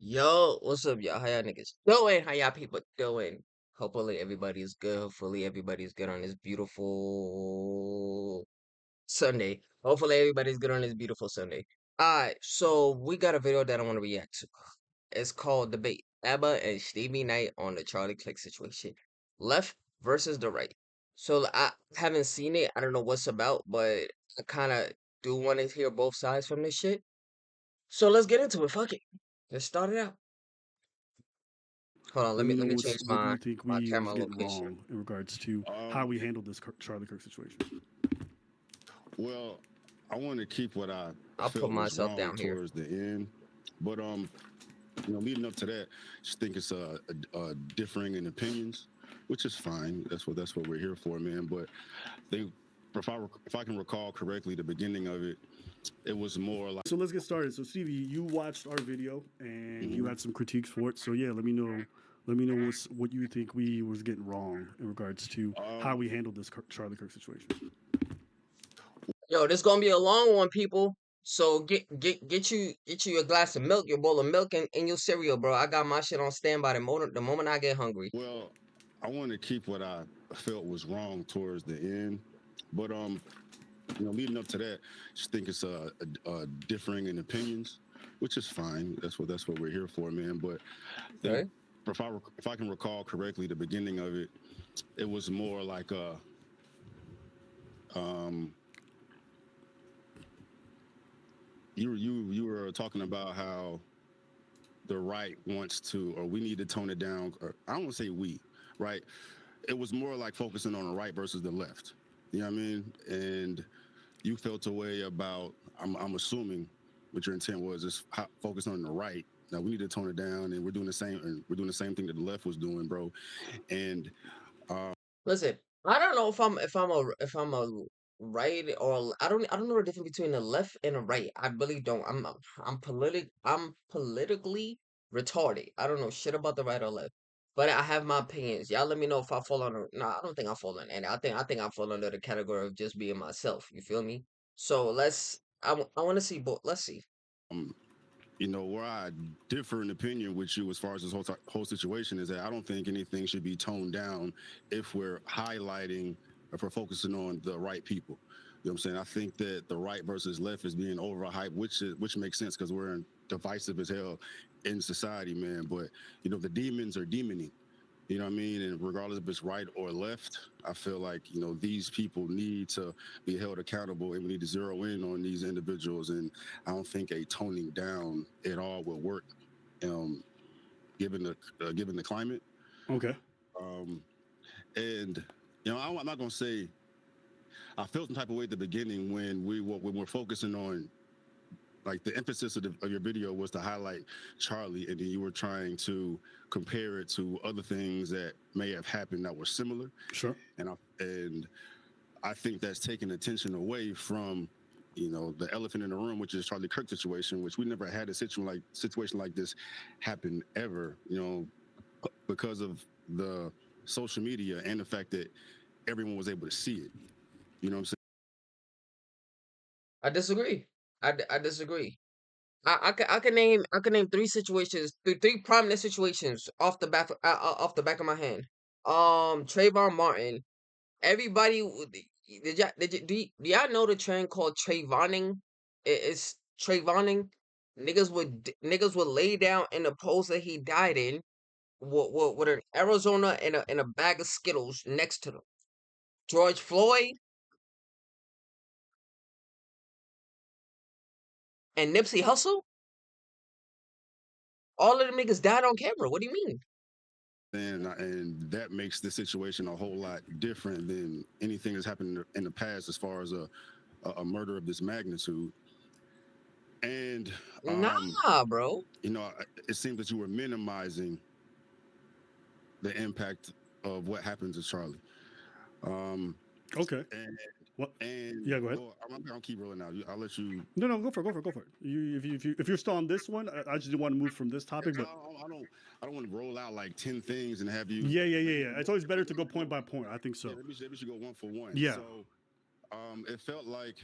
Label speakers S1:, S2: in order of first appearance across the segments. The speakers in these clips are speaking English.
S1: Yo, what's up, y'all? How y'all niggas doing? How y'all people doing? Hopefully everybody's good. Hopefully everybody's good on this beautiful Sunday. Hopefully everybody's good on this beautiful Sunday. Alright, so we got a video that I want to react to. It's called Debate ABBA and Stevie Knight on the Charlie Click situation. Left versus the right. So I haven't seen it. I don't know what's about, but I kind of do want to hear both sides from this shit. So let's get into it. Fuck it. Let's start it out. Hold on,
S2: Let me know
S1: let me change
S2: what
S1: my
S2: you think
S1: my
S2: we was
S1: camera
S2: getting
S1: location.
S2: wrong in regards to how
S3: Um,
S2: we handled this Charlie Kirk situation.
S3: well, I want to keep what I
S1: I'll put
S3: felt was
S1: myself
S3: wrong
S1: down here.
S3: towards the end, but leading up to that, just think it's differing in opinions, which is fine. That's what we're here for, man. But they, if I can recall correctly, the beginning of it, it was more like.
S2: So let's get started. So Stevie, you watched our video and you
S3: Mhm.
S2: had some critiques for it. So yeah, let me know. What you think we was getting wrong in regards to how
S3: Um,
S2: we handled this Charlie Kirk situation.
S1: Yo, this gonna be a long one, people. So get you a glass of milk, your bowl of milk, and your cereal, bro. I got my shit on standby the moment I get hungry.
S3: well, I want to keep what I felt was wrong towards the end, but leading up to that, just think it's differing in opinions, which is fine. That's what we're here for, man. But they,
S1: Okay.
S3: if I can recall correctly, the beginning of it, it was more like um, you were talking about how the right wants to, or we need to tone it down. Or I don't want to say we, right? It was more like focusing on the right versus the left. You know what I mean? And you felt a way about. I'm assuming what your intent was is focus on the right. Now we need to tone it down, and we're doing the same. And we're doing the same thing that the left was doing, bro. And
S1: Listen, I don't know if I'm a right or I don't know the difference between the left and the right. I really don't. I'm politically retarded. I don't know shit about the right or left. But I have my opinions. Y'all let me know if I fall under. No, I don't think I fall under any. I think I fall under the category of just being myself. You feel me? So let's. I want to see both. Let's see.
S3: um, where I differ in opinion with you as far as this whole situation is that I don't think anything should be toned down if we're highlighting, if we're focusing on the right people. You know what I'm saying? I think that the right versus left is being overhyped, which makes sense because we're divisive as hell in society, man. But the demons are demoning. You know what I mean? And regardless if it's right or left, I feel like, these people need to be held accountable and we need to zero in on these individuals. And I don't think a toning down at all will work, um, given the climate.
S2: Okay.
S3: Um, and, I'm not going to say I felt some type of way at the beginning when we're focusing on like the emphasis of your video was to highlight Charlie, and then you were trying to compare it to other things that may have happened that were similar.
S2: Sure.
S3: And I think that's taking attention away from the elephant in the room, which is Charlie Kirk situation, which we never had a situation like this happen ever. Because of the social media and the fact that everyone was able to see it. You know what I'm
S1: I disagree. I disagree. I can name three situations, three prominent situations off the back of my hand. Trayvon Martin. Everybody, do y'all know the trend called Trayvoning? It's Trayvoning. Niggas would lay down in the pose that he died in, with an Arizona and a bag of Skittles next to them. George Floyd and Nipsey Hussle. All of them niggas died on camera. What do you mean?
S3: and that makes the situation a whole lot different than anything that's happened in the past as far as a murder of this magnitude. And
S1: Nah, bro.
S3: it seems that you were minimizing the impact of what happened to Charlie. Um,
S2: Okay.
S3: and
S2: What?
S3: and
S2: Yeah. Go ahead.
S3: I'm gonna keep rolling now. I'll let you.
S2: No, no, go for it. If you're still on this one, I just didn't want to move from this topic, but
S3: I don't want to roll out like 10 things and have you.
S2: yeah. It's always better to go point by point. I think
S3: Yeah,
S2: so.
S3: maybe we should go one for one.
S2: Yeah.
S3: So, it felt like,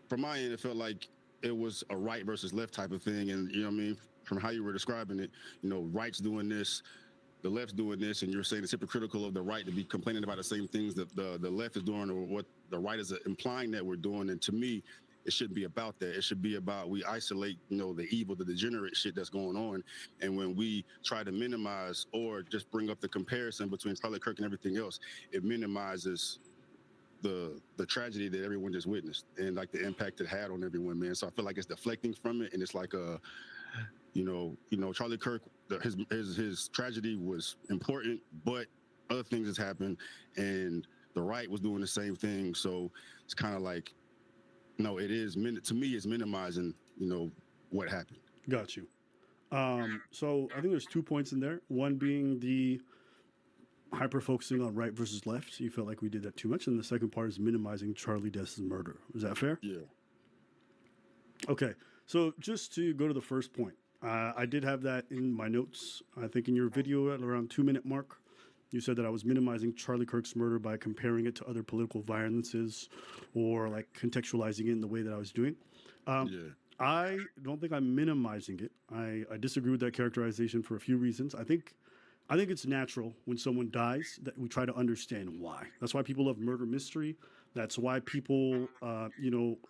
S3: from my end, it felt like it was a right versus left type of thing, and you know what I mean. From how you were describing it, you know, right's doing this, the left's doing this, and you're saying it's hypocritical of the right to be complaining about the same things that the left is doing, or what the right is implying that we're doing. And to me, it shouldn't be about that. It should be about we isolate, you know, the evil, the degenerate shit that's going on, and when we try to minimize or just bring up the comparison between Charlie Kirk and everything else, it minimizes the tragedy that everyone just witnessed and like the impact it had on everyone, man. So I feel like it's deflecting from it, and it's like a Charlie Kirk, his tragedy was important, but other things has happened, and the right was doing the same thing. So it's kind of like, no, it is to me, it's minimizing, what happened.
S2: Got you. So I think there's 2 points in there. One being the hyper focusing on right versus left. You felt like we did that too much. And the second part is minimizing Charlie Dess's murder. Is that fair?
S3: Yeah.
S2: Okay. So just to go to the first point, I did have that in my notes. I think in your video at around 2 minute mark, you said that I was minimizing Charlie Kirk's murder by comparing it to other political violences or like contextualizing it in the way that I was doing.
S3: Yeah.
S2: I don't think I'm minimizing it. I disagree with that characterization for a few reasons. I think it's natural when someone dies that we try to understand why. That's why people love murder mystery. That's why people,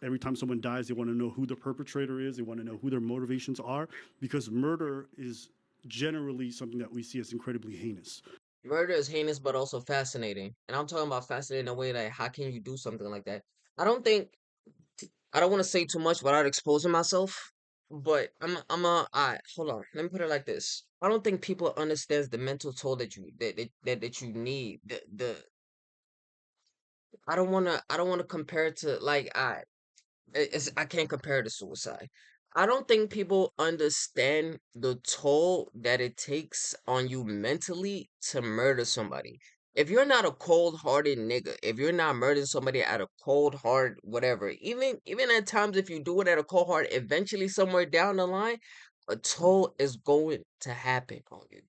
S2: every time someone dies, they want to know who the perpetrator is. They want to know who their motivations are, because murder is generally something that we see as incredibly heinous.
S1: Murder is heinous, but also fascinating. And I'm talking about fascinating in a way that how can you do something like that? I don't think I don't want to say too much without exposing myself, but I hold on. Let me put it like this. I don't think people understands the mental toll that you need. The I don't wanna compare it to like I can't compare it to suicide. I don't think people understand the toll that it takes on you mentally to murder somebody. If you're not a cold-hearted nigga, if you're not murdering somebody at a cold heart, whatever, even at times if you do it at a cold heart, eventually somewhere down the line, a toll is going to happen on you.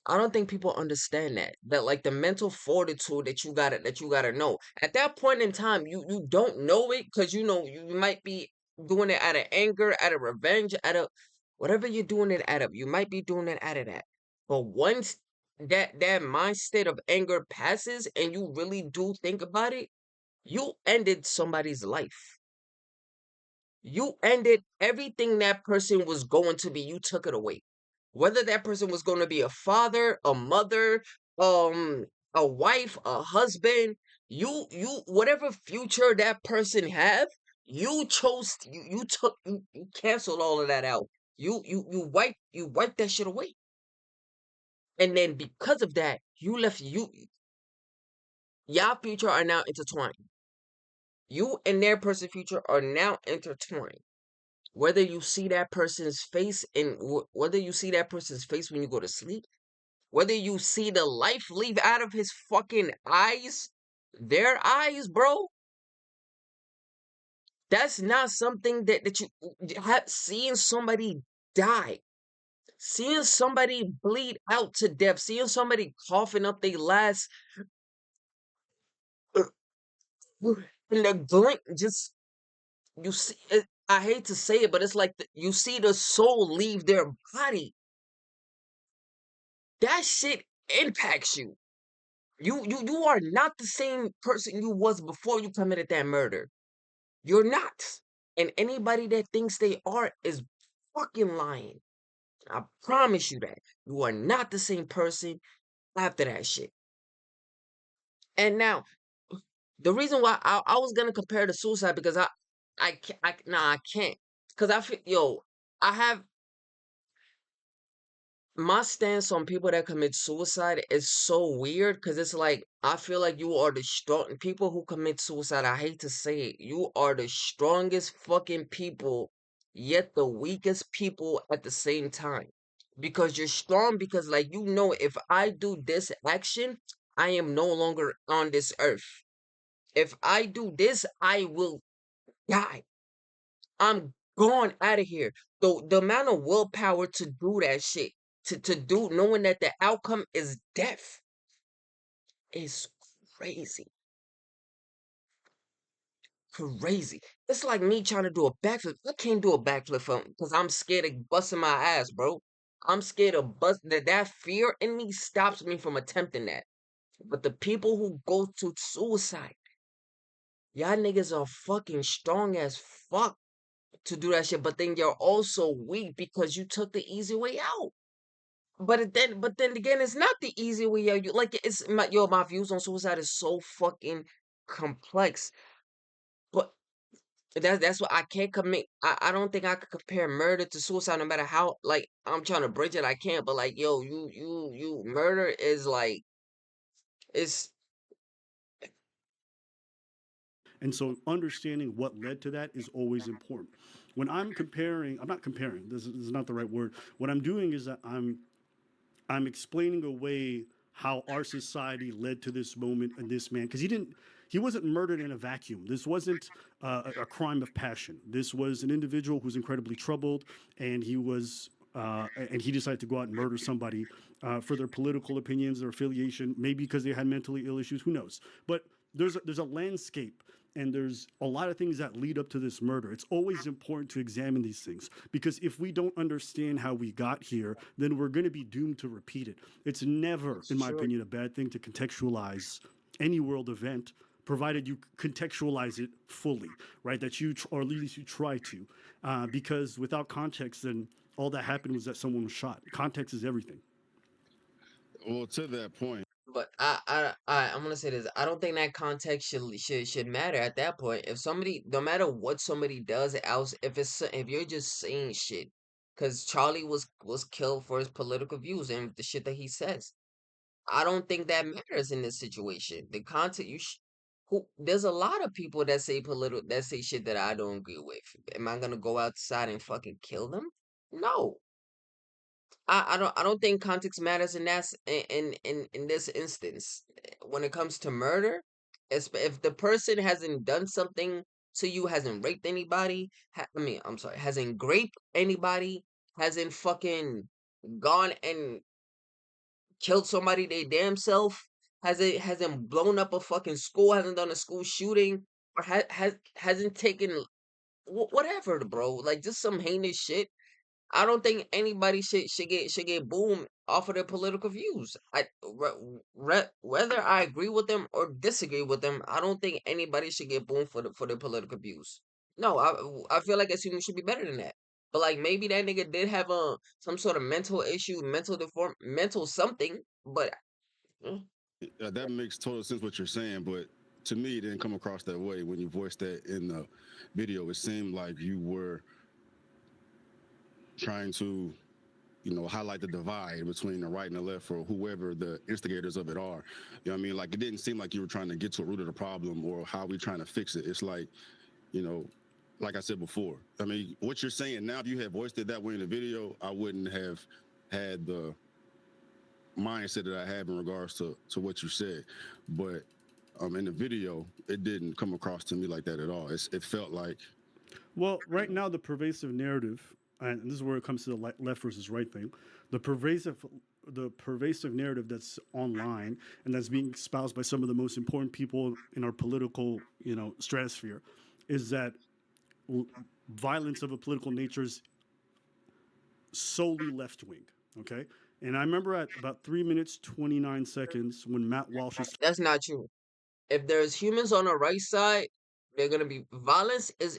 S1: I don't think people understand that like the mental fortitude that you gotta know. At that point in time, you don't know it because you might be doing it out of anger, out of revenge, out of whatever you're doing it out of. You might be doing it out of that. But once that mind state of anger passes and you really do think about it, you ended somebody's life. You ended everything that person was going to be. You took it away. Whether that person was going to be a father, a mother, um, a wife, a husband, whatever future that person have, you chose, you took, you canceled all of that out. You wiped that shit away. And then because of that, y'all future are now intertwined. You and their person future are now intertwined. Whether you see that person's face in whether you see that person's face when you go to sleep, whether you see the life leave out of his fucking eyes, their eyes, bro, that's not something that you have. Seeing somebody die, seeing somebody bleed out to death, seeing somebody coughing up their last in the glint, just you see it. I hate to say it, but it's like you see the soul leave their body. That shit impacts you. You are not the same person you was before you committed that murder. You're not. And anybody that thinks they are is fucking lying. I promise you that. You are not the same person after that shit. And now, the reason why I was gonna compare to suicide because I can't. Cause I feel, I have my stance on people that commit suicide is so weird because it's like I feel like you are the strong people who commit suicide. I hate to say it, you are the strongest fucking people, yet the weakest people at the same time. Because you're strong because like if I do this action, I am no longer on this earth. If I do this, I will die. I'm gone out of here. The amount of willpower to do that shit, to do knowing that the outcome is death is crazy. crazy. It's like me trying to do a backflip. I can't do a backflip because I'm scared of busting my ass, bro. I'm scared of that fear in me stops me from attempting that. But the people who go to suicide, y'all niggas are fucking strong as fuck to do that shit, but then you're also weak because you took the easy way out. But then again, it's not the easy way out. You like it's my views on suicide is so fucking complex. But that's what I can't commit. I don't think I could compare murder to suicide no matter how like I'm trying to bridge it, I can't, but like yo, you murder is like it's
S2: And so understanding what led to that is always important. When I'm comparing, I'm not comparing, this is not the right word. What I'm doing is that I'm explaining away how our society led to this moment and this man because he wasn't murdered in a vacuum. This wasn't a crime of passion. This was an individual who's incredibly troubled, and he decided to go out and murder somebody for their political opinions, their affiliation, maybe because they had mentally ill issues. Who knows? But there's a landscape and there's a lot of things that lead up to this murder. It's always important to examine these things because if we don't understand how we got here, then we're going to be doomed to repeat it. It's never,
S1: it's
S2: in my
S1: true.
S2: opinion, a bad thing to contextualize any world event, provided you contextualize it fully, right? That or at least you try to, because without context, then all that happened was that someone was shot. Context is everything.
S3: Well, to that point,
S1: But I'm gonna say this. I don't think that context should matter at that point. If somebody, no matter what somebody does, else if you're just saying shit, because Charlie was killed for his political views and the shit that he says. I don't think that matters in this situation. The content who there's a lot of people that say shit that I don't agree with. Am I gonna go outside and fucking kill them? No. I don't think context matters in in this instance. When it comes to murder, if the person hasn't done something to you, hasn't raped anybody, I'm sorry, hasn't raped anybody, hasn't fucking gone and killed somebody they damn self, hasn't blown up a fucking school, hasn't done a school shooting, or hasn't taken whatever, bro, like just some heinous shit. I don't think anybody should get boomed off of their political views. Whether I agree with them or disagree with them, I don't think anybody should get boomed for their political views. No, I feel like a student should be better than that. But like maybe that nigga did have some sort of mental issue, mental something. But mm,
S3: that makes total sense what you're saying, but to me, it didn't come across that way when you voiced that in the video. It seemed like you were trying to, highlight the divide between the right and the left or whoever the instigators of it are. You know what I mean? Like, it didn't seem like you were trying to get to a root of the problem or how we trying to fix it. It's like, you know, like I said before, I mean, what you're saying now, if you had voiced it that way in the video, I wouldn't have had the mindset that I have in regards to what you said. But in the video, it didn't come across to me like that at all. It felt like,
S2: Well, right now the pervasive narrative, and this is where it comes to the left versus right thing, the pervasive narrative that's online and that's being espoused by some of the most important people in our political, stratosphere, is that violence of a political nature is solely left wing. Okay, and I remember at about 3 minutes 29 seconds when Matt Walsh is
S1: that's not true. If there's humans on the right side, they're gonna be violence is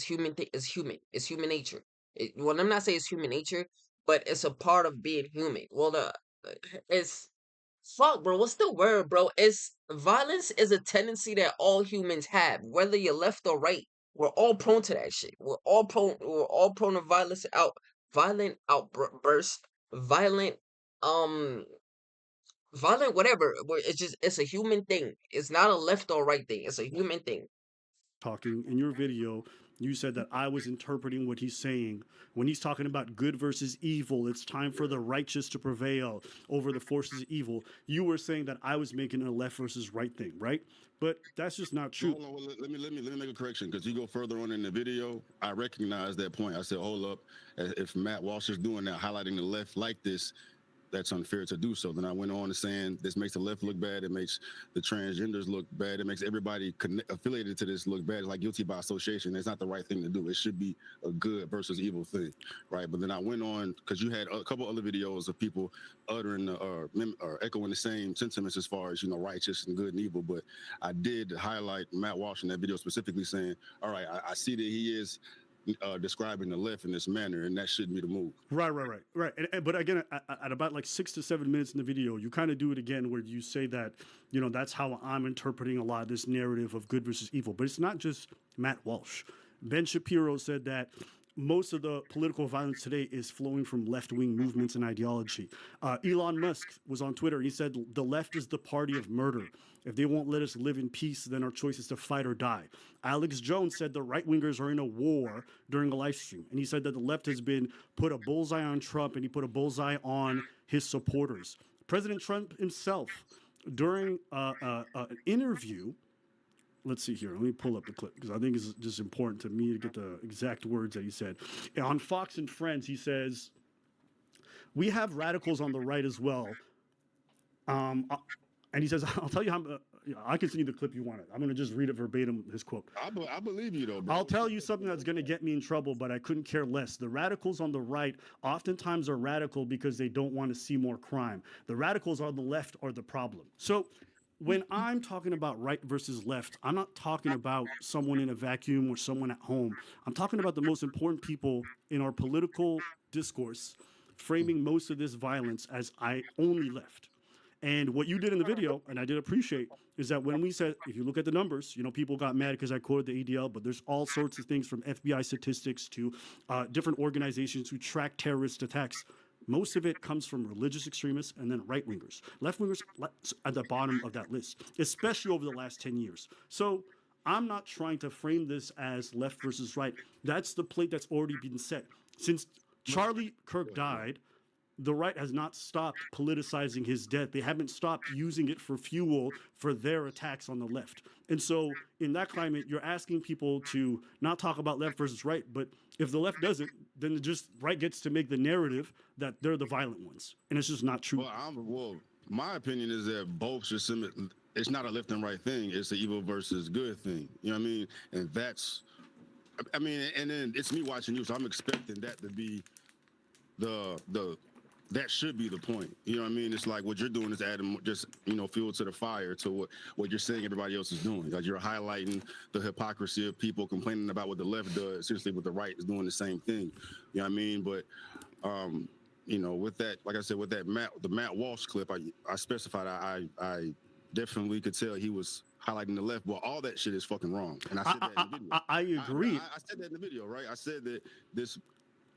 S1: human thing is human. It's human nature. Well, I'm not saying it's human nature, but it's a part of being human. Well, it's fuck, bro. What's the word, bro? It's violence is a tendency that all humans have, whether you're left or right. We're all prone to that shit. We're all prone to violent outbursts, violent um violent whatever. It's a human thing. It's not a left or right thing. It's a human thing.
S2: talking in your video, you said that I was interpreting what he's saying. When he's talking about good versus evil, it's time for the righteous to prevail over the forces of evil. You were saying that I was making a left versus right thing, right? But that's just not
S3: well,
S2: true.
S3: hold on, let me make a correction because you go further on in the video. I recognize that point. I said, hold up, if Matt Walsh is doing that, highlighting the left like this, that's unfair to do so. Then I went on to saying this makes the left look bad, it makes the transgenders look bad, it makes everybody affiliated to this look bad. It's like guilty by association. It's not the right thing to do. It should be a good versus evil thing, right? But then I went on because you had a couple other videos of people uttering or echoing the same sentiments as far as righteous and good and evil. But I did highlight Matt Walsh in that video specifically saying, all right, I see that he is describing the left in this manner, and that shouldn't be the move.
S2: Right. But again, at about like 6 to 7 minutes in the video, you kind of do it again where you say that, that's how I'm interpreting a lot of this narrative of good versus evil. But it's not just Matt Walsh. Ben Shapiro said that most of the political violence today is flowing from left-wing movements and ideology. Elon Musk was on Twitter and he said the left is the party of murder. If they won't let us live in peace, then our choice is to fight or die. Alex Jones said the right-wingers are in a war during a live stream. And he said that the left has been put a bullseye on Trump and he put a bullseye on his supporters. President Trump himself, during an interview, let's see here. Let me pull up the clip because I think it's just important to me to get the exact words that he said. On Fox and Friends, he says, we have radicals on the right as well. And he says, I'll tell you how, I can send you the clip you wanted. I'm going to just read it verbatim, his quote.
S3: I believe you, though, bro.
S2: I'll tell you something that's going to get me in trouble, but I couldn't care less. The radicals on the right oftentimes are radical because they don't want to see more crime. The radicals on the left are the problem. So when I'm talking about right versus left, I'm not talking about someone in a vacuum or someone at home. I'm talking about the most important people in our political discourse framing most of this violence as I only left. And what you did in the video, and I did appreciate, is that when we said, if you look at the numbers, people got mad because I quoted the ADL, but there's all sorts of things from FBI statistics to different organizations who track terrorist attacks. Most of it comes from religious extremists and then right-wingers. Left-wingers at the bottom of that list, especially over the last 10 years. So I'm not trying to frame this as left versus right. That's the plate that's already been set. Since Charlie Kirk died, the right has not stopped politicizing his death. They haven't stopped using it for fuel for their attacks on the left. And so in that climate, you're asking people to not talk about left versus right, but if the left doesn't, then the right gets to make the narrative that they're the violent ones. And it's just not true.
S3: Well, my opinion is that both should submit. It's not a left and right thing. It's an evil versus good thing. You know what I mean? And that's, and then it's me watching you, so I'm expecting that to be that should be the point. You know what I mean? It's like what you're doing is adding just, fuel to the fire to what you're saying everybody else is doing. Like you're highlighting the hypocrisy of people complaining about what the left does, essentially what the right is doing the same thing. You know what I mean? But, with that, like I said, with that the Matt Walsh clip, I specified I definitely could tell he was highlighting the left. Well, all that shit is fucking wrong. And I said that in the video.
S2: I agree.
S3: I said that in the video, right? I said that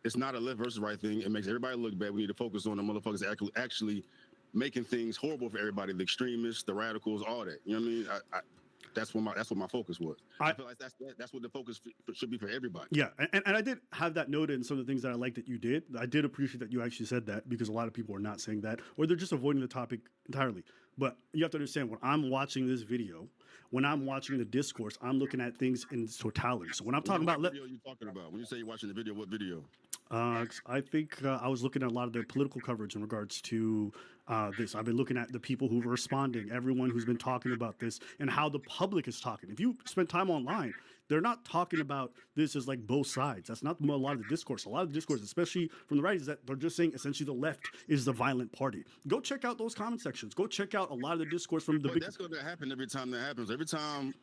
S3: it's not a left versus right thing. It makes everybody look bad. We need to focus on the motherfuckers actually making things horrible for everybody. The extremists, the radicals, all that. You know what I mean? That's what my focus was. I feel like that's what the focus should be for everybody.
S2: Yeah, and I did have that noted in some of the things that I like that you did. I did appreciate that you actually said that because a lot of people are not saying that, or they're just avoiding the topic entirely. But you have to understand, when I'm watching this video, when I'm watching the discourse, I'm looking at things in totality. So when I'm talking about...
S3: What video are you talking about? When you say you're watching the video, what video?
S2: I think I was looking at a lot of their political coverage in regards to this. I've been looking at the people who are responding, everyone who's been talking about this, and how the public is talking. If you spend time online, they're not talking about this as like both sides. That's not a lot of the discourse. A lot of the discourse, especially from the right, is that they're just saying essentially the left is the violent party. Go check out those comment sections. Go check out a lot of the discourse from the...
S3: But that's going to happen every time that happens. Every time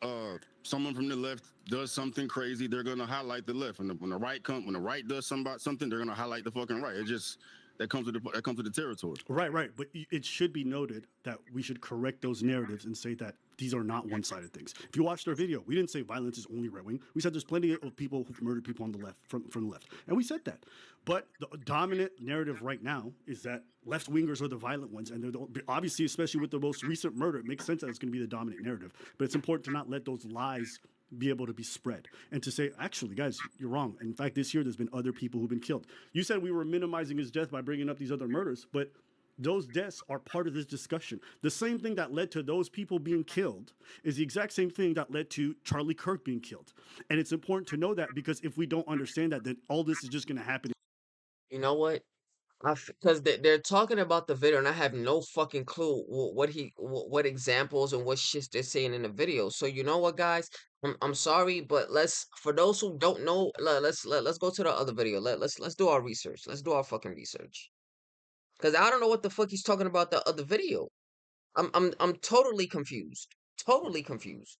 S3: someone from the left does something crazy, they're going to highlight the left. When the right does something, they're going to highlight the fucking right. It just... That comes with the territory.
S2: Right. But it should be noted that we should correct those narratives and say that these are not one-sided things. If you watched our video, we didn't say violence is only right-wing. We said there's plenty of people who've murdered people on the left, from the left. And we said that. But the dominant narrative right now is that left-wingers are the violent ones. And they're obviously, especially with the most recent murder, it makes sense that it's going to be the dominant narrative. But it's important to not let those lies be able to be spread and to say, actually, guys, you're wrong. In fact, this year, there's been other people who've been killed. You said we were minimizing his death by bringing up these other murders, but those deaths are part of this discussion. The same thing that led to those people being killed is the exact same thing that led to Charlie Kirk being killed. And it's important to know that, because if we don't understand that, then all this is just going to happen.
S1: You know what? Because they're talking about the video, and I have no fucking clue what examples and what shit they're saying in the video. So you know what, guys? I'm sorry, but let's for those who don't know, let's go to the other video. Let's do our research. Let's do our fucking research. Because I don't know what the fuck he's talking about the other video. I'm totally confused. Totally confused.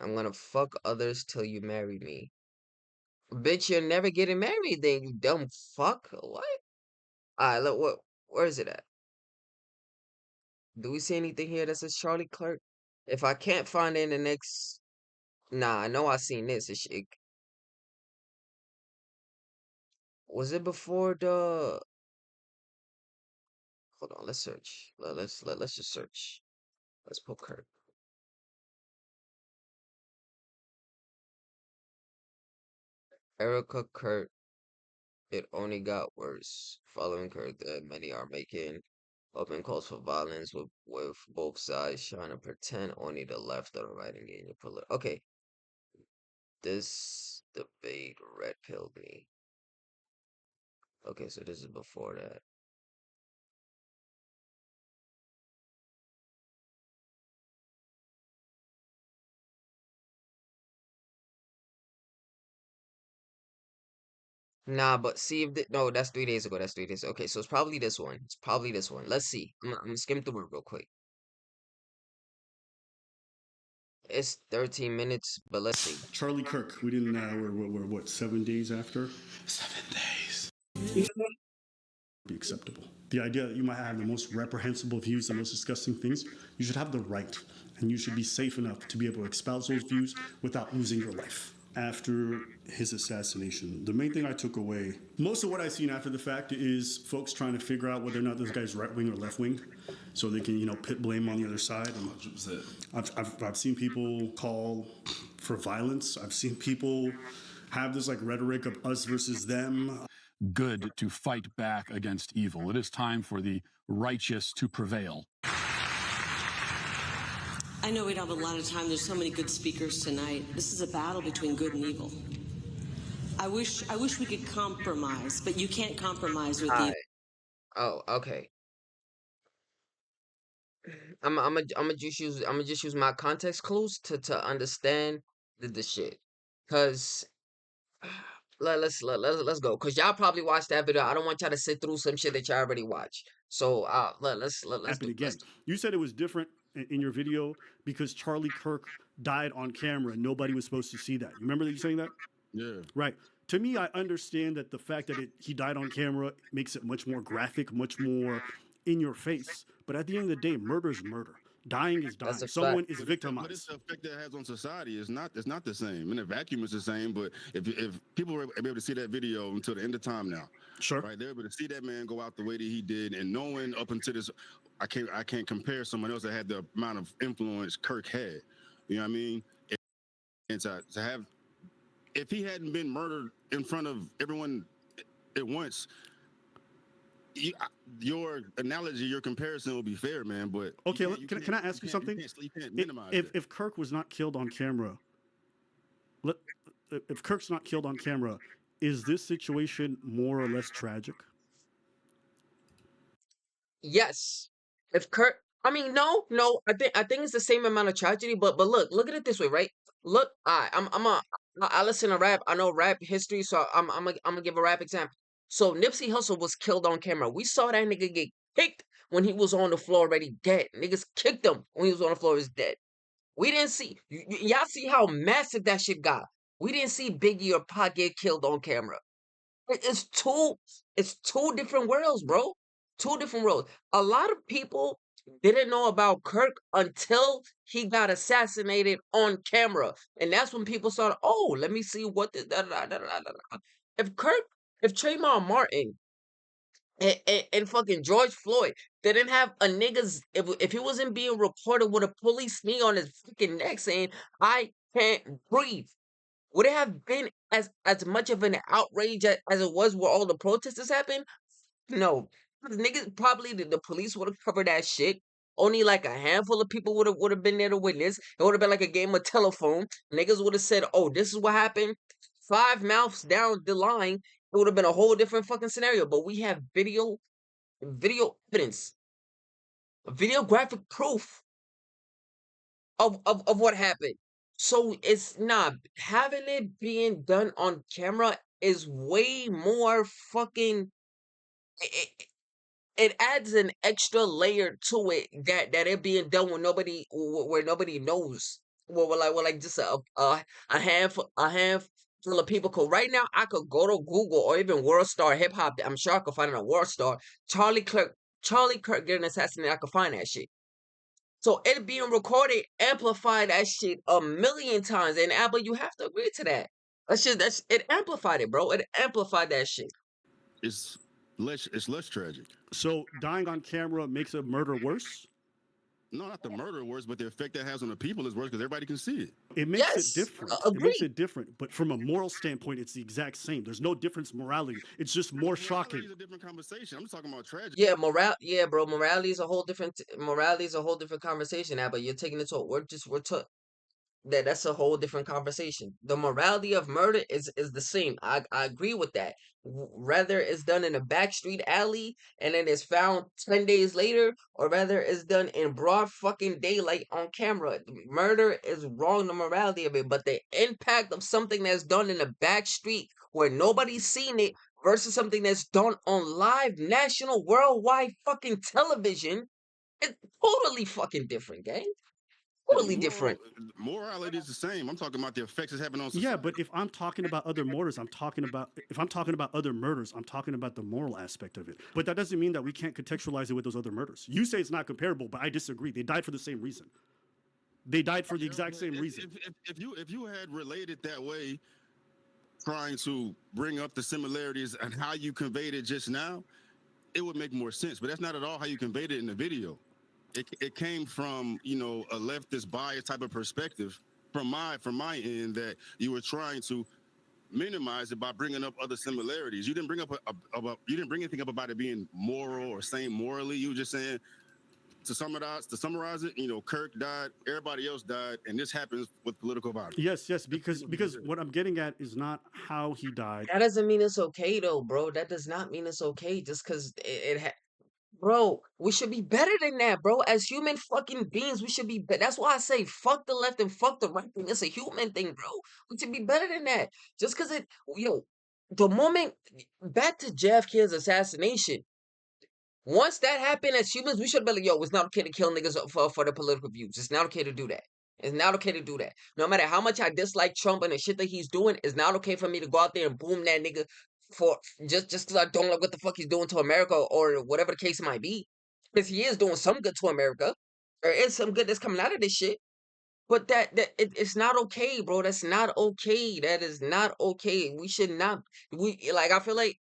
S1: I'm gonna fuck others till you marry me. Bitch, you're never getting married then, you dumb fuck. What? Alright, look, where is it at? Do we see anything here that says Charlie Clerk? If I can't find it in the next, nah, I know I seen this. Was it before the? Hold on, let's search. Let's just search. Let's put Kirk. Erica Kurt. It only got worse. Following Kirk, that many are making open calls for violence with both sides trying to pretend only the left or the right engage in Okay, this debate red pilled me. Okay, so this is before that. Nah, but see if no, that's 3 days ago. That's 3 days. Okay, so it's probably this one. It's probably this one. Let's see. I'm gonna skim through it real quick. It's 13 minutes, but let's see.
S2: Charlie Kirk. We didn't. We're what 7 days after.
S3: 7 days.
S2: Be acceptable. The idea that you might have the most reprehensible views, the most disgusting things, you should have the right, and you should be safe enough to be able to espouse those views without losing your life. After his assassination, the main thing I took away, most of what I've seen after the fact is folks trying to figure out whether or not this guy's right wing or left wing, so they can pit blame on the other side. And
S3: 100%.
S2: I've seen people call for violence. I've seen people have this like rhetoric of us versus them.
S4: Good to fight back against evil. It is time for the righteous to prevail.
S5: I know we don't have a lot of time. There's so many good speakers tonight. This is a battle between good and evil. I wish we could compromise, but you can't compromise with evil.
S1: Oh, okay. I'm just use my context clues to understand the shit. Cause let's go. Cause y'all probably watched that video. I don't want y'all to sit through some shit that y'all already watched. So let's
S2: Happen
S1: do
S2: again. You said it was different in your video because Charlie Kirk died on camera and nobody was supposed to see that. You remember you saying that?
S3: Yeah.
S2: Right. To me, I understand that the fact that he died on camera makes it much more graphic, much more in your face. But at the end of the day, murder is murder. Dying is dying.
S1: That's a
S2: Someone
S1: fact.
S2: is
S3: But it's
S2: victimized.
S3: the effect that it has on society is not the same. In a vacuum, it's the same. But if people were able to see that video until the end of time now,
S2: Sure.
S3: right, they're able to see that man go out the way that he did, and knowing up until this, I can't compare someone else that had the amount of influence Kirk had. You know what I mean? And to have, if he hadn't been murdered in front of everyone at once, your analogy, your comparison will be fair, man. But
S2: Okay, can I ask you something?
S3: You can't minimize it.
S2: If Kirk was not killed on camera, if Kirk's not killed on camera, is this situation more or less tragic?
S1: Yes. If Kurt, I mean, no. I think it's the same amount of tragedy. But look at it this way, right? Look, I listen to rap. I know rap history, so I'm gonna give a rap example. So Nipsey Hussle was killed on camera. We saw that nigga get kicked when he was on the floor already dead. Niggas kicked him when he was on the floor, he was dead. We didn't see y'all see how massive that shit got. We didn't see Biggie or Pac get killed on camera. It's two different worlds, bro. Two different worlds. A lot of people didn't know about Kirk until he got assassinated on camera. And that's when people started, oh, let me see what the da, da, da, da, da, da, da. If Kirk, if Trayvon Martin and fucking George Floyd didn't have a nigga's if he wasn't being reported with a police knee on his freaking neck saying, I can't breathe, would it have been as much of an outrage as it was where all the protesters happened? No. 'Cause niggas probably the police would have covered that shit. Only like a handful of people would have been there to witness. It would have been like a game of telephone. Niggas would have said, "Oh, this is what happened." 5 mouths down the line, it would have been a whole different fucking scenario. But we have video evidence, videographic proof of what happened. So it's not having it being done on camera is way more fucking. It adds an extra layer to it that it being done when where nobody knows. Well, like just a handful of people. Cause right now I could go to Google or even World Star Hip Hop. I'm sure I could find it on World Star. Charlie Kirk getting assassinated. I could find that shit. So it being recorded, amplify that shit a million times. And Apple, you have to agree to that. That's it amplified it, bro. It amplified that shit.
S3: It's less tragic.
S2: So dying on camera makes a murder worse?
S3: No, not the murder worse, but the effect that has on the people is worse because everybody can see it.
S2: It makes
S1: Yes,
S2: it different. It
S1: agree.
S2: makes it different. But from a moral standpoint, it's the exact same. There's no difference morality. It's just more shocking.
S3: Morality is a different conversation. I'm just talking about tragedy.
S1: Yeah, bro. Morality is a whole different conversation now. But you're taking it to that's a whole different conversation. The morality of murder is the same. I agree with that. Rather it's done in a backstreet alley and then it's found 10 days later, or rather it's done in broad fucking daylight on camera. Murder is wrong, the morality of it, but the impact of something that's done in a back street where nobody's seen it versus something that's done on live national worldwide fucking television, it's totally fucking different, gang. Totally different.
S3: Morality is the same. I'm talking about the effects it's having on society.
S2: Yeah, but if I'm talking about other murders, I'm talking about the moral aspect of it. But that doesn't mean that we can't contextualize it with those other murders. You say it's not comparable, but I disagree. They died for the same reason. They died for the exact same reason.
S3: If you had related that way, trying to bring up the similarities and how you conveyed it just now, it would make more sense. But that's not at all how you conveyed it in the video. It came from, a leftist bias type of perspective from my end, that you were trying to minimize it by bringing up other similarities. You didn't bring up anything up about it being moral or same morally. You were just saying, to summarize it, Kirk died, everybody else died, and this happens with political violence.
S2: Yes, because what I'm getting at is not how he died.
S1: That doesn't mean it's okay though, bro. That does not mean it's okay just because bro, we should be better than that, bro. As human fucking beings, we should be that's why I say fuck the left and fuck the right thing. It's a human thing, bro. We should be better than that. Just because the moment, back to JFK's assassination, once that happened, as humans, we should be like, it's not okay to kill niggas for their political views. It's not okay to do that. It's not okay to do that. No matter how much I dislike Trump and the shit that he's doing, it's not okay for me to go out there and boom that nigga for just because I don't like what the fuck he's doing to America or whatever the case might be. Because he is doing some good to America. There is some good that's coming out of this shit. But it's not okay, bro. That's not okay. That is not okay. We should not. I feel like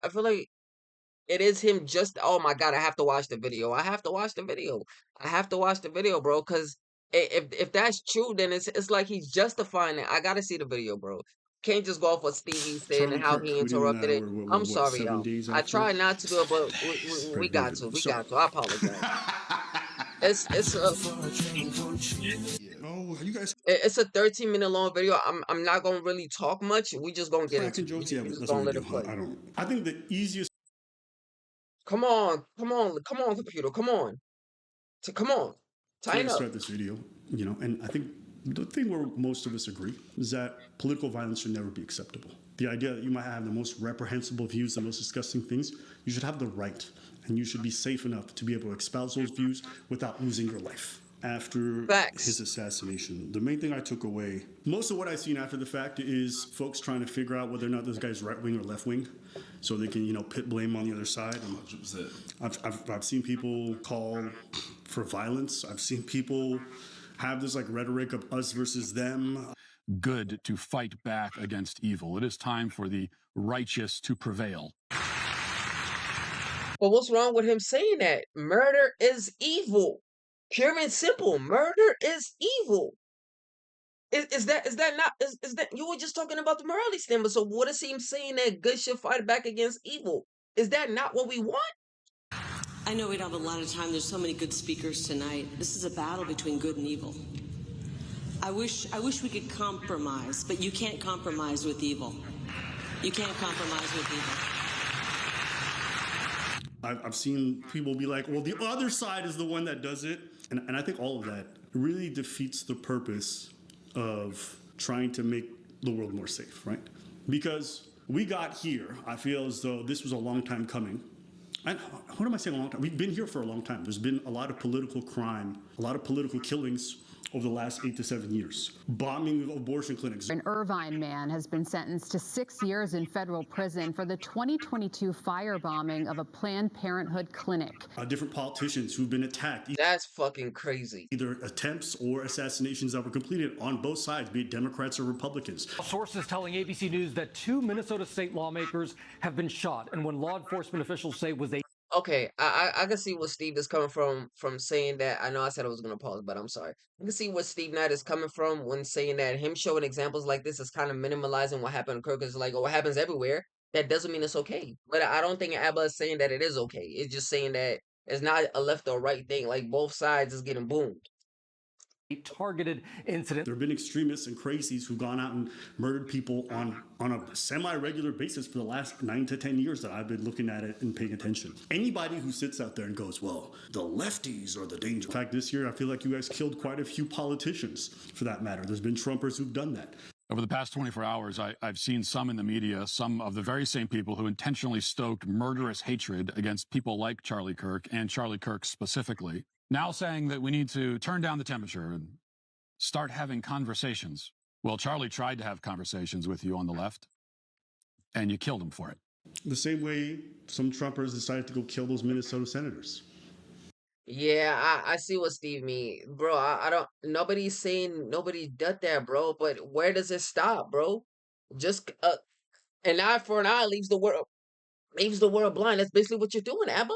S1: it is him. Just, oh my god, I have to watch the video. I have to watch the video. I have to watch the video, bro. Because if that's true, then it's like he's justifying it. I gotta see the video, bro. Can't just go off what Stevie said
S2: Charlie
S1: and how
S2: Kirk
S1: he
S2: tweeted
S1: interrupted
S2: that,
S1: it.
S2: what,
S1: I'm sorry,
S2: 7
S1: y'all.
S2: days
S1: I
S2: after?
S1: try not to do it, but we got to. We got to. I apologize. It's
S2: You guys
S1: it's a 13-minute long video. I'm not gonna really talk much. We just gonna get into
S2: cracking
S1: it.
S2: jokes. Yeah,
S1: We
S2: but
S1: just
S2: that's
S1: gonna
S2: what
S1: let
S2: we
S1: it
S2: do.
S1: play.
S2: I think the easiest
S1: Come on, computer. Come on. Come on.
S2: way
S1: Tighten
S2: to
S1: up.
S2: start this video, and I think the thing where most of us agree is that political violence should never be acceptable. The idea that you might have the most reprehensible views, the most disgusting things, you should have the right, and you should be safe enough to be able to espouse those views without losing your life. After
S1: Facts.
S2: his assassination, the main thing I took away, most of what I've seen after the fact is folks trying to figure out whether or not this guy's right wing or left wing, so they can pit blame on the other side. I've seen people call for violence. I've seen people have this rhetoric of us versus them.
S4: Good to fight back against evil. It is time for the righteous to prevail.
S1: But what's wrong with him saying that? Murder is evil. Pure and simple. Murder is evil. Is that you were just talking about the morality standard? So what is him saying that good should fight back against evil? Is that not what we want?
S5: I know we don't have a lot of time. There's so many good speakers tonight. This is a battle between good and evil. I wish we could compromise, but you can't compromise with evil. You can't compromise with evil.
S2: I've seen people be like, well, the other side is the one that does it. And I think all of that really defeats the purpose of trying to make the world more safe, right? Because we got here, I feel as though this was a long time coming. And what am I saying a long time? We've been here for a long time. There's been a lot of political crime, a lot of political killings over the last 8 to 7 years. Bombing of abortion clinics.
S6: An Irvine man has been sentenced to 6 years in federal prison for the 2022 firebombing of a Planned Parenthood clinic.
S2: Different politicians who've been attacked.
S1: That's fucking crazy.
S2: Either attempts or assassinations that were completed on both sides, be it Democrats or Republicans.
S7: Sources telling ABC News that 2 Minnesota state lawmakers have been shot, and when law enforcement officials say was a
S1: Okay, I can see where Steve is coming from saying that. I know I said I was gonna pause, but I'm sorry. I can see where Steve Knight is coming from when saying that him showing examples like this is kind of minimalizing what happened to Kirk. Is like, oh, what happens everywhere. That doesn't mean it's okay. But I don't think Abba is saying that it is okay. It's just saying that it's not a left or right thing. Like both sides is getting boomed.
S7: targeted incident.
S2: There have been extremists and crazies who've gone out and murdered people on a semi-regular basis for the last 9 to 10 years that I've been looking at it and paying attention. Anybody who sits out there and goes, well, the lefties are the danger. In fact, this year, I feel like you guys killed quite a few politicians for that matter. There's been Trumpers who've done that.
S4: Over the past 24 hours, I've seen some in the media, some of the very same people who intentionally stoked murderous hatred against people like Charlie Kirk and Charlie Kirk specifically, now saying that we need to turn down the temperature and start having conversations. Well, Charlie tried to have conversations with you on the left, and you killed him for it.
S2: The same way some Trumpers decided to go kill those Minnesota senators.
S1: Yeah, I see what Steve mean, bro. I don't. Nobody's saying nobody did that, bro. But where does it stop, bro? Just an eye for an eye leaves the world blind. That's basically what you're doing, Abba.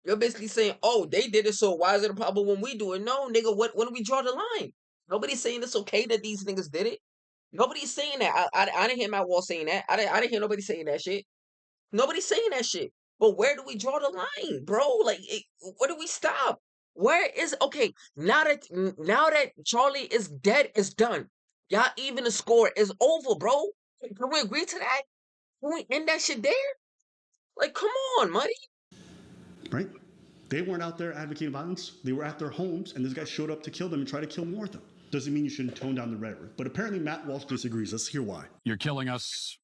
S1: You're basically saying, oh, they did it, so why is it a problem when we do it? No, nigga, when do we draw the line? Nobody's saying it's okay that these niggas did it. Nobody's saying that. I didn't hear Matt Wall saying that. I didn't hear nobody saying that shit. Nobody's saying that shit. But where do we draw the line, bro? Like, where do we stop? Where is okay? Now that Charlie is dead, it's done. Y'all even the score is over, bro. Can we agree to that? Can we end that shit there? Like, come on, buddy.
S2: Right? They weren't out there advocating violence. They were at their homes, and this guy showed up to kill them and try to kill more of them. Doesn't mean you shouldn't tone down the rhetoric. But apparently Matt Walsh disagrees. Let's hear why.
S4: You're killing us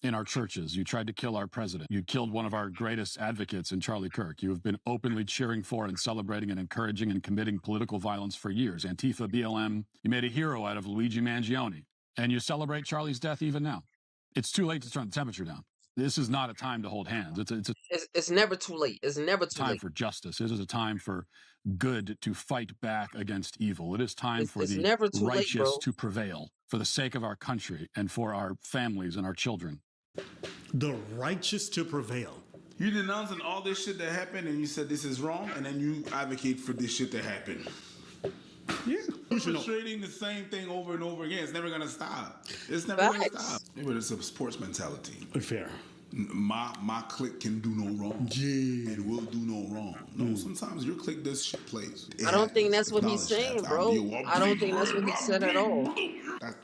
S4: in our churches. You tried to kill our president. You killed one of our greatest advocates in Charlie Kirk. You have been openly cheering for and celebrating and encouraging and committing political violence for years. Antifa, BLM, you made a hero out of Luigi Mangione. And you celebrate Charlie's death even now. It's too late to turn the temperature down. This is not a time to hold hands.
S1: It's never too late. It's never too
S4: time
S1: late.
S4: for justice. This is a time for good to fight back against evil. It is time for the
S1: never too late,
S4: righteous
S1: bro.
S4: to prevail for the sake of our country and for our families and our children.
S2: The righteous to prevail.
S8: You denouncing all this shit that happened and you said this is wrong, and then you advocate for this shit to happen.
S2: Yeah.
S8: Perpetrating the same thing over and over again. It's never gonna stop. It's never gonna stop. Maybe it's a sports mentality.
S2: Fair.
S8: My clique can do no wrong.
S2: Yeah.
S8: And will do no wrong. No, sometimes your clique does shit plays.
S1: I don't think that's what he's saying, bro. I don't think that's what he said at all.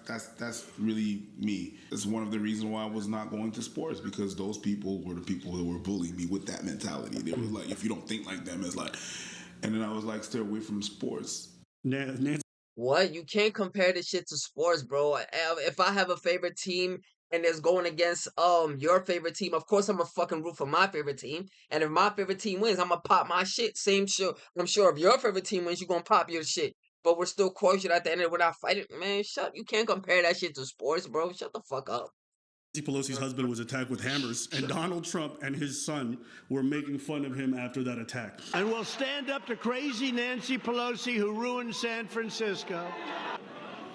S8: That's really me. It's one of the reasons why I was not going to sports, because those people were the people that were bullying me with that mentality. They were like, if you don't think like them, it's like, and then I was like, stay away from sports.
S2: Nancy.
S1: What? You can't compare this shit to sports, bro. If I have a favorite team and it's going against your favorite team, of course I'm gonna fucking root for my favorite team. And if my favorite team wins, I'm gonna pop my shit. Same shit. I'm sure if your favorite team wins, you're gonna pop your shit. But we're still cordial at the end, and we're not fighting. Man, you can't compare that shit to sports, bro. Shut the fuck up.
S2: Nancy Pelosi's husband was attacked with hammers, and Donald Trump and his son were making fun of him after that attack.
S9: And we'll stand up to crazy Nancy Pelosi, who ruined San Francisco.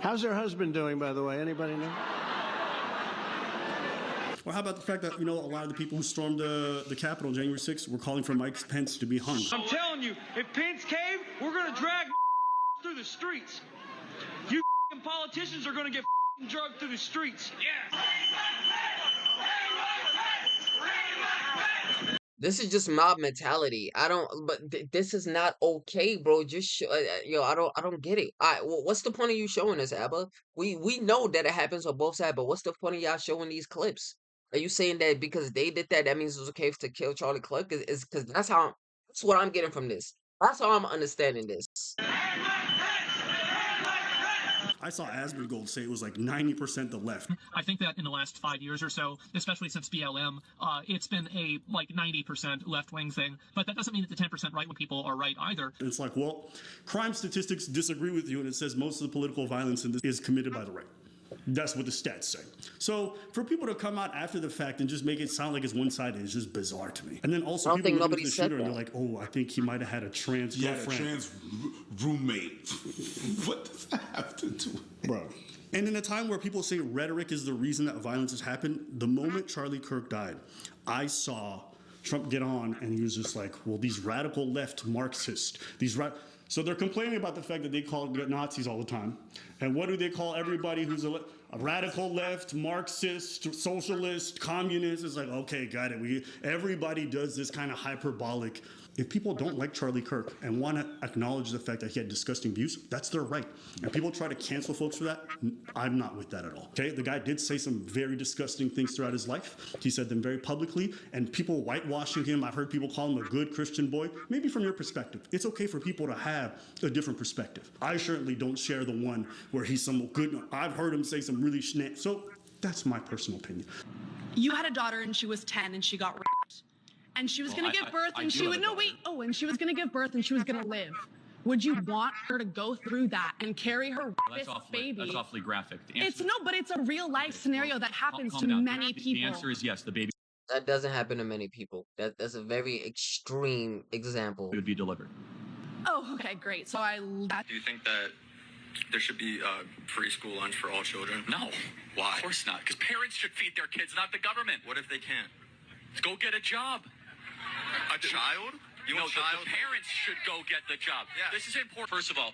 S9: How's her husband doing, by the way? Anybody know?
S2: Well, how about the fact that, a lot of the people who stormed the Capitol on January 6th were calling for Mike Pence to be hung?
S10: I'm telling you, if Pence cave, we're going to drag through the streets. You politicians are going to get drugged through the streets. Yeah.
S1: This is just mob mentality. But this is not okay, bro. Just I don't get it. What's the point of you showing this, Abba? We know that it happens on both sides, but what's the point of y'all showing these clips? Are you saying that because they did that, that means it was okay to kill Charlie Clark? Is because that's what I'm getting from this. That's how I'm understanding this.
S2: I saw Asmongold say it was like 90% the left.
S11: I think that in the last 5 years or so, especially since BLM, it's been a like 90% left-wing thing. But that doesn't mean that the 10% right-wing people are right either.
S2: It's like, well, crime statistics disagree with you, and it says most of the political violence in this is committed by the right. That's what the stats say. So for people to come out after the fact and just make it sound like it's one-sided is just bizarre to me. And then also
S1: I don't
S2: people
S1: think
S2: look at
S1: nobody
S2: the
S1: said
S2: shooter and
S1: that.
S2: they're like, oh, I think he might have had a trans
S8: Yeah,
S2: girlfriend.
S8: trans roommate. What does that have to do with it?
S2: Bro. And in a time where people say rhetoric is the reason that violence has happened, the moment Charlie Kirk died, I saw Trump get on and he was just like, well, these radical left Marxists, so they're complaining about the fact that they call Nazis all the time. And what do they call everybody who's a radical left, Marxist, socialist, communist? It's like, okay, got it. Everybody does this kind of hyperbolic. If people don't like Charlie Kirk and want to acknowledge the fact that he had disgusting views, that's their right. And people try to cancel folks for that. I'm not with that at all. Okay, the guy did say some very disgusting things throughout his life. He said them very publicly, and people whitewashing him. I've heard people call him a good Christian boy. Maybe from your perspective, it's okay for people to have a different perspective. I certainly don't share the one where he's some good. I've heard him say some really so that's my personal opinion.
S12: You had a daughter and she was 10 and she got raped. And she was going to give birth and she would, and she was going to give birth and she was going to live. Would you want her to go through that and carry her baby?
S13: That's awfully graphic.
S12: But it's a real life scenario that happens to many people.
S13: The answer is yes, the baby
S1: That doesn't happen to many people. That's a very extreme example.
S13: would be delivered.
S12: Oh, okay, great. So
S14: Do you think that there should be free school lunch for all children?
S13: No.
S14: Why?
S13: Of course not. Because parents should feed their kids, not the government.
S14: What if they can't?
S13: Go get a job.
S14: A child?
S13: The parents should go get the job.
S14: Yeah.
S13: This is important. First of all,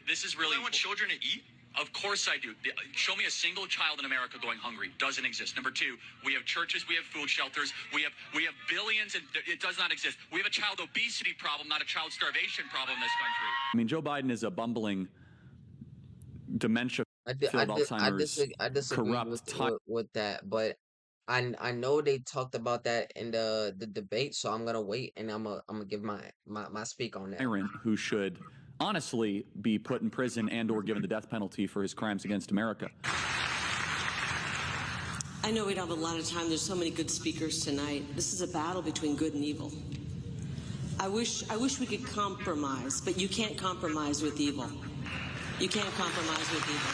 S13: this is really.
S14: You want children to eat?
S13: Of course I do. Show me a single child in America going hungry. Doesn't exist. Number two, we have churches, we have food shelters, we have billions, and it does not exist. We have a child obesity problem, not a child starvation problem in this country.
S15: I mean, Joe Biden is a bumbling dementia.
S1: I
S15: Alzheimer's,
S1: disagree
S15: corrupt
S1: with that, but I know they talked about that in the debate, so I'm gonna wait and I'm gonna give my speak on that.
S15: tyrant who should honestly be put in prison and or given the death penalty for his crimes against America.
S5: I know we don't have a lot of time. There's so many good speakers tonight. This is a battle between good and evil. I wish we could compromise, but you can't compromise with evil. You can't compromise with evil.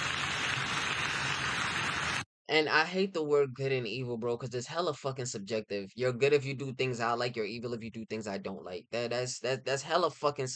S1: And I hate the word good and evil, bro, because it's hella fucking subjective. You're good if you do things I like. You're evil if you do things I don't like. That's hella fucking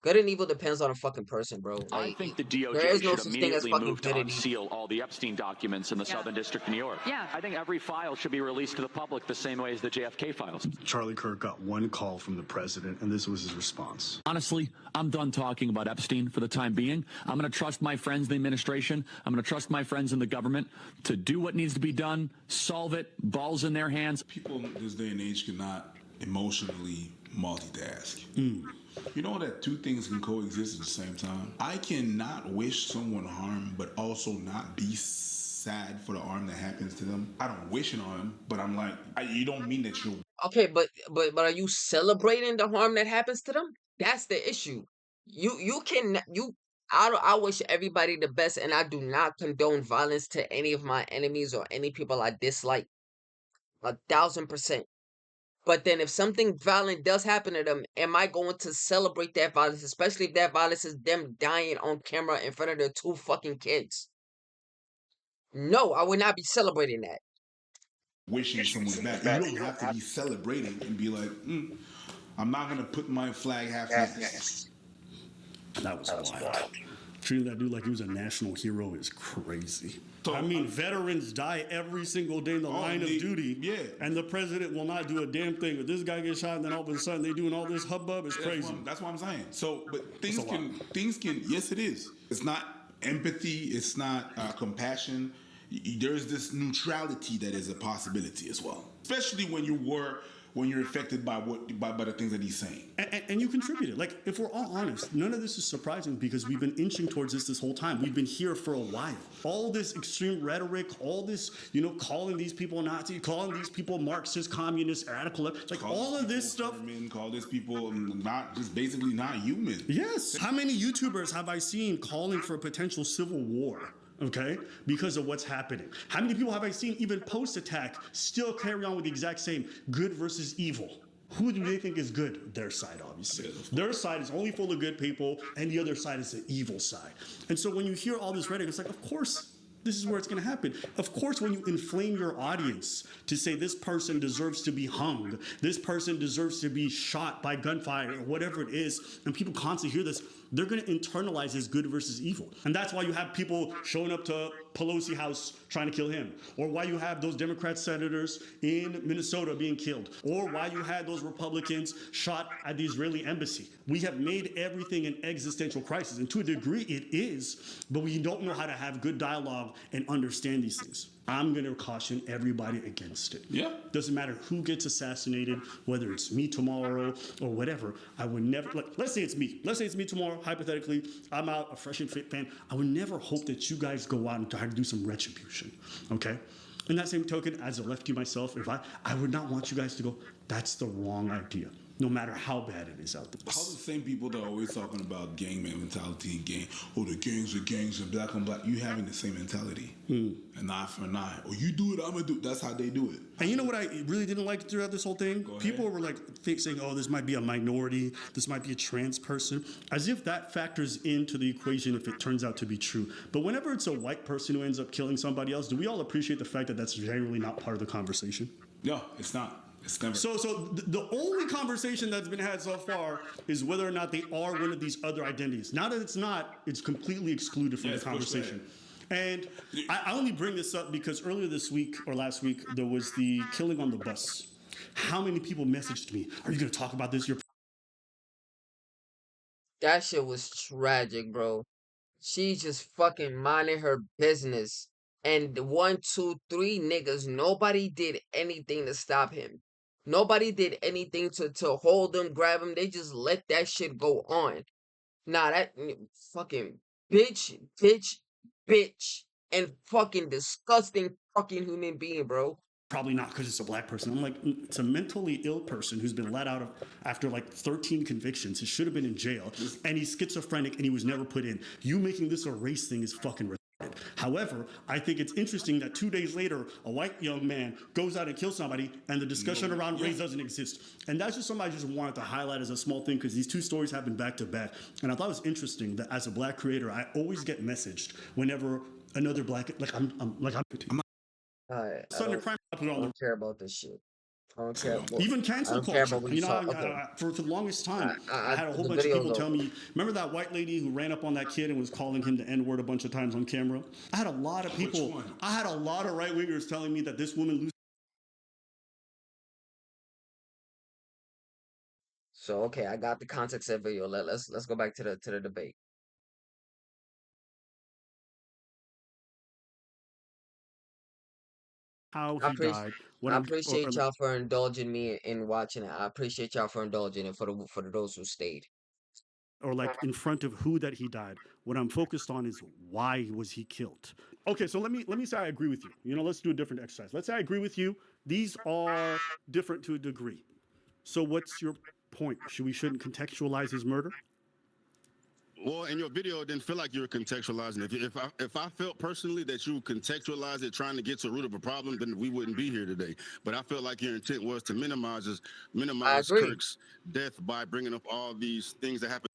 S1: good and evil depends on a fucking person, bro. Like,
S15: I think the
S1: there
S15: DOJ
S1: is no
S15: should
S1: such thing as
S15: immediately
S1: fucking
S15: move to
S1: good and evil.
S15: unseal all the Epstein documents in the Southern District of New York.
S12: Yeah.
S15: I think every file should be released to the public the same way as the JFK files.
S2: Charlie Kirk got one call from the president, and this was his response.
S15: Honestly, I'm done talking about Epstein for the time being. I'm going to trust my friends in the administration. I'm going to trust my friends in the government to do what needs to be done, solve it, balls in their hands.
S8: People in this day and age cannot emotionally multitask. You know that two things can coexist at the same time? I cannot wish someone harm, but also not be sad for the harm that happens to them. I don't wish it on them, but I'm like, you don't mean that you're...
S1: Okay, but are you celebrating the harm that happens to them? That's the issue. I wish everybody the best, and I do not condone violence to any of my enemies or any people I dislike. 1,000%. But then if something violent does happen to them, am I going to celebrate that violence, especially if that violence is them dying on camera in front of their 2 fucking kids? No, I would not be celebrating that.
S8: Wishing someone back. You don't have to be celebrating and be like, I'm not going to put my flag half-assed.
S2: That was wild. Treating that dude like he was a national hero is crazy. So, I mean, veterans die every single day in the line of duty. Yeah. And the president will not do a damn thing. But this guy gets shot, and then all of a sudden they doing all this hubbub. It's crazy.
S8: That's what I'm saying. So, but things can, yes, it is. It's not empathy. It's not compassion. There's this neutrality that is a possibility as well. Especially when you were when you're affected by by the things that he's saying.
S2: And you contributed. Like, if we're all honest, none of this is surprising because we've been inching towards this whole time. We've been here for a while. All this extreme rhetoric, all this, calling these people Nazi, calling these people Marxist, communist, radical, like call all of this stuff.
S8: Call these people not just basically not human.
S2: Yes. How many YouTubers have I seen calling for a potential civil war? Okay, because of what's happening. How many people have I seen even post-attack still carry on with the exact same good versus evil? Who do they think is good? Their side, obviously. Their side is only full of good people, and the other side is the evil side. And so when you hear all this rhetoric, it's like, of course, this is where it's going to happen. Of course, when you inflame your audience to say this person deserves to be hung, this person deserves to be shot by gunfire, or whatever it is, and people constantly hear this, they're going to internalize this good versus evil. And that's why you have people showing up to Pelosi house trying to kill him, or why you have those Democrat senators in Minnesota being killed, or why you had those Republicans shot at the Israeli embassy. We have made everything an existential crisis, and to a degree it is, but we don't know how to have good dialogue and understand these things. I'm going to caution everybody against it. Yeah. Doesn't matter who gets assassinated, whether it's me tomorrow or whatever. I would never, let's say it's me. Let's say it's me tomorrow, hypothetically. I'm out, a fresh and fit fan. I would never hope that you guys go out and try to do some retribution. Okay? In that same token, as a lefty myself, I would not want you guys to go, that's the wrong idea, no matter how bad it is out there.
S8: How the same people that are always talking about gang mentality and gang, the gangs are gangs and black on black, you having the same mentality. An eye for an eye. You do it, I'm gonna do it. That's how they do it.
S2: And you know what I really didn't like throughout this whole thing? People were like saying, this might be a minority, this might be a trans person, as if that factors into the equation if it turns out to be true. But whenever it's a white person who ends up killing somebody else, do we all appreciate the fact that that's generally not part of the conversation?
S8: No, it's not. It's never.
S2: So the only conversation that's been had so far is whether or not they are one of these other identities. Now that it's not, it's completely excluded from the conversation. And I only bring this up because earlier this week or last week, there was the killing on the bus. How many people messaged me, are you going to talk about this?
S1: That shit was tragic, bro. She just fucking minding her business. And the 1, 2, 3 niggas, nobody did anything to stop him. Nobody did anything to hold him, grab him. They just let that shit go on. Nah, that fucking bitch, and fucking disgusting fucking human being, bro.
S2: Probably not because it's a black person. I'm like, it's a mentally ill person who's been let out after like 13 convictions. He should have been in jail. And he's schizophrenic and he was never put in. You making this a race thing is fucking retarded. However, I think it's interesting that 2 days later, a white young man goes out and kills somebody and the discussion around race doesn't exist. And that's just something I just wanted to highlight as a small thing because these two stories happen back to back. And I thought it was interesting that as a black creator, I always get messaged whenever another black, I
S1: don't care about this shit. I don't care.
S2: Even cancel culture. For the longest time, I had a whole bunch of people tell me, remember that white lady who ran up on that kid and was calling him the N-word a bunch of times on camera? I had a lot of people, I had a lot of right-wingers telling me that this woman loses.
S1: So, okay, I got the context of the video. Let's go back to the debate.
S2: How he died.
S1: I appreciate y'all for indulging me in watching it. I appreciate y'all for indulging it for those who stayed.
S2: Or like in front of who that he died. What I'm focused on is why was he killed? Okay, so let me say I agree with you. Let's do a different exercise. Let's say I agree with you. These are different to a degree. So what's your point? We shouldn't contextualize his murder?
S3: Well, in your video, it didn't feel like you were contextualizing. If I felt personally that you contextualized it trying to get to the root of a problem, then we wouldn't be here today. But I felt like your intent was to minimize Kirk's death by bringing up all these things that happened.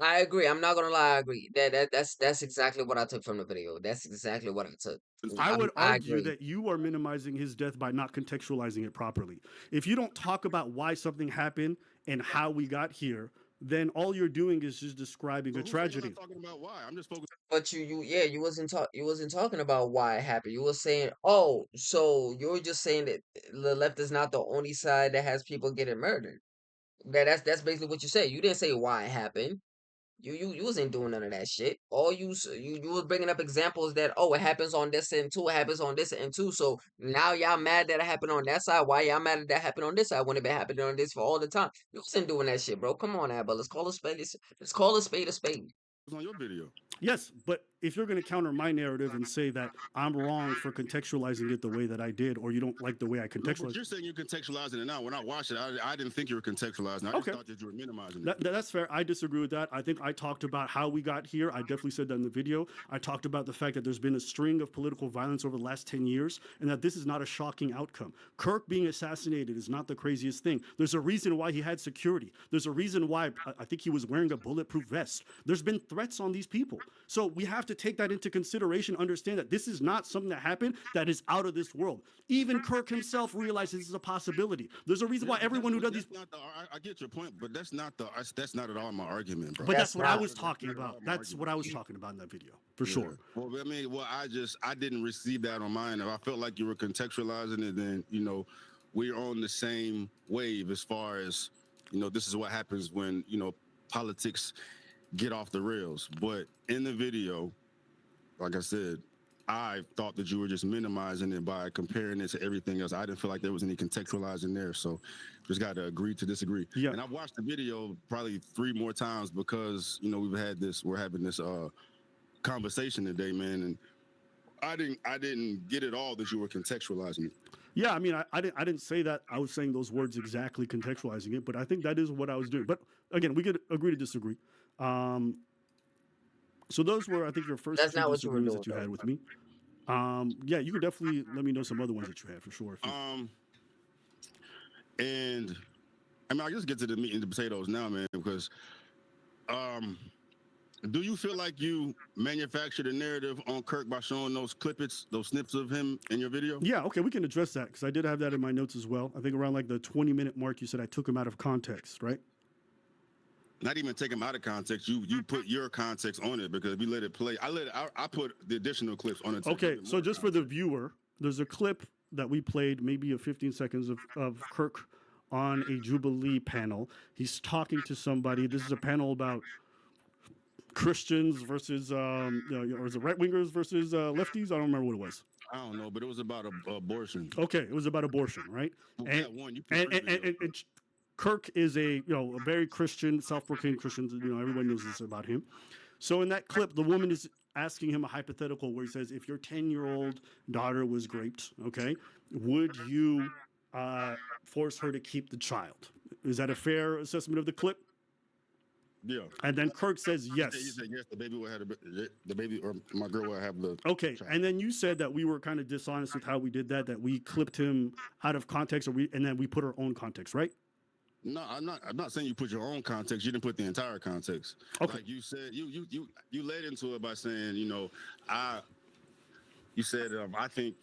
S1: I agree. I'm not gonna lie. I agree. That's exactly what I took from the video. That's exactly what I took.
S2: I would argue that you are minimizing his death by not contextualizing it properly. If you don't talk about why something happened and how we got here, then all you're doing is just describing a tragedy.
S3: I'm talking about why. I'm just focused.
S1: But you wasn't talking about why it happened. You were saying, so you're just saying that the left is not the only side that has people getting murdered. That's basically what you said. You didn't say why it happened. You wasn't doing none of that shit. All you was bringing up examples that, oh, it happens on this end too, it happens on this end too. So now y'all mad that it happened on that side. Why y'all mad that that happened on this side when it been happening on this for all the time? You wasn't doing that shit, bro. Come on, but let's call a spade. Let's call a spade a spade.
S3: It was on your video.
S2: Yes, but if you're going to counter my narrative and say that I'm wrong for contextualizing it the way that I did, or you don't like the way I
S3: No, but
S2: contextualized
S3: you're saying you're contextualizing it now. When I watched it, I didn't think you were contextualizing. I just
S2: Okay.
S3: thought that you were minimizing it.
S2: That's fair. I disagree with that. I think I talked about how we got here. I definitely said that in the video. I talked about the fact that there's been a string of political violence over the last 10 years and that this is not a shocking outcome. Kirk being assassinated is not the craziest thing. There's a reason why he had security. There's a reason why I think he was wearing a bulletproof vest. There's been threats on these people. So we have to take that into consideration, understand that this is not something that happened that is out of this world. Even Kirk himself realizes this is a possibility. There's a reason why everyone who does these...
S3: I get your point, but that's not at all my argument, bro.
S2: But that's what I was talking about. That's what I was talking about in that video, for sure.
S3: Well, I mean, I didn't receive that on mine. If I felt like you were contextualizing it, then, we're on the same wave as far as, this is what happens when, politics get off the rails. But in the video, like I said, I thought that you were just minimizing it by comparing it to everything else. I didn't feel like there was any contextualizing there. So just got to agree to disagree.
S2: Yeah.
S3: And I've watched the video probably 3 more times because, we're having this conversation today, man. And I didn't get it all that you were contextualizing it.
S2: Yeah, I mean, I didn't say that. I was saying those words exactly, contextualizing it, but I think that is what I was doing. But again, we could agree to disagree. So those were, I think, your first
S1: That's
S2: two
S1: not what you were
S2: disagreements
S1: doing,
S2: that you had
S1: though.
S2: with me. Yeah, you could definitely let me know some other ones that you had for sure.
S3: And I mean, I just get to the meat and the potatoes now, man, because do you feel like you manufactured a narrative on Kirk by showing those snips of him in your video?
S2: Yeah, okay, we can address that because I did have that in my notes as well. I think around like the 20-minute mark, you said I took him out of context, right?
S3: Not even take him out of context. You put your context on it because we let it play. I put the additional clips on it.
S2: Okay, so just for the viewer, there's a clip that we played, maybe a 15 seconds of Kirk on a Jubilee panel. He's talking to somebody. This is a panel about Christians versus, or is it right wingers versus lefties? I don't remember what it was.
S3: I don't know, but it was about abortion.
S2: Okay, it was about abortion, right?
S3: Well,
S2: And Kirk is a very Christian, self-proclaimed Christian. Everyone knows this about him. So in that clip, the woman is asking him a hypothetical where he says, if your 10-year-old daughter was raped, okay, would you force her to keep the child? Is that a fair assessment of the clip?
S3: Yeah.
S2: And then Kirk says yes.
S3: He said yes. The baby or my girl will have the.
S2: Okay, child. And then you said that we were kind of dishonest with how we did that. That we clipped him out of context, and then we put our own context, right?
S3: No, I'm not saying you put your own context. You didn't put the entire context.
S2: Okay.
S3: Like you said, you led into it by saying, I think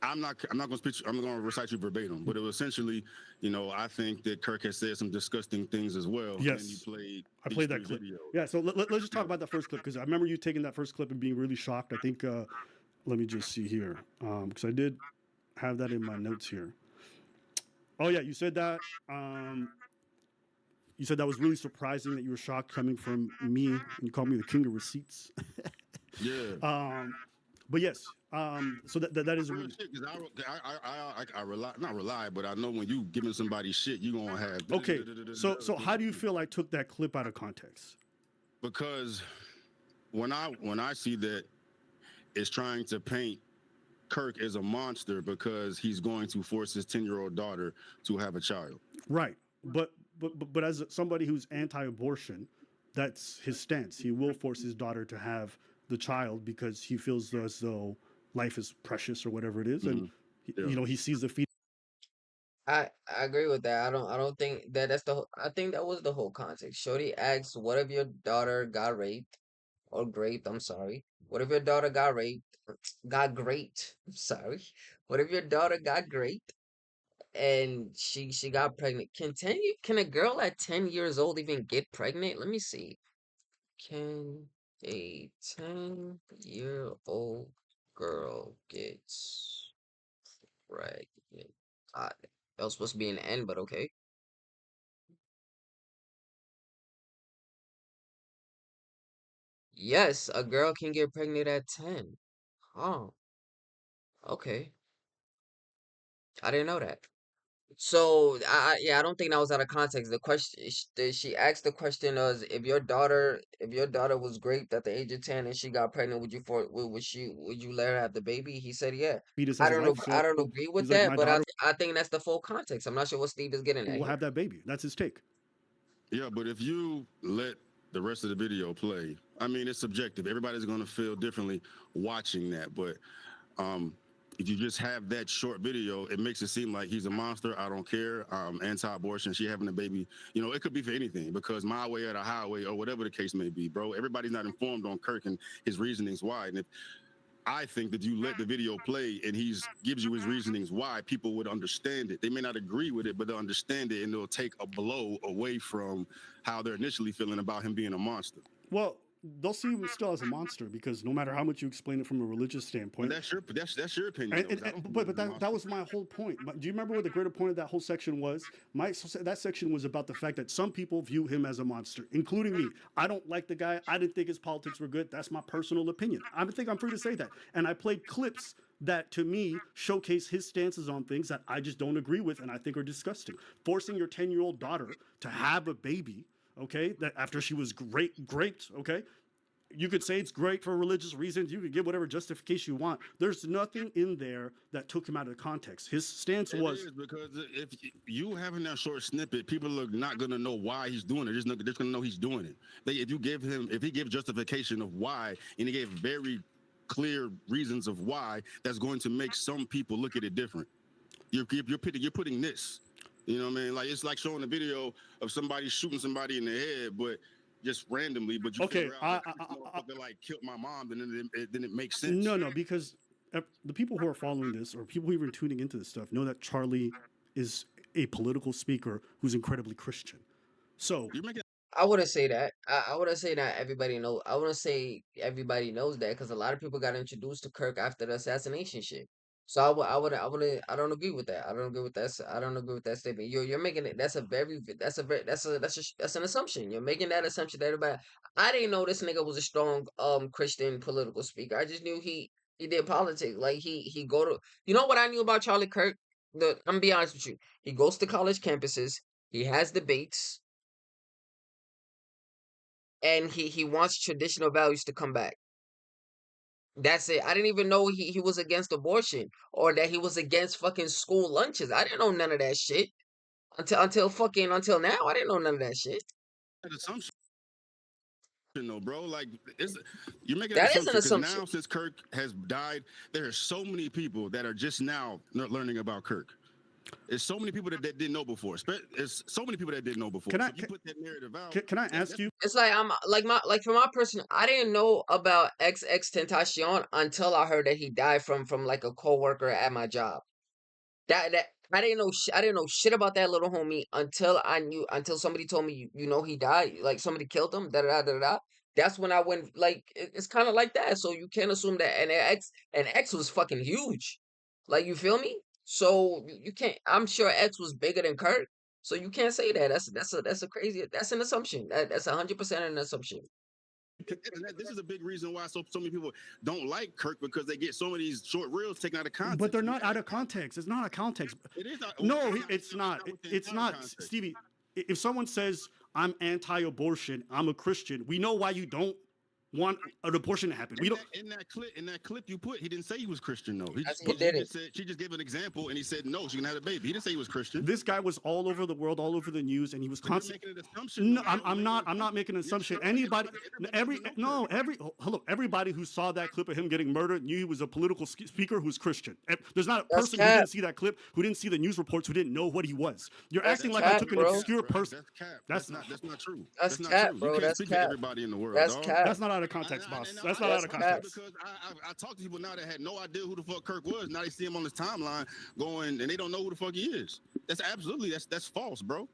S3: I'm not going to speak. I'm going to recite you verbatim, but it was essentially, I think that Kirk has said some disgusting things as well.
S2: Yes.
S3: And
S2: I played that clip.
S3: Videos.
S2: Yeah. So let's just talk about that first clip because I remember you taking that first clip and being really shocked. I think. Let me just see here because I did have that in my notes here. Oh yeah, you said that. You said that was really surprising that you were shocked coming from me, and you called me the king of receipts.
S3: Yeah.
S2: But yes, so that is
S3: real shit. Because I rely, but I know when you giving somebody shit, you gonna have.
S2: Okay. So how do you feel I took that clip out of context?
S3: Because when I see that it's trying to paint Kirk as a monster because he's going to force his 10-year-old daughter to have a child.
S2: Right. But as somebody who's anti-abortion, that's his stance. He will force his daughter to have the child because he feels as though life is precious or whatever it is, and he sees the fetus.
S1: I agree with that. I don't think that's I think that was the whole context. Shorty asks, "What if your daughter got raped or raped?" I'm sorry. What if your daughter got raped? Got great. I'm sorry. What if your daughter got great and she got pregnant? Can a girl at 10 years old even get pregnant? Let me see. Can a 10-year-old girl get pregnant? That was supposed to be an N, but okay. Yes, a girl can get pregnant at 10. Oh, okay. I didn't know that. So, yeah, I don't think that was out of context. The question she asked the question was if your daughter was raped at the age of 10 and she got pregnant, would you let her have the baby? He said, yeah.
S2: Fetus
S1: I
S2: has a
S1: don't
S2: life,
S1: know. I
S2: so
S1: don't agree with
S2: he's like,
S1: that,
S2: my
S1: but I
S2: daughter
S1: I think that's the full context. I'm not sure what Steve is getting at
S2: will
S1: here.
S2: have that baby. That's his take.
S3: Yeah, but if you let the rest of the video play, I mean, it's subjective. Everybody's going to feel differently watching that. But if you just have that short video, it makes it seem like he's a monster. I don't care. Anti-abortion. She having a baby. You know, it could be for anything because my way or the highway or whatever the case may be, bro. Everybody's not informed on Kirk and his reasonings why. And if I think that you let the video play and gives you his reasonings why, people would understand it. They may not agree with it, but they'll understand it and they'll take a blow away from how they're initially feeling about him being a monster.
S2: Well, they'll see him still as a monster because no matter how much you explain it from a religious standpoint,
S3: But that's your opinion.
S2: but that was my whole point. Do you remember what the greater point of that whole section was? That section was about the fact that some people view him as a monster, including me. I don't like the guy. I didn't think his politics were good. That's my personal opinion. I think I'm free to say that. And I played clips that to me showcase his stances on things that I just don't agree with and I think are disgusting. Forcing your 10-year-old daughter to have a baby, okay, that after she was raped, okay, you could say it's great for religious reasons. You could give whatever justification you want. There's nothing in there that took him out of context. His stance was
S3: because if you having that short snippet, people are not gonna know why he's doing it. They're just gonna know he's doing it. If he gives justification of why, and he gave very clear reasons of why, that's going to make some people look at it different. You're putting this. You know what I mean? Like it's like showing a video of somebody shooting somebody in the head, but just randomly, but you figure out they like killed my mom, then it makes sense.
S2: No, because the people who are following this or people who are even tuning into this stuff know that Charlie is a political speaker who's incredibly Christian. So
S1: I wouldn't say that. I wouldn't say that everybody knows. I wouldn't say everybody knows that because a lot of people got introduced to Kirk after the assassination shit. So I don't agree with that. I don't agree with that. I don't agree with that statement. You're making it. That's an assumption. You're making that assumption that everybody. I didn't know this nigga was a strong Christian political speaker. I just knew he did politics. Like he go to. You know what I knew about Charlie Kirk? I'm gonna be honest with you. He goes to college campuses. He has debates and he wants traditional values to come back. That's it. I didn't even know he was against abortion or that he was against fucking school lunches. I didn't know none of that shit until now. I didn't know none of that shit.
S3: An assumption, though, bro. Like you're making
S1: That
S3: an
S1: is an
S3: assumption because
S1: assumption.
S3: now since Kirk has died, there are so many people that are just now learning about Kirk. There's so many people that didn't know before. There's so many people that didn't know before.
S2: Can I
S3: you put that narrative out?
S2: Can I ask you?
S1: It's like I'm like for my person, I didn't know about XX Tentacion until I heard that he died from like a coworker at my job. That I didn't know I didn't know shit about that little homie until somebody told me you know he died, like somebody killed him, da da da da da. That's when I went like it's kind of like that. So you can't assume that and X was fucking huge. Like you feel me? So you can't. I'm sure X was bigger than Kirk. So you can't say that. That's a crazy. That's an assumption. That's 100% an assumption.
S3: This is a big reason why so many people don't like Kirk because they get some of these short reels taken out of context.
S2: But they're not out of context. It's not out of context.
S3: It is not.
S2: No, it's not. It's not, Stevie. If someone says I'm anti-abortion, I'm a Christian, we know why you don't want an abortion to happen. We don't.
S3: In that clip you put, he didn't say he was Christian though. He
S1: didn't.
S3: She just gave an example and he said no, she can have a baby. He didn't say he was Christian.
S2: This guy was all over the world, all over the news, and he was constantly
S3: making an assumption.
S2: No, I'm not. I'm not making an assumption. Everybody who saw that clip of him getting murdered knew he was a political speaker who's Christian. There's not a person who didn't see that clip, who didn't see the news reports, who didn't know what he was. You're acting like I took an obscure person.
S3: That's not true.
S1: That's
S3: not
S1: cap,
S3: true.
S1: bro.
S3: You can't
S1: That's
S3: speak
S1: cap.
S3: to everybody in the world.
S1: That's
S3: dog.
S1: cap.
S2: That's not out of context, boss. That's not out of context.
S3: Because I talk to people now that had no idea who the fuck Kirk was. Now they see him on his timeline going, and they don't know who the fuck he is. That's false, bro.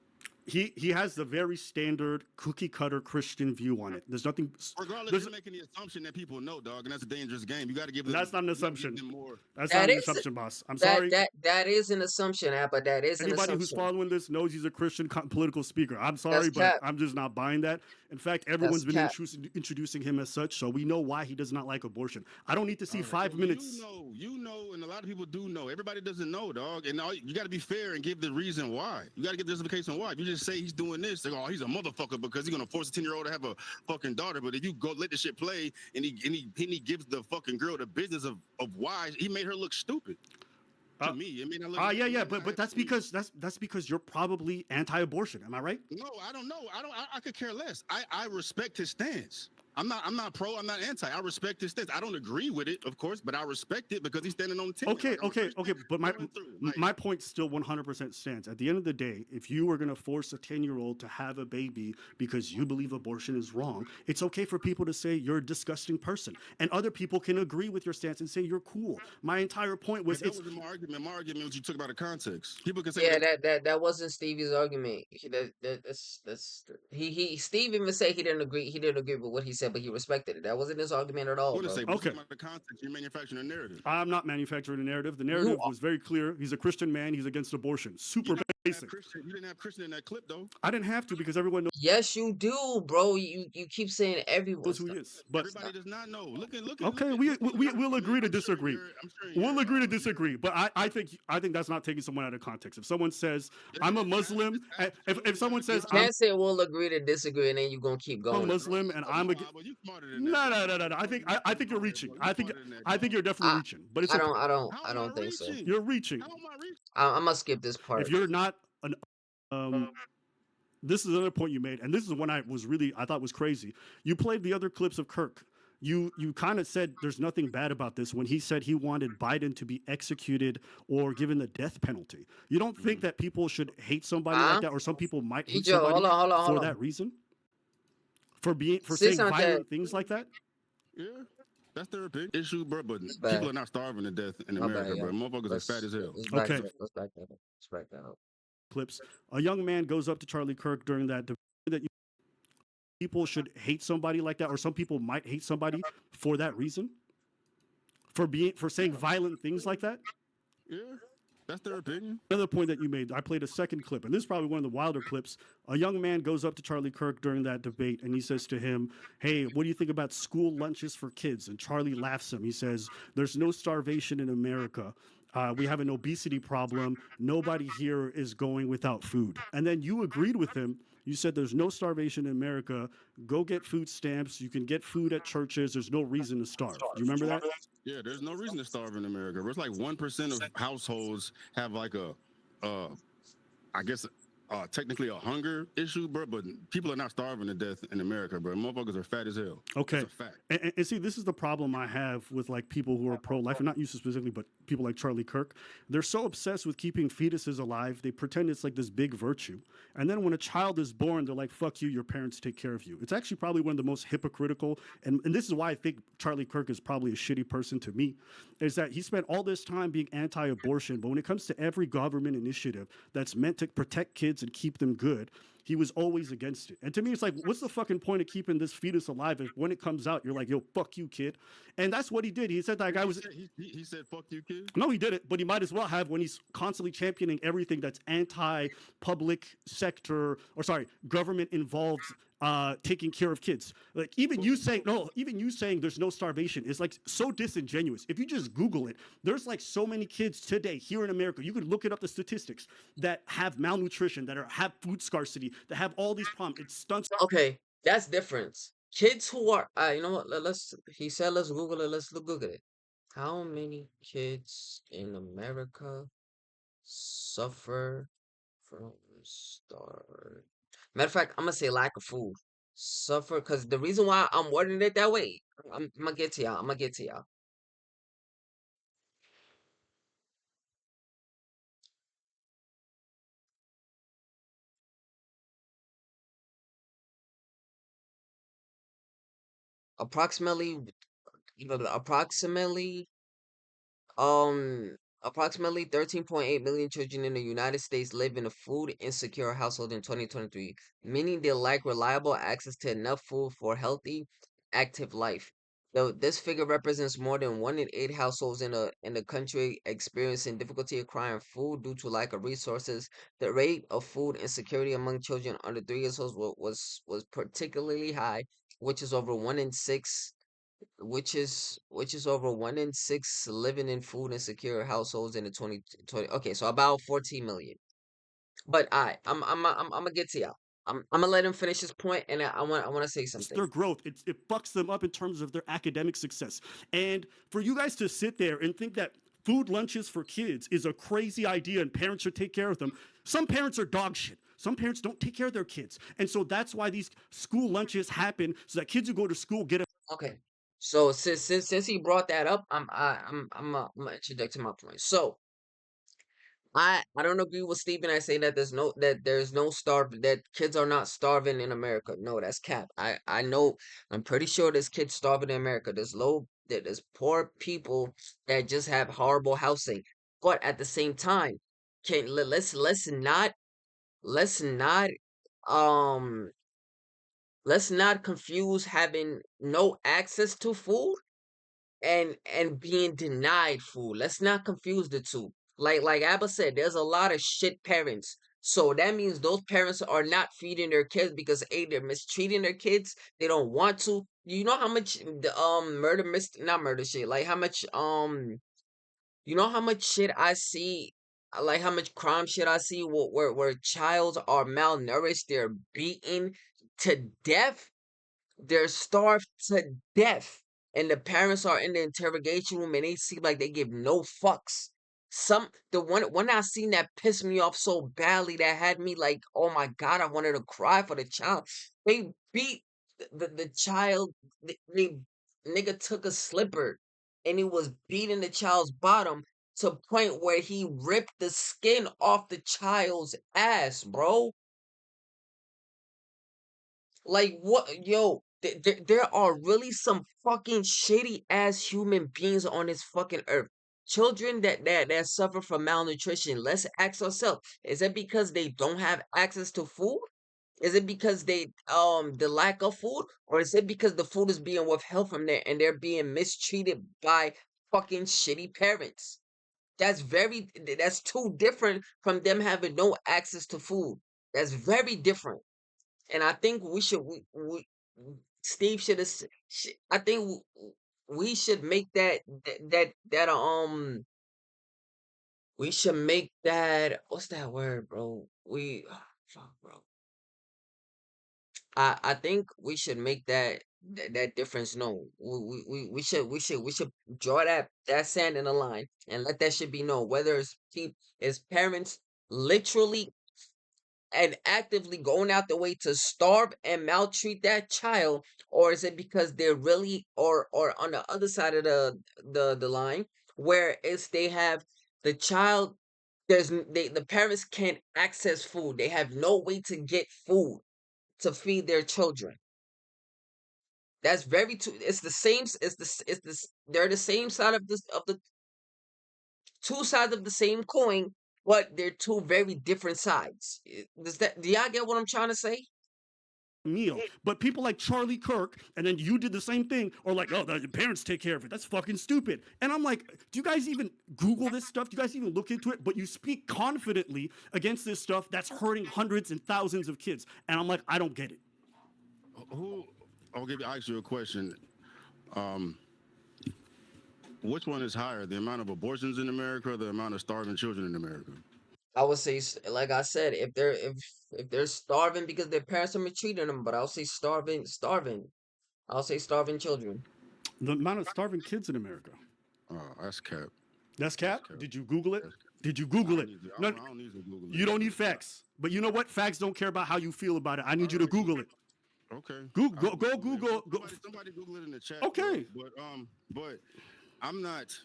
S2: he has the very standard cookie cutter Christian view on it. There's nothing.
S3: Regardless, you're making the assumption that people know, dog, and that's a dangerous game. You got to give them.
S2: That's not an
S3: You gotta give
S2: assumption.
S3: them more.
S2: That's not
S1: That
S2: an
S1: is
S2: assumption, boss. I'm
S1: that
S2: sorry.
S1: that is an assumption, Abba. That is an
S2: Anybody who's
S1: assumption.
S2: following this knows he's a Christian political speaker. I'm
S1: That's
S2: sorry, but
S1: cap.
S2: I'm just not buying that. In fact,
S1: That's
S2: everyone's been
S1: cap.
S2: introducing him as such, so we know why he does not like abortion. I don't need to see
S3: All right,
S2: 5
S3: so
S2: minutes.
S3: you know, and a lot of people do know. Everybody doesn't know, dog. And you got to be fair and give the reason why. You got to give the justification why. If you just say he's doing this, they're oh, he's a motherfucker because he's gonna force a 10-year-old to have a fucking daughter. But if you go let the shit play and he gives the fucking girl the business of why he made her look stupid. To me, it may not look.
S2: Yeah, but that's because you're probably anti-abortion. Am I right?
S3: No, I don't know. I could care less. I respect his stance. I'm not pro. I'm not anti. I respect his stance. I don't agree with it, of course, but I respect it because he's standing on the team.
S2: Okay. But my point still 100% stands. At the end of the day, if you are going to force a 10-year-old to have a baby because you believe abortion is wrong, it's okay for people to say you're a disgusting person, and other people can agree with your stance and say you're cool. My entire point was
S3: that wasn't my argument. My argument was you took about the context. People can say
S1: that wasn't Stevie's argument. Steve even said he didn't agree. He didn't agree with what he said, but he respected it. That wasn't his argument at all.
S3: I want to say,
S2: okay.
S3: About the context, you're manufacturing a narrative.
S2: I'm not manufacturing a narrative. The narrative was very clear. He's a Christian man. He's against abortion. Super basic.
S3: You didn't have Christian in that clip, though.
S2: I didn't have to because everyone knows.
S1: Yes, you do, bro. You keep saying everyone
S2: knows who he is, but
S3: everybody does not know. Look at.
S2: Okay, we'll agree to disagree. We'll agree to disagree, but I think that's not taking someone out of context. If someone says I'm a Muslim, if someone says
S1: you can't say we'll agree to disagree, and then you're gonna keep going.
S2: I'm a Muslim and I'm a no. I think you're reaching. I think you're definitely reaching. But it's
S1: I don't think so.
S2: You're reaching.
S1: I'm gonna skip this part.
S2: If you're not an this is another point you made, and this is one I thought was crazy. You played the other clips of Kirk. You kind of said there's nothing bad about this when he said he wanted Biden to be executed or given the death penalty. You don't think that people should hate somebody like that, or some people might hate somebody for that reason? For saying violent things like that?
S3: Yeah. That's their big issue, bro. But people are not starving to death in America, bro. Motherfuckers are fat as hell.
S2: Okay.
S1: Let's back that up.
S2: Clips. A young man goes up to Charlie Kirk during that debate that people should hate somebody like that, or some people might hate somebody for that reason? For saying violent things like that?
S3: Yeah. That's their opinion.
S2: Another point that you made, I played a second clip, and this is probably one of the wilder clips. A young man goes up to Charlie Kirk during that debate, and he says to him, hey, what do you think about school lunches for kids? And Charlie laughs him. He says, there's no starvation in America. We have an obesity problem. Nobody here is going without food. And then you agreed with him. You said there's no starvation in America. Go get food stamps. You can get food at churches. There's no reason to starve. Do you remember that?
S3: Yeah, there's no reason to starve in America. It's like 1% of households have like technically a hunger issue, bro, but people are not starving to death in America, bro. Motherfuckers are fat as hell.
S2: Okay.
S3: That's a fact.
S2: And see, this is the problem I have with like people who are pro-life, and not you specifically, but people like Charlie Kirk. They're so obsessed with keeping fetuses alive, they pretend it's like this big virtue. And then when a child is born, they're like, fuck you, your parents take care of you. It's actually probably one of the most hypocritical, and this is why I think Charlie Kirk is probably a shitty person to me, is that he spent all this time being anti-abortion, but when it comes to every government initiative that's meant to protect kids and keep them good, he was always against it. And to me, it's like, what's the fucking point of keeping this fetus alive if when it comes out, you're like, yo, fuck you, kid. And that's what he did. He said that guy was...
S3: He said, fuck you, kid?
S2: No, he didn't, but he might as well have when he's constantly championing everything that's anti-public sector, or sorry, government-involved taking care of kids. Like even you saying there's no starvation is like so disingenuous. If you just Google it, there's like so many kids today here in America. You could look it up, the statistics, that have malnutrition, that have food scarcity, that have all these problems. It stunts.
S1: Okay, that's different. Kids who are, you know what? Let's Google it. Let's Google it. How many kids in America suffer from starvation? Matter of fact, I'm gonna say lack of food. Suffer, because the reason why I'm wording it that way, I'm gonna get to y'all. Approximately, um, approximately 13.8 million children in the United States live in a food insecure household in 2023, meaning they lack reliable access to enough food for healthy, active life. Though this figure represents more than 1 in 8 households in the country experiencing difficulty acquiring food due to lack of resources. The rate of food insecurity among children under 3 years old was particularly high, which is over 1 in 6 which is over 1 in 6 living in food insecure households in the 2020. Okay, so about 14 million. But I'm gonna get to y'all. I'm gonna let him finish his point, and I want to say something.
S2: their growth. It fucks them up in terms of their academic success. And for you guys to sit there and think that food lunches for kids is a crazy idea and parents should take care of them, some parents are dog shit. Some parents don't take care of their kids. And so that's why these school lunches happen, so that kids who go to school get a
S1: Okay, so since he brought that up, I'm gonna introduce to my point. So I don't agree with Stephen. I say that there's no starve that kids are not starving in America. No, that's cap. I know, I'm pretty sure there's kids starving in America. There's poor people that just have horrible housing. But at the same time, let's not um let's not confuse having no access to food and being denied food. Let's not confuse the two. Like Abba said, there's a lot of shit parents. So that means those parents are not feeding their kids because A, they're mistreating their kids. They don't want to. You know how much the murder mis not murder shit, like how much you know how much shit I see, like how much crime shit I see where childs are malnourished, they're beaten to death, they're starved to death, and the parents are in the interrogation room and they seem like they give no fucks. The one I seen that pissed me off so badly that had me like, oh my god, I wanted to cry for the child. They beat the child. They nigga took a slipper and he was beating the child's bottom to a point where he ripped the skin off the child's ass, bro. Like what, yo? There are really some fucking shitty ass human beings on this fucking earth. Children that suffer from malnutrition. Let's ask ourselves: is it because they don't have access to food? Is it because they the lack of food, or is it because the food is being withheld from there and they're being mistreated by fucking shitty parents? That's too different from them having no access to food. That's very different. And I think we Steve should have. I think we should make we should make that, what's that word, bro? Fuck, bro. I think we should make that difference known. We should draw that sand in a line and let that shit be known. Whether it's parents literally and actively going out the way to starve and maltreat that child, or is it because they're really, or on the other side of the line, where it's they have the child, the parents can't access food, they have no way to get food to feed their children. That's very true. It's the same. They're the same side of the two sides of the same coin, but they're two very different sides. Do y'all get what I'm trying to say?
S2: meal. But people like Charlie Kirk, and then you did the same thing, or like, oh, the parents take care of it. That's fucking stupid. And I'm like, do you guys even Google this stuff? Do you guys even look into it? But you speak confidently against this stuff that's hurting hundreds and thousands of kids. And I'm like, I don't get it.
S3: I'll ask you a question. Which one is higher, the amount of abortions in America or the amount of starving children in America?
S1: I would say, like I said, if they're starving because their parents are mistreating them, but I'll say starving. I'll say starving children.
S2: The amount of starving kids in America.
S3: Oh, that's cap.
S2: That's cap? Did you Google it? Did you Google it?
S3: I don't need to Google it.
S2: You don't need facts. But you know what? Facts don't care about how you feel about it. I need you to Google it.
S3: Okay.
S2: Go Google.
S3: Somebody Google it in the chat.
S2: Okay.
S3: But I'm not.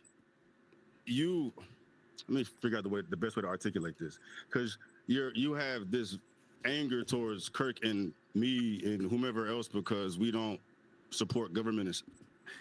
S3: Let me figure out the best way to articulate this, because you have this anger towards Kirk and me and whomever else because we don't support government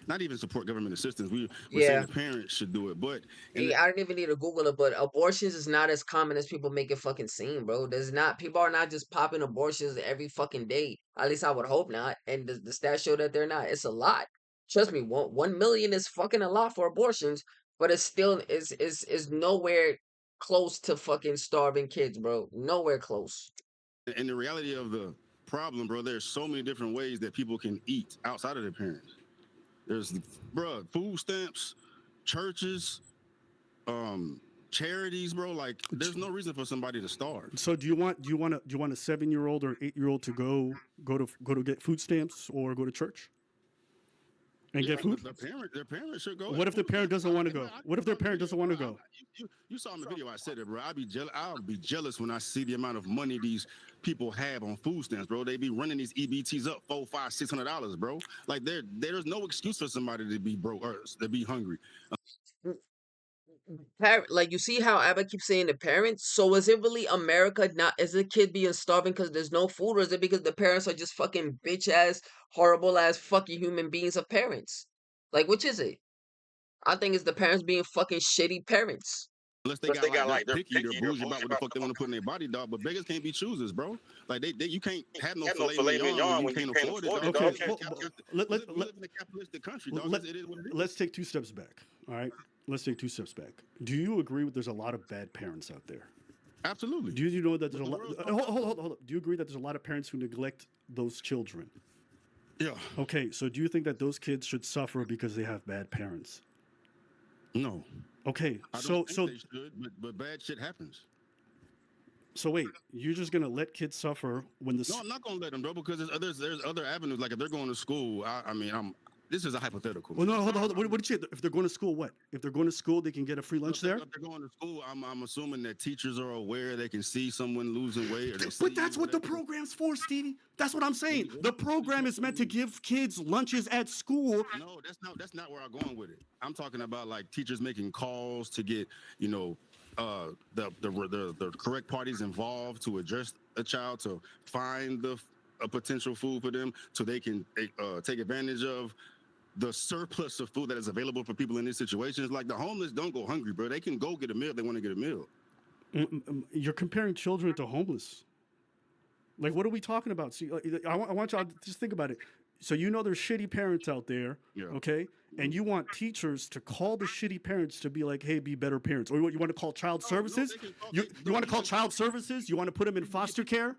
S3: not even support government assistance. We're saying
S1: Yeah.
S3: the parents should do it, but
S1: I don't even need to Google it, but abortions is not as common as people make it fucking seem, bro. There's not People are not just popping abortions every fucking day. At least I would hope not. And the stats show that they're not. It's a lot. Trust me, 1 million is fucking a lot for abortions, but it's still is nowhere close to fucking starving kids, bro. Nowhere close.
S3: and the reality of the problem, bro, there's so many different ways that people can eat outside of their parents. There's, bro, food stamps, churches, charities, bro. Like, there's no reason for somebody to starve.
S2: So do you want a 7-year-old or 8-year-old to go to get food stamps or go to church and get food?
S3: Their parents should go.
S2: What if the parent doesn't want to go? What if their parent doesn't want to go?
S3: You saw in the video I said it, bro. I'll be jealous when I see the amount of money these people have on food stamps, bro. They be running these EBTs up $400, $500, $600, bro. Like there's no excuse for somebody to be broke or to be hungry.
S1: Like, you see how Abba keeps saying the parents? So is it really America not? Is the kid being starving because there's no food, or is it because the parents are just fucking bitch ass, horrible ass fucking human beings of parents? Like, which is it? I think it's the parents being fucking shitty parents.
S3: Unless they got like they're picky, they're bougie about what the fuck they want to put in their body, dog. But beggars can't be choosers, bro. Like you can't have no filet mignon when you can't afford it. Dog.
S2: Okay,
S3: we live in a capitalistic country, dog. It is what it is.
S2: Let's take 2 steps back. All right, let's take 2 steps back. Do you agree with there's a lot of bad parents out there?
S3: Absolutely.
S2: Do you know that there's a lot? Hold on. Do you agree that there's a lot of parents who neglect those children?
S3: Yeah.
S2: Okay, so do you think that those kids should suffer because they have bad parents?
S3: No.
S2: Okay,
S3: I don't think they should, but bad shit happens.
S2: So wait, you're just gonna let kids suffer when the?
S3: No, I'm not gonna let them, bro, because there's other avenues. Like if they're going to school, this is a hypothetical.
S2: Well, no, hold on. What did you say? If they're going to school, what? If they're going to school, they can get a free lunch there?
S3: If they're going to school, I'm assuming that teachers are aware. They can see someone losing weight.
S2: But that's what the program's for, Stevie. That's what I'm saying. The program is meant to give kids lunches at school.
S3: No, that's not where I'm going with it. I'm talking about like teachers making calls to get, the correct parties involved to address a child, to find a potential food for them, so they can take advantage of the surplus of food that is available for people in these situations. Like the homeless don't go hungry, bro. They can go get a meal if they want to get a meal.
S2: You're comparing children to homeless. Like, what are we talking about? See, I want y'all to just think about it. So there's shitty parents out there, okay? And you want teachers to call the shitty parents to be like, hey, be better parents. Or you want to call child services? You want to call child services? You want to put them in foster care?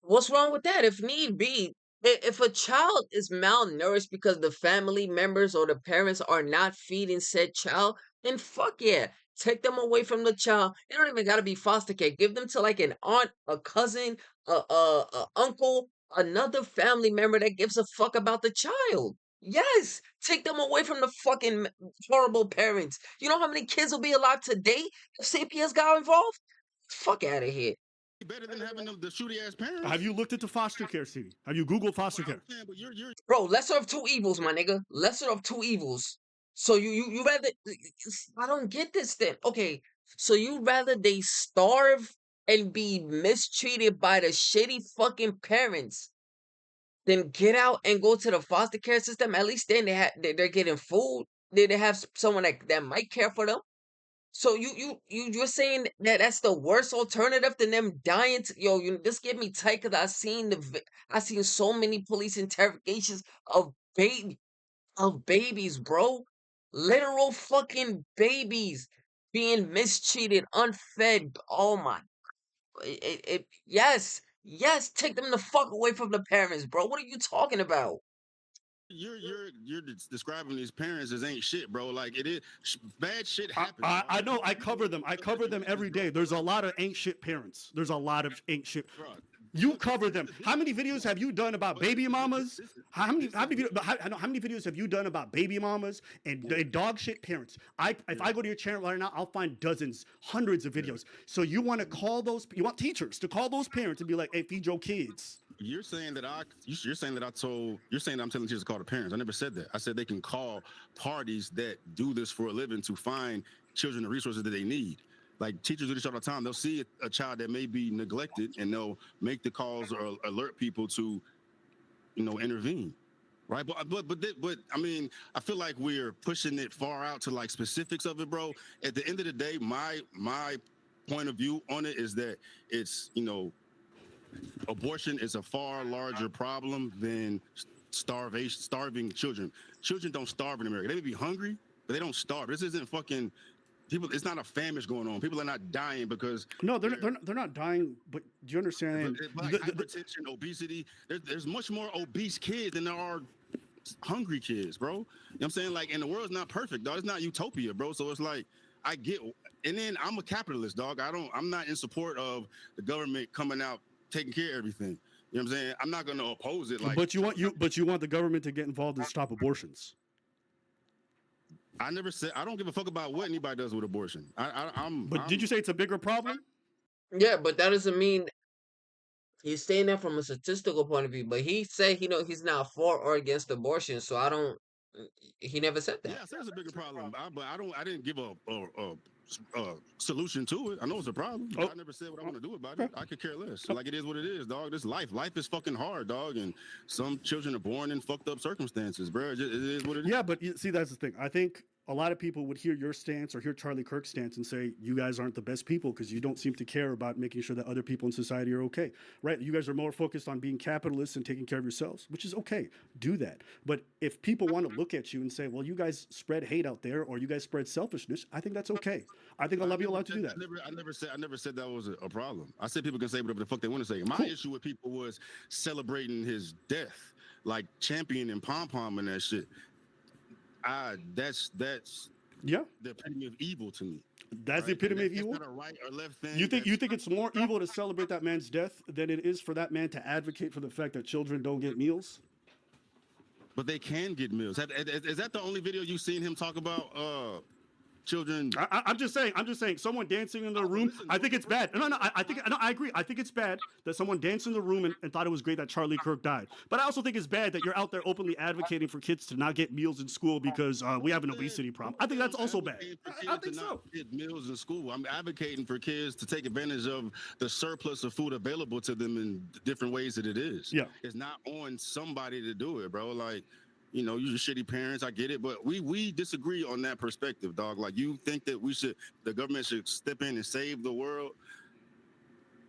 S1: What's wrong with that? If need be, if a child is malnourished because the family members or the parents are not feeding said child, then fuck yeah. Take them away from the child. It don't even gotta be foster care. Give them to like an aunt, a cousin, a uncle, another family member that gives a fuck about the child. Yes, take them away from the fucking horrible parents. You know how many kids will be alive today if CPS got involved? Fuck out of here.
S3: Better than having the shooty ass parents.
S2: Have you looked into foster care, Stevie? Have you Googled foster care?
S1: Bro, lesser of two evils, my nigga. Lesser of two evils. So you rather, I don't get this then. Okay, so you rather they starve and be mistreated by the shitty fucking parents than get out and go to the foster care system? At least then they're getting food. They have someone that might care for them. So you're saying that that's the worst alternative than them dying? This get me tight because I seen so many police interrogations of babies, bro, literal fucking babies being mistreated, unfed. Oh my, yes, take them the fuck away from the parents, bro. What are you talking about?
S3: You're describing these parents as ain't shit, bro. Like it is bad shit happens.
S2: I know. I cover them. I cover them every day. There's a lot of ain't shit parents. There's a lot of ain't shit. You cover them. How many videos have you done about baby mamas? How many videos have you done about baby mamas and dog shit parents? If I go to your channel right now, I'll find dozens, hundreds of videos. So you want teachers to call those parents and be like, hey, feed your kids.
S3: You're saying that I'm telling teachers to call the parents. I never said that. I said they can call parties that do this for a living to find children the resources that they need. Like teachers do this all the time. They'll see a child that may be neglected and they'll make the calls or alert people to, intervene. Right, but I mean, I feel like we're pushing it far out to like specifics of it, bro. At the end of the day, my point of view on it is that it's, you know, abortion is a far larger problem than starving children. Children don't starve in America. They may be hungry, but they don't starve. This isn't fucking people. It's not a famine going on. People are not dying because
S2: no, they're not dying. But do you understand?
S3: like hypertension, obesity. There's much more obese kids than there are hungry kids, bro. You know what I'm saying? Like, and the world's not perfect, dog. It's not utopia, bro. So it's like, I get, and then I'm a capitalist, dog. I'm not in support of the government coming out taking care of everything. You know what I'm saying? I'm not going to oppose it. Like,
S2: but you want the government to get involved and stop abortions.
S3: I never said I don't give a fuck about what anybody does with abortion.
S2: Did you say it's a bigger problem?
S1: Yeah, but that doesn't mean he's saying that from a statistical point of view. But he said he's not for or against abortion. So I don't. He never said that.
S3: Yeah, there's a bigger problem, but I didn't give a solution to it. I know it's a problem. But I never said what I want to do about it. I could care less. Like, it is what it is, dog. This life is fucking hard, dog. And some children are born in fucked up circumstances, bro. It is what it is.
S2: Yeah, but see, that's the thing. I think a lot of people would hear your stance or hear Charlie Kirk's stance and say, you guys aren't the best people because you don't seem to care about making sure that other people in society are okay, right? You guys are more focused on being capitalists and taking care of yourselves, which is okay. Do that. But if people want to look at you and say, well, you guys spread hate out there or you guys spread selfishness, I think that's okay. I think a lot of you allowed to do that.
S3: I never said that was a problem. I said people can say whatever the fuck they want to say. My issue with people was celebrating his death, like championing pom-pom and that shit. That's
S2: yeah,
S3: the epitome of evil to me.
S2: That's the epitome of evil.
S3: Not a right or left thing.
S2: You think it's more evil to celebrate that man's death than it is for that man to advocate for the fact that children don't get meals?
S3: But they can get meals. Is that the only video you've seen him talk about children?
S2: I'm just saying. Someone dancing in the room. I think it's bad. No. I agree. I think it's bad that someone danced in the room and thought it was great that Charlie Kirk died. But I also think it's bad that you're out there openly advocating for kids to not get meals in school because we have an obesity problem. I think that's also bad. I think so.
S3: Get meals in school. I'm advocating for kids to take advantage of the surplus of food available to them in different ways that it is.
S2: Yeah,
S3: it's not on somebody to do it, bro. Like, you know, you're shitty parents. I get it, but we disagree on that perspective, dog. Like, you think that the government should step in and save the world.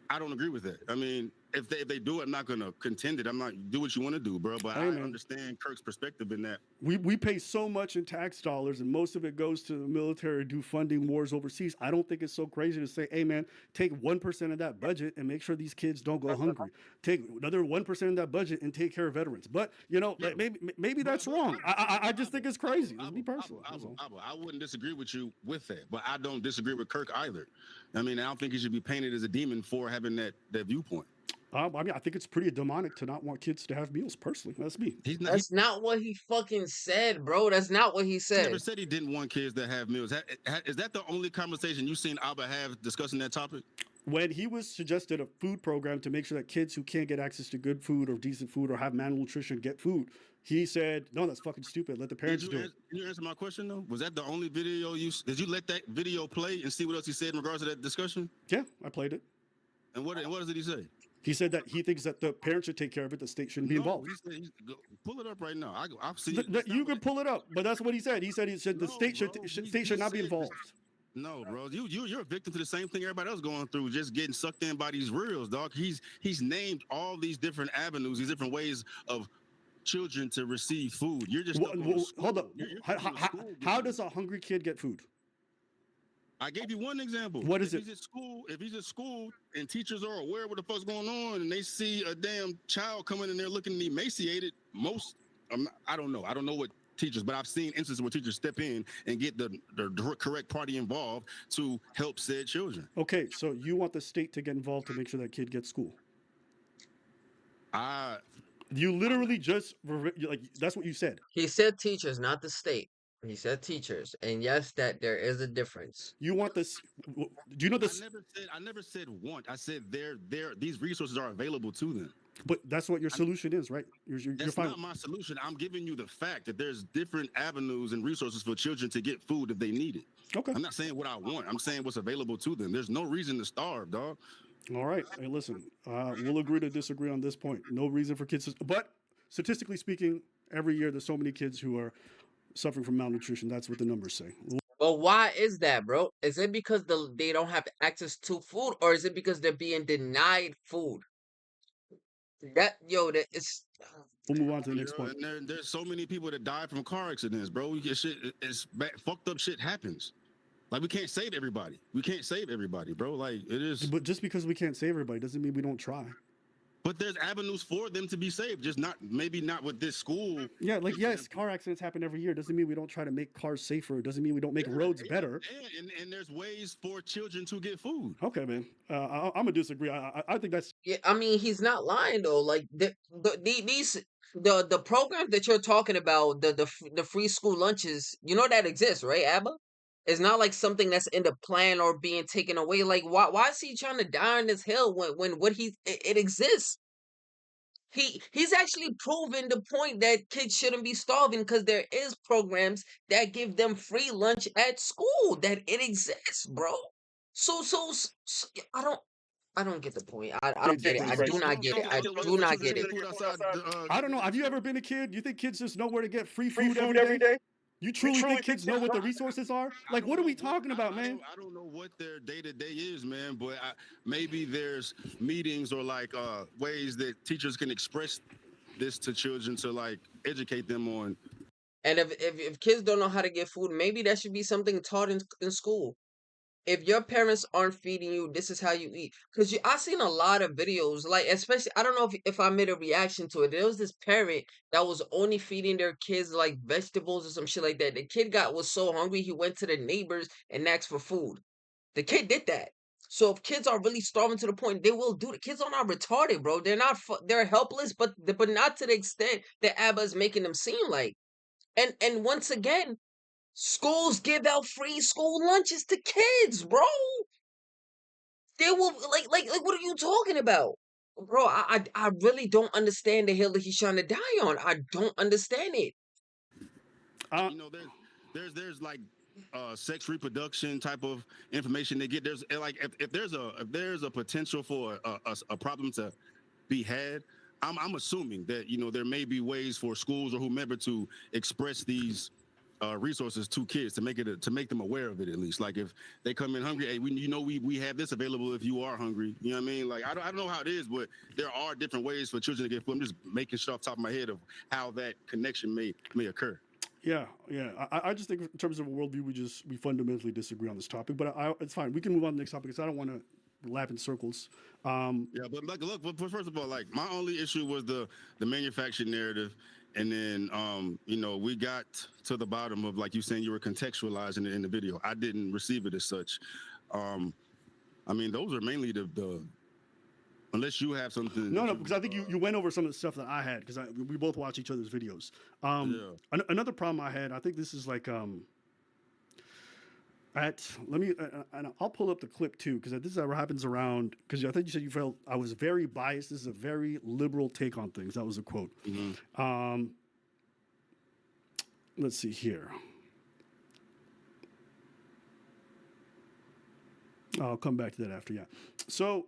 S3: I don't agree with that. I mean, if they do it, I'm not gonna contend it. I'm not do what you want to do, bro. But I understand Kirk's perspective in that.
S2: We pay so much in tax dollars, and most of it goes to the military to do funding wars overseas. I don't think it's so crazy to say, hey man, take 1% of that budget and make sure these kids don't go hungry. Take another 1% of that budget and take care of veterans. But you know, maybe that's wrong. I just think it's crazy. It's me personally.
S3: I wouldn't disagree with you with that, but I don't disagree with Kirk either. I mean, I don't think he should be painted as a demon for having that viewpoint.
S2: I mean, I think it's pretty demonic to not want kids to have meals. Personally, that's me.
S1: That's not what he fucking said, bro. That's not what he said.
S3: He never said he didn't want kids to have meals. Is that the only conversation you've seen Abba have discussing that topic?
S2: When he was suggested a food program to make sure that kids who can't get access to good food or decent food or have malnutrition get food, he said, no, that's fucking stupid. Let the parents do it.
S3: Can you answer my question, though? Was that the only video did you let that video play and see what else he said in regards to that discussion?
S2: Yeah, I played it.
S3: And what did he say?
S2: He said that he thinks that the parents should take care of it. The state shouldn't be involved.
S3: Pull it up right now. I've seen it.
S2: You can pull it up, but that's what he said. He said the state should not be involved.
S3: No, bro. You're a victim to the same thing everybody else going through, just getting sucked in by these reels, dog. He's named all these different avenues, these different ways of children to receive food. You're just
S2: hold up. How does a hungry kid get food?
S3: I gave you one example.
S2: What is it?
S3: If he's at school and teachers are aware of what the fuck's going on and they see a damn child coming in there looking emaciated, I don't know. I don't know what teachers, but I've seen instances where teachers step in and get the correct party involved to help said children.
S2: Okay, so you want the state to get involved to make sure that kid gets school? You literally just that's what you said.
S1: He said teachers, not the state. He said teachers, and yes, that there is a difference.
S2: You want this? Do you know this?
S3: I never said want. I said these resources are available to them.
S2: But that's what your solution is, right?
S3: That's not my solution. I'm giving you the fact that there's different avenues and resources for children to get food if they need it.
S2: Okay.
S3: I'm not saying what I want. I'm saying what's available to them. There's no reason to starve, dog.
S2: All right. Hey, listen, we'll agree to disagree on this point. No reason for kids to, but statistically speaking, Every year, there's so many kids who are suffering from malnutrition. That's what the numbers say.
S1: But why is that, bro? Is it because they don't have access to food, or is it because they're being denied food? That is.
S2: We'll move on to the next
S3: Yo,
S2: point.
S3: and there's so many people that die from car accidents, bro. We get shit. Fucked up shit happens. Like we can't save everybody. We can't save everybody, bro. Like it is.
S2: But just because we can't save everybody doesn't mean we don't try.
S3: But there's avenues for them to be saved. Just maybe not with this school.
S2: Yeah, like yes, car accidents happen every year. Doesn't mean we don't try to make cars safer. Doesn't mean we don't make roads better.
S3: And there's ways for children to get food.
S2: Okay, man. I'm gonna disagree. I think that's.
S1: Yeah, I mean, he's not lying though. Like the programs that you're talking about, the free school lunches, you know that exists, right, Abba? It's not like something that's in the plan or being taken away. Like why is he trying to die on this hill when what it exists? He's actually proven the point that kids shouldn't be starving because there is programs that give them free lunch at school, that it exists, bro. So I don't get the point. I don't get it. I do not get it. I do not get it.
S2: I don't know. Have you ever been a kid? You think kids just know where to get free food every day? You truly think kids know what the resources are? Like, what are we talking about, man?
S3: I don't know what their day-to-day is, man, but maybe there's meetings or like ways that teachers can express this to children to like educate them on.
S1: And if kids don't know how to get food, maybe that should be something taught in school. If your parents aren't feeding you, this is how you eat. Because I seen a lot of videos, like especially, I don't know if I made a reaction to it. There was this parent that was only feeding their kids like vegetables or some shit like that. The kid was so hungry, he went to the neighbors and asked for food. The kid did that. So if kids are really starving to the point, they will do it. Kids are not retarded, bro. They're not. They're helpless, but not to the extent that Abba is making them seem like. And once again, schools give out free school lunches to kids, bro. They will like what are you talking about? Bro, I really don't understand the hill that he's trying to die on. I don't understand it.
S3: You know, there's like sex reproduction type of information they get. There's like if there's a potential for a problem to be had, I'm assuming that, you know, there may be ways for schools or whomever to express these resources to kids to make them aware of it, at least. Like if they come in hungry, hey, we have this available if you are hungry. You know what I mean? Like I don't know how it is, but there are different ways for children to get food. I'm just making sure off the top of my head of how that connection may occur.
S2: Yeah. I just think in terms of a worldview, we fundamentally disagree on this topic. But it's fine. We can move on to the next topic because I don't want to lap in circles.
S3: Yeah, but like, look, but first of all, like my only issue was the manufactured narrative. And then, you know, we got to the bottom of, like you saying, you were contextualizing it in the video. I didn't receive it as such. I mean, those are mainly the unless you have something.
S2: No, because I think you went over some of the stuff that I had because we both watch each other's videos. Another problem I had, I think this is like and I'll pull up the clip too because this is what happens around, because I think you said you felt I was very biased. This is a very liberal take on things. That was a quote. Mm-hmm. Let's see here. I'll come back to that after. Yeah. So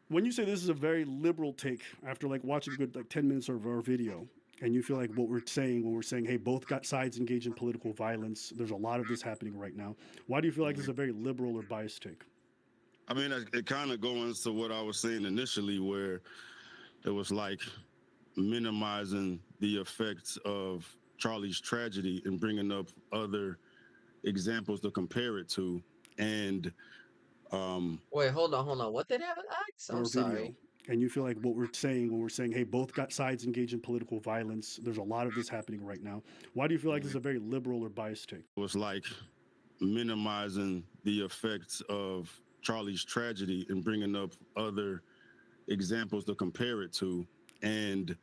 S2: when you say this is a very liberal take after like watching a good like 10 minutes of our video, and you feel like what we're saying when we're saying, hey, both sides engage in political violence, there's a lot of this happening right now. Why do you feel like this is a very liberal or biased take?
S3: I mean, it kind of goes to what I was saying initially, where it was like minimizing the effects of Charlie's tragedy and bringing up other examples to compare it to. And
S1: wait, hold on. What did Abba ask? I'm sorry.
S2: And you feel like what we're saying when we're saying, hey, both sides engage in political violence, there's a lot of this happening right now. Why do you feel like this is a very liberal or biased take?
S3: It was like minimizing the effects of Charlie's tragedy and bringing up other examples to compare it to. And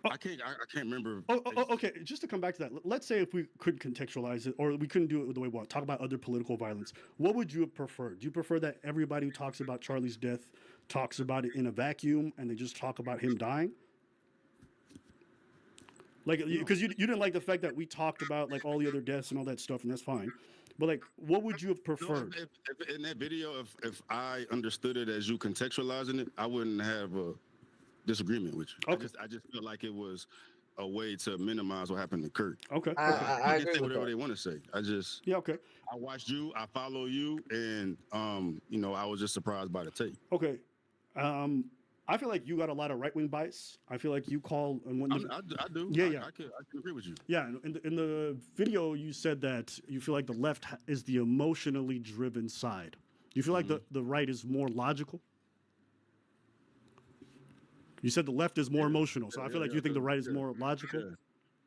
S3: I can't remember.
S2: Okay. Just to come back to that, let's say if we could contextualize it, or we couldn't do it the way we want, talk about other political violence. What would you have preferred? Do you prefer that everybody who talks about Charlie's death talks about it in a vacuum and they just talk about him dying? Like, because you didn't like the fact that we talked about like all the other deaths and all that stuff, and that's fine. But like, what would you have
S3: No,
S2: preferred?
S3: if in that video, if I understood it as you contextualizing it, I wouldn't have a disagreement with you.
S2: Okay.
S3: I just felt like it was a way to minimize what happened to Kirk.
S2: Okay.
S1: I,
S2: Okay.
S1: I,
S3: They
S1: I
S3: can
S1: agree
S3: say
S1: with
S3: whatever
S1: that.
S3: they want to say.
S2: Yeah. Okay.
S3: I watched you, I follow you, and I was just surprised by the tape.
S2: Okay. Um, I feel like you got a lot of right wing bias. I feel like you call and when the,
S3: I do.
S2: yeah, yeah.
S3: I can agree with you.
S2: Yeah, in the video, you said that you feel like the left is the emotionally driven side. Do you feel like the right is more logical? You said the left is more emotional, so I feel like you think the right is more logical.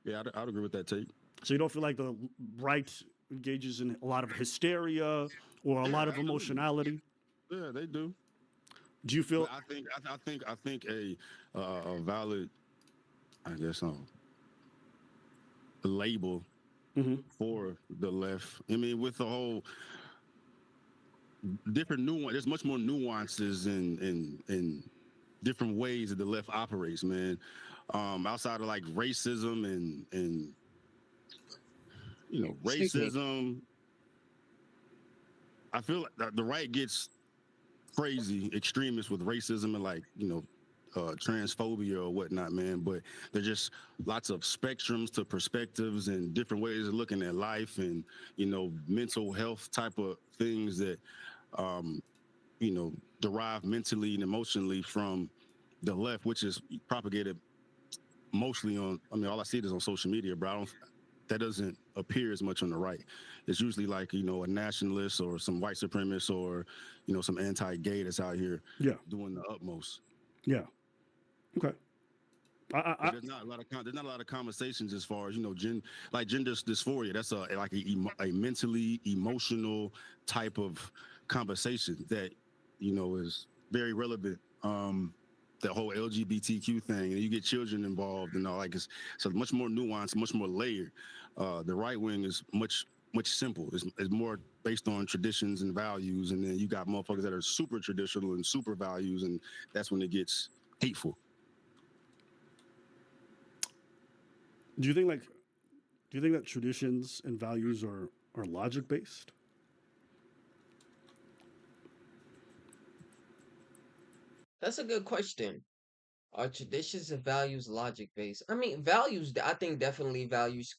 S3: Yeah, I'd agree with that take.
S2: So you don't feel like the right engages in a lot of hysteria or a lot of emotionality.
S3: Yeah, they do.
S2: Do you feel?
S3: But I think a valid, I guess, label for the left. I mean, with the whole different nuance, there's much more nuances in different ways that the left operates, man. Outside of like racism and
S1: Excuse me.
S3: racism, I feel like the right gets crazy extremists with racism and like transphobia or whatnot, man. But there's just lots of spectrums to perspectives and different ways of looking at life and mental health type of things that derive mentally and emotionally from the left, which is propagated mostly on. I mean, all I see is on social media, bro. That doesn't appear as much on the right. It's usually like a nationalist or some white supremacist or some anti-gay that's out here doing the utmost.
S2: Yeah. Okay.
S3: There's not a lot of conversations as far as gender dysphoria. That's a mentally emotional type of conversation that is very relevant. The whole LGBTQ thing, and you get children involved, and all it's much more nuanced, much more layered. The right wing is much simple. It's more based on traditions and values, and then you got motherfuckers that are super traditional and super values, and that's when it gets hateful.
S2: Do you think that traditions and values are logic based?
S1: That's a good question. Are traditions and values logic based? I mean, values. I think definitely values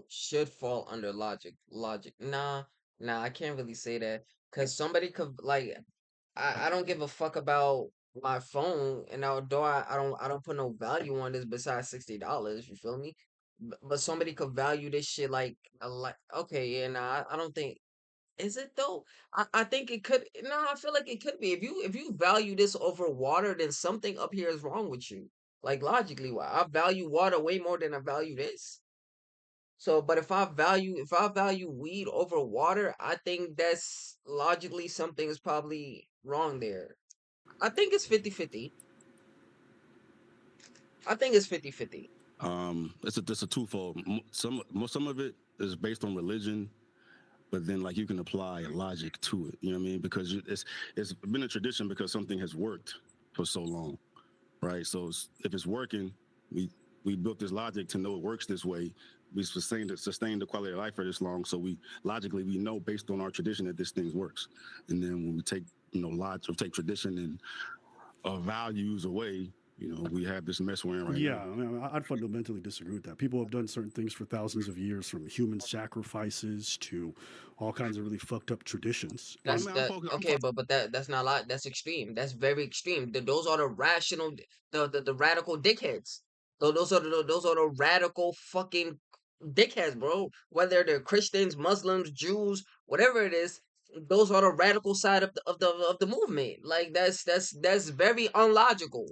S1: should fall under logic. Logic. Nah. I can't really say that because somebody could like. I don't give a fuck about my phone, and although I don't put no value on this besides $60. You feel me? But somebody could value this shit like a lot. Okay, yeah, nah, I don't think. Is it though? I think it could. No, I feel like it could be. If you value this over water, then something up here is wrong with you. Like logically, why I value water way more than I value this. So, but if I value weed over water, I think that's logically something is probably wrong there. I think it's 50-50. I think it's 50-50.
S3: It's a twofold. Some of it is based on religion, but then like you can apply logic to it. You know what I mean? Because it's been a tradition because something has worked for so long, right? So if it's working, we built this logic to know it works this way. We sustained the quality of life for this long, so we know based on our tradition that this thing works. And then when we take logic, take tradition and values away, we have this mess we're in right now.
S2: Yeah, I mean, I'd fundamentally disagree with that. People have done certain things for thousands of years, from human sacrifices to all kinds of really fucked up traditions.
S1: Okay, but that's not a lot. That's extreme. That's very extreme. Those are the rational, the radical dickheads. Those are the radical fucking dickheads, bro. Whether they're Christians, Muslims, Jews, whatever it is, those are the radical side of the movement. Like that's very unlogical.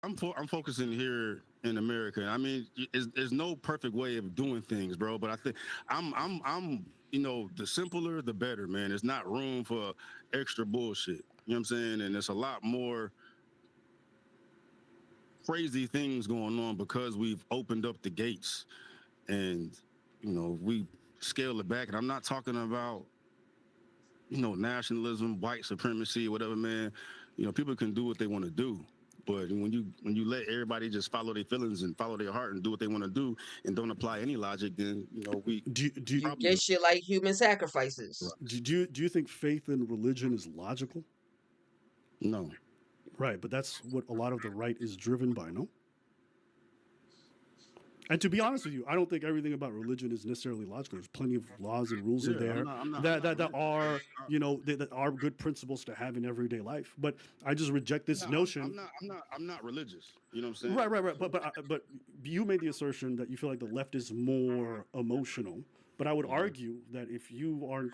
S3: I'm focusing here in America. I mean, there's no perfect way of doing things, bro. But I think I'm the simpler the better, man. There's not room for extra bullshit. You know what I'm saying? And there's a lot more crazy things going on because we've opened up the gates, and we scale it back. And I'm not talking about nationalism, white supremacy, whatever, man. People can do what they want to do. But when you let everybody just follow their feelings and follow their heart and do what they want to do and don't apply any logic, then we
S1: You get shit like human sacrifices.
S2: Do you think faith in religion is logical?
S3: No.
S2: Right, but that's what a lot of the right is driven by, no? And to be honest with you, I don't think everything about religion is necessarily logical. There's plenty of laws and rules in there that are, that are good principles to have in everyday life. But I just reject this notion.
S3: I'm not religious. You know what I'm saying?
S2: Right. But you made the assertion that you feel like the left is more emotional. But I would argue that if you are,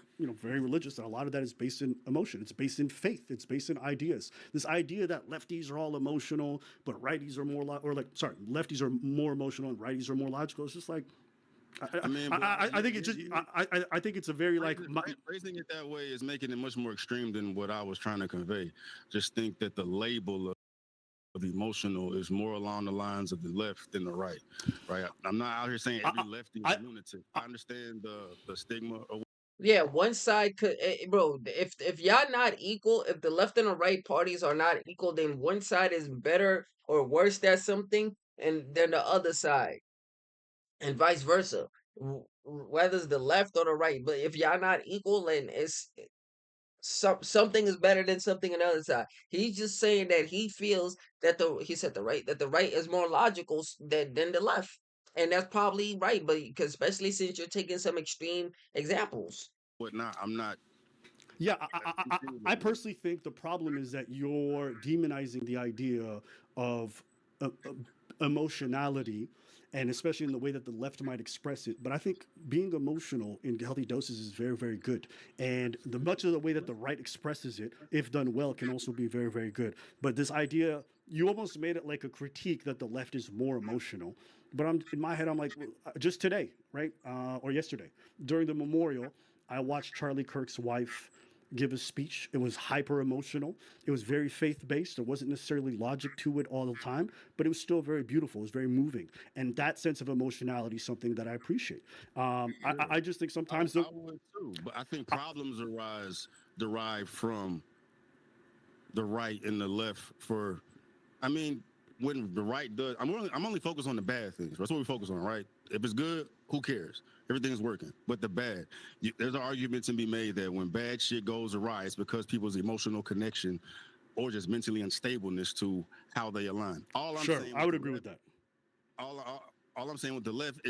S2: very religious, that a lot of that is based in emotion. It's based in faith. It's based in ideas. This idea that lefties are all emotional, but righties are more, lefties are more emotional and righties are more logical. It's just like, I think it's just, I think it's a very
S3: phrasing it that way is making it much more extreme than what I was trying to convey. Just think that the label of emotional is more along the lines of the left than the right. I'm not out here saying every lefty is a lunatic. I understand the stigma.
S1: Yeah, one side could, bro. If y'all not equal, if the left and the right parties are not equal, then one side is better or worse at something, and then the other side, and vice versa. Whether it's the left or the right, but if y'all not equal, then it's something is better than something on the other side. He's just saying that he feels that the right is more logical than the left, and that's probably right. But because especially since you're taking some extreme examples.
S3: I'm not.
S2: Yeah, I personally think the problem is that you're demonizing the idea of emotionality, and especially in the way that the left might express it. But I think being emotional in healthy doses is very, very good. And much of the way that the right expresses it, if done well, can also be very, very good. But this idea, you almost made it like a critique that the left is more emotional. But in my head, I'm like, just today, right? Or yesterday, during the memorial, I watched Charlie Kirk's wife give a speech. It was hyper emotional. It was very faith based. There wasn't necessarily logic to it all the time, but it was still very beautiful. It was very moving. And that sense of emotionality is something that I appreciate. I just think sometimes
S3: I would too, but I think problems derive from the right and the left. When the right does, I'm only focused on the bad things. That's what we focus on, right? If it's good, who cares? Everything's working. But the bad, there's an argument to be made that when bad shit goes awry, it's because people's emotional connection or just mentally unstableness to how they align.
S2: Sure, I would agree with that.
S3: All I'm saying with the left,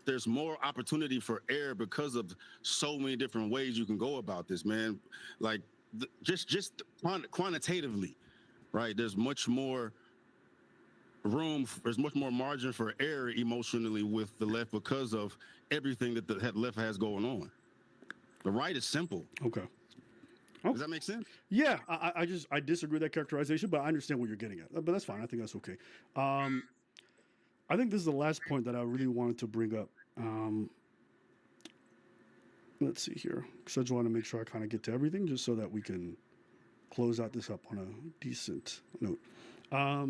S3: there's more opportunity for error because of so many different ways you can go about this, man. Like just quantitatively. Right, there's much more there's much more margin for error emotionally with the left because of everything that the left has going on. The right is simple.
S2: Okay.
S3: Does that make sense?
S2: Yeah, I disagree with that characterization, but I understand what you're getting at. But that's fine. I think that's okay. I think this is the last point that I really wanted to bring up. Let's see here, because I just want to make sure I kind of get to everything, just so that we can close out this up on a decent note. At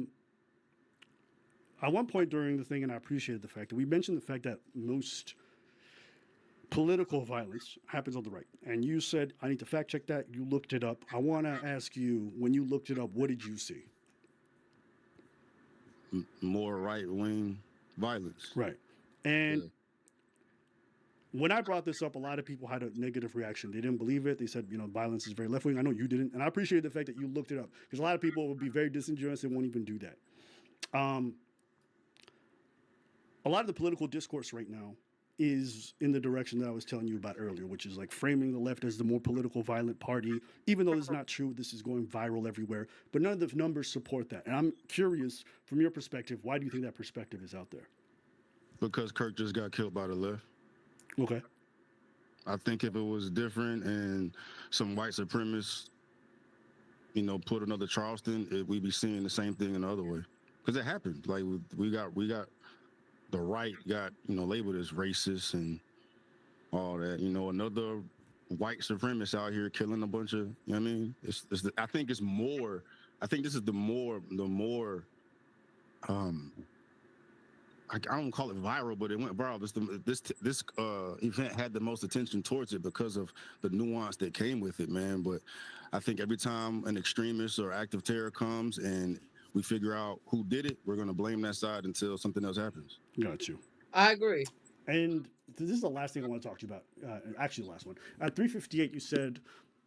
S2: one point during the thing, and I appreciated the fact that we mentioned the fact that most political violence happens on the right. And you said, I need to fact check that. You looked it up. I want to ask you, when you looked it up, what did you see?
S3: More right-wing violence.
S2: Right. And when I brought this up, a lot of people had a negative reaction. They didn't believe it. They said, violence is very left-wing. I know you didn't. And I appreciate the fact that you looked it up, because a lot of people would be very disingenuous and won't even do that. A lot of the political discourse right now is in the direction that I was telling you about earlier, which is like framing the left as the more political violent party, even though it's not true. This is going viral everywhere, but none of the numbers support that. And I'm curious, from your perspective, why do you think that perspective is out there?
S3: Because Kirk just got killed by the left.
S2: Okay.
S3: I think if it was different and some white supremacists, put another Charleston, we'd be seeing the same thing in the other way. Because it happened. Like we got the right got labeled as racist and all that. Another white supremacist out here killing a bunch of. I mean, I think it's more. I think this is the more I don't call it viral, but it went viral. This event had the most attention towards it because of the nuance that came with it, man. But I think every time an extremist or act of terror comes and we figure out who did it, we're going to blame that side until something else happens.
S2: Got you.
S1: I agree.
S2: And this is the last thing I want to talk to you about. Actually, the last one. At 3:58, you said,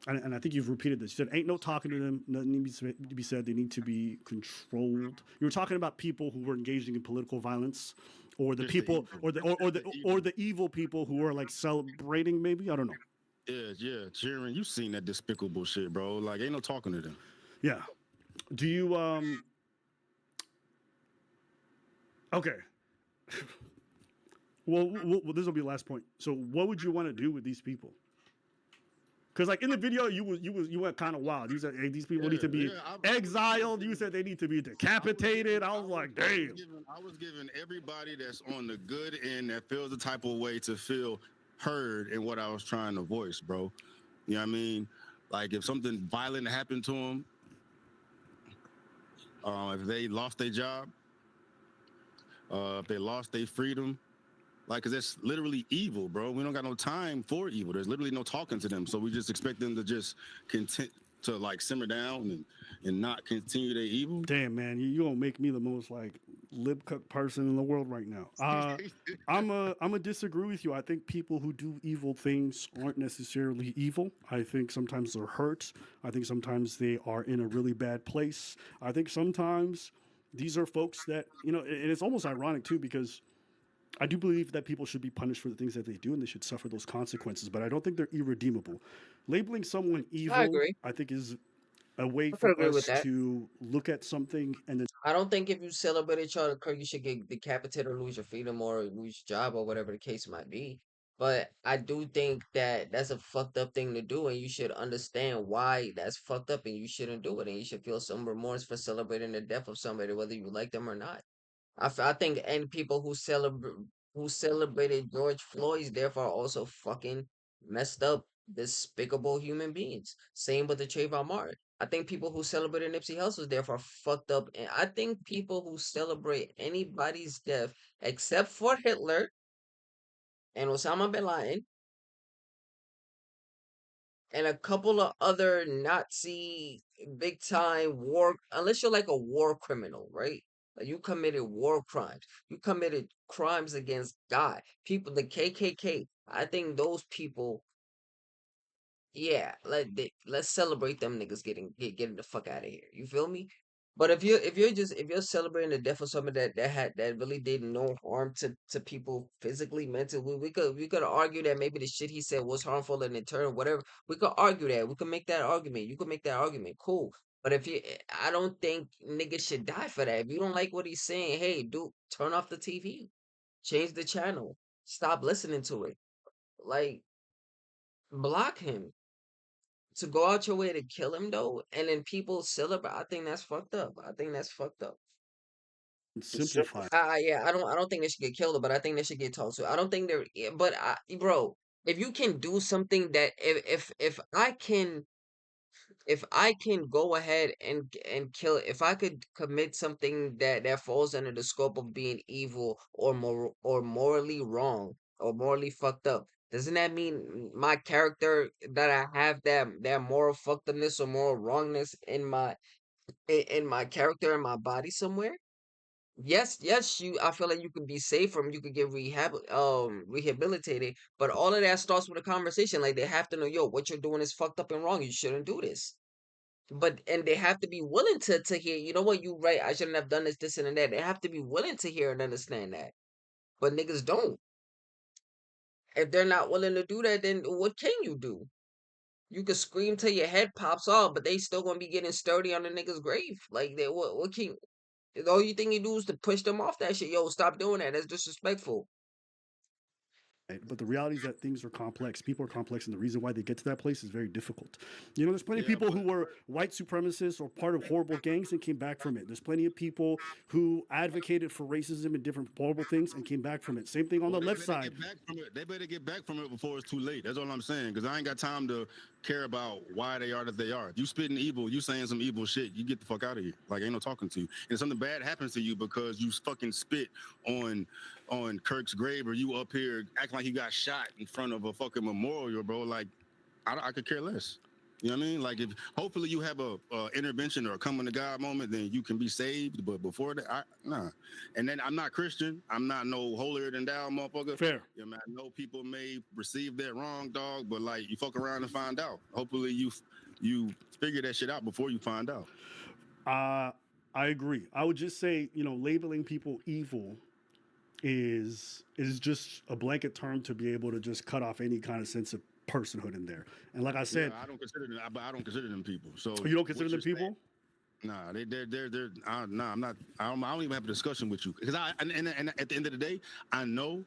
S2: and I think you've repeated this. You said, "Ain't no talking to them. Nothing needs to be said. They need to be controlled." You were talking about people who were engaging in political violence, or the people, or the evil people who were like celebrating. Maybe I don't know.
S3: Yeah, Sharon, you seen that despicable shit, bro. Like, ain't no talking to them.
S2: Yeah. Do you Okay. Well, this will be the last point. So, what would you want to do with these people? Because, like in the video, you went kind of wild. You said, "Hey, these people need to be exiled." You said they need to be decapitated. I was like, "Damn."
S3: I was giving everybody that's on the good end that feels the type of way to feel heard in what I was trying to voice, bro. You know what I mean? Like if something violent happened to them, if they lost their job, if they lost their freedom. Like, cause that's literally evil, bro. We don't got no time for evil. There's literally no talking to them. So we just expect them to just like simmer down and not continue their evil.
S2: Damn, man, you gonna make me the most like lip cook person in the world right now. I'm a disagree with you. I think people who do evil things aren't necessarily evil. I think sometimes they're hurt. I think sometimes they are in a really bad place. I think sometimes these are folks that, and it's almost ironic too, because I do believe that people should be punished for the things that they do and they should suffer those consequences, but I don't think they're irredeemable. Labeling someone evil, I think, is a way for us to look at something and then.
S1: I don't think if you celebrated Charlie Kirk, you should get decapitated or lose your freedom or lose your job or whatever the case might be. But I do think that that's a fucked up thing to do, and you should understand why that's fucked up, and you shouldn't do it, and you should feel some remorse for celebrating the death of somebody, whether you like them or not. I think and people who celebrated George Floyd's therefore also fucking messed up, despicable human beings. Same with the Trayvon Martin. I think people who celebrated Nipsey Hussle's therefore fucked up, and I think people who celebrate anybody's death except for Hitler and Osama bin Laden and a couple of other Nazi big time war, unless you're like a war criminal, right? Like you committed war crimes. You committed crimes against God. People, the KKK. I think those people, yeah, let's celebrate them niggas getting the fuck out of here. You feel me? But if you're celebrating the death of someone that really did no harm to people physically, mentally, we could argue that maybe the shit he said was harmful and in turn whatever. We could argue that. We could make that argument. You could make that argument. Cool. But I don't think niggas should die for that. If you don't like what he's saying, hey, dude, turn off the TV, change the channel, stop listening to it, like block him. To go out your way to kill him though, and then people celebrate. I think that's fucked up. I think that's fucked up.
S2: Simplify.
S1: Yeah, I don't think they should get killed, but I think they should get talked to. I don't think they're, yeah, but bro, if you can do something that if I can go ahead and kill, if I could commit something that falls under the scope of being evil or morally wrong or morally fucked up, doesn't that mean my character that I have that moral fucked upness or moral wrongness in my character in my body somewhere? Yes, I feel like you could be safe from, you could get rehabilitated, but all of that starts with a conversation. Like they have to know, yo, what you're doing is fucked up and wrong. You shouldn't do this. And they have to be willing to hear, you know what, you right, I shouldn't have done this and that. They have to be willing to hear and understand that. But niggas don't. If they're not willing to do that, then what can you do? You could scream till your head pops off, but they still gonna be getting sturdy on the nigga's grave. Like they what can all you think you do is to push them off that shit. Yo, stop doing that. That's disrespectful.
S2: But the reality is that things are complex. People are complex, and the reason why they get to that place is very difficult. There's plenty of people who were white supremacists or part of horrible gangs and came back from it. There's plenty of people who advocated for racism and different horrible things and came back from it. Same thing on the left side.
S3: They better get back from it before it's too late. That's all I'm saying. Because I ain't got time to care about why they are that they are. If you spitting evil, you saying some evil shit, you get the fuck out of here. Like, ain't no talking to you. And something bad happens to you because you fucking spit on Kirk's grave, or you up here acting like you got shot in front of a fucking memorial, bro. Like, I could care less. You know what I mean? Like, if hopefully you have a intervention or a coming to God moment, then you can be saved. But before that, nah. And then I'm not Christian. I'm not no holier than thou motherfucker.
S2: Fair.
S3: Yeah, man. I know people may receive that wrong, dog. But like, you fuck around and find out. Hopefully you figure that shit out before you find out.
S2: I agree. I would just say, labeling people evil is just a blanket term to be able to just cut off any kind of sense of personhood in there. And like I said,
S3: I don't consider them. I don't consider them people. So
S2: you don't consider them people?
S3: Nah, they're. Nah, I'm not. I don't even have a discussion with you because and at the end of the day, I know.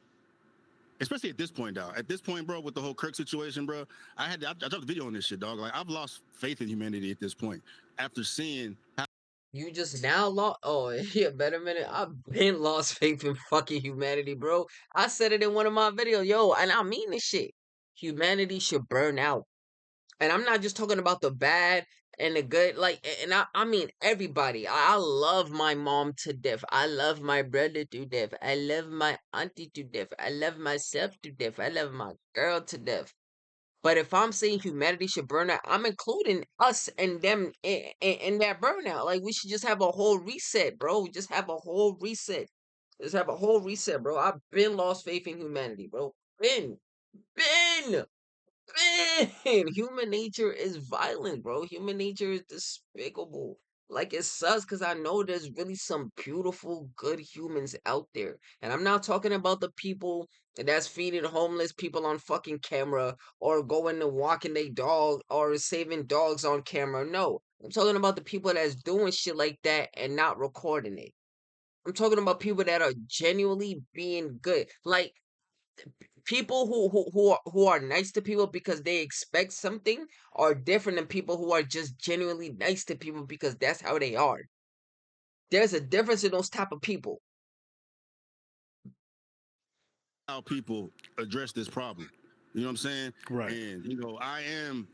S3: Especially at this point, dog. At this point, bro, with the whole Kirk situation, bro, I dropped a video on this shit, dog. Like, I've lost faith in humanity at this point after seeing how.
S1: You just now lost. Oh, yeah, better minute. I've been lost faith in fucking humanity, bro. I said it in one of my videos, yo, and I mean this shit. Humanity should burn out. And I'm not just talking about the bad and the good, like, and I mean everybody. I love my mom to death. I love my brother to death. I love my auntie to death. I love myself to death. I love my girl to death. But if I'm saying humanity should burn out, I'm including us and them in that burnout. Like, we should just have a whole reset, bro. Just have a whole reset. Just have a whole reset, bro. I've been lost faith in humanity, bro. Been. Man, human nature is violent, bro. Human nature is despicable. Like, it sucks because I know there's really some beautiful, good humans out there. And I'm not talking about the people that's feeding homeless people on fucking camera or going to walking their dog or saving dogs on camera. No, I'm talking about the people that's doing shit like that and not recording it. I'm talking about people that are genuinely being good. Like, people who are nice to people because they expect something are different than people who are just genuinely nice to people because that's how they are. There's a difference in those type of people.
S3: How people address this problem. You know what I'm saying?
S2: Right.
S3: And I am,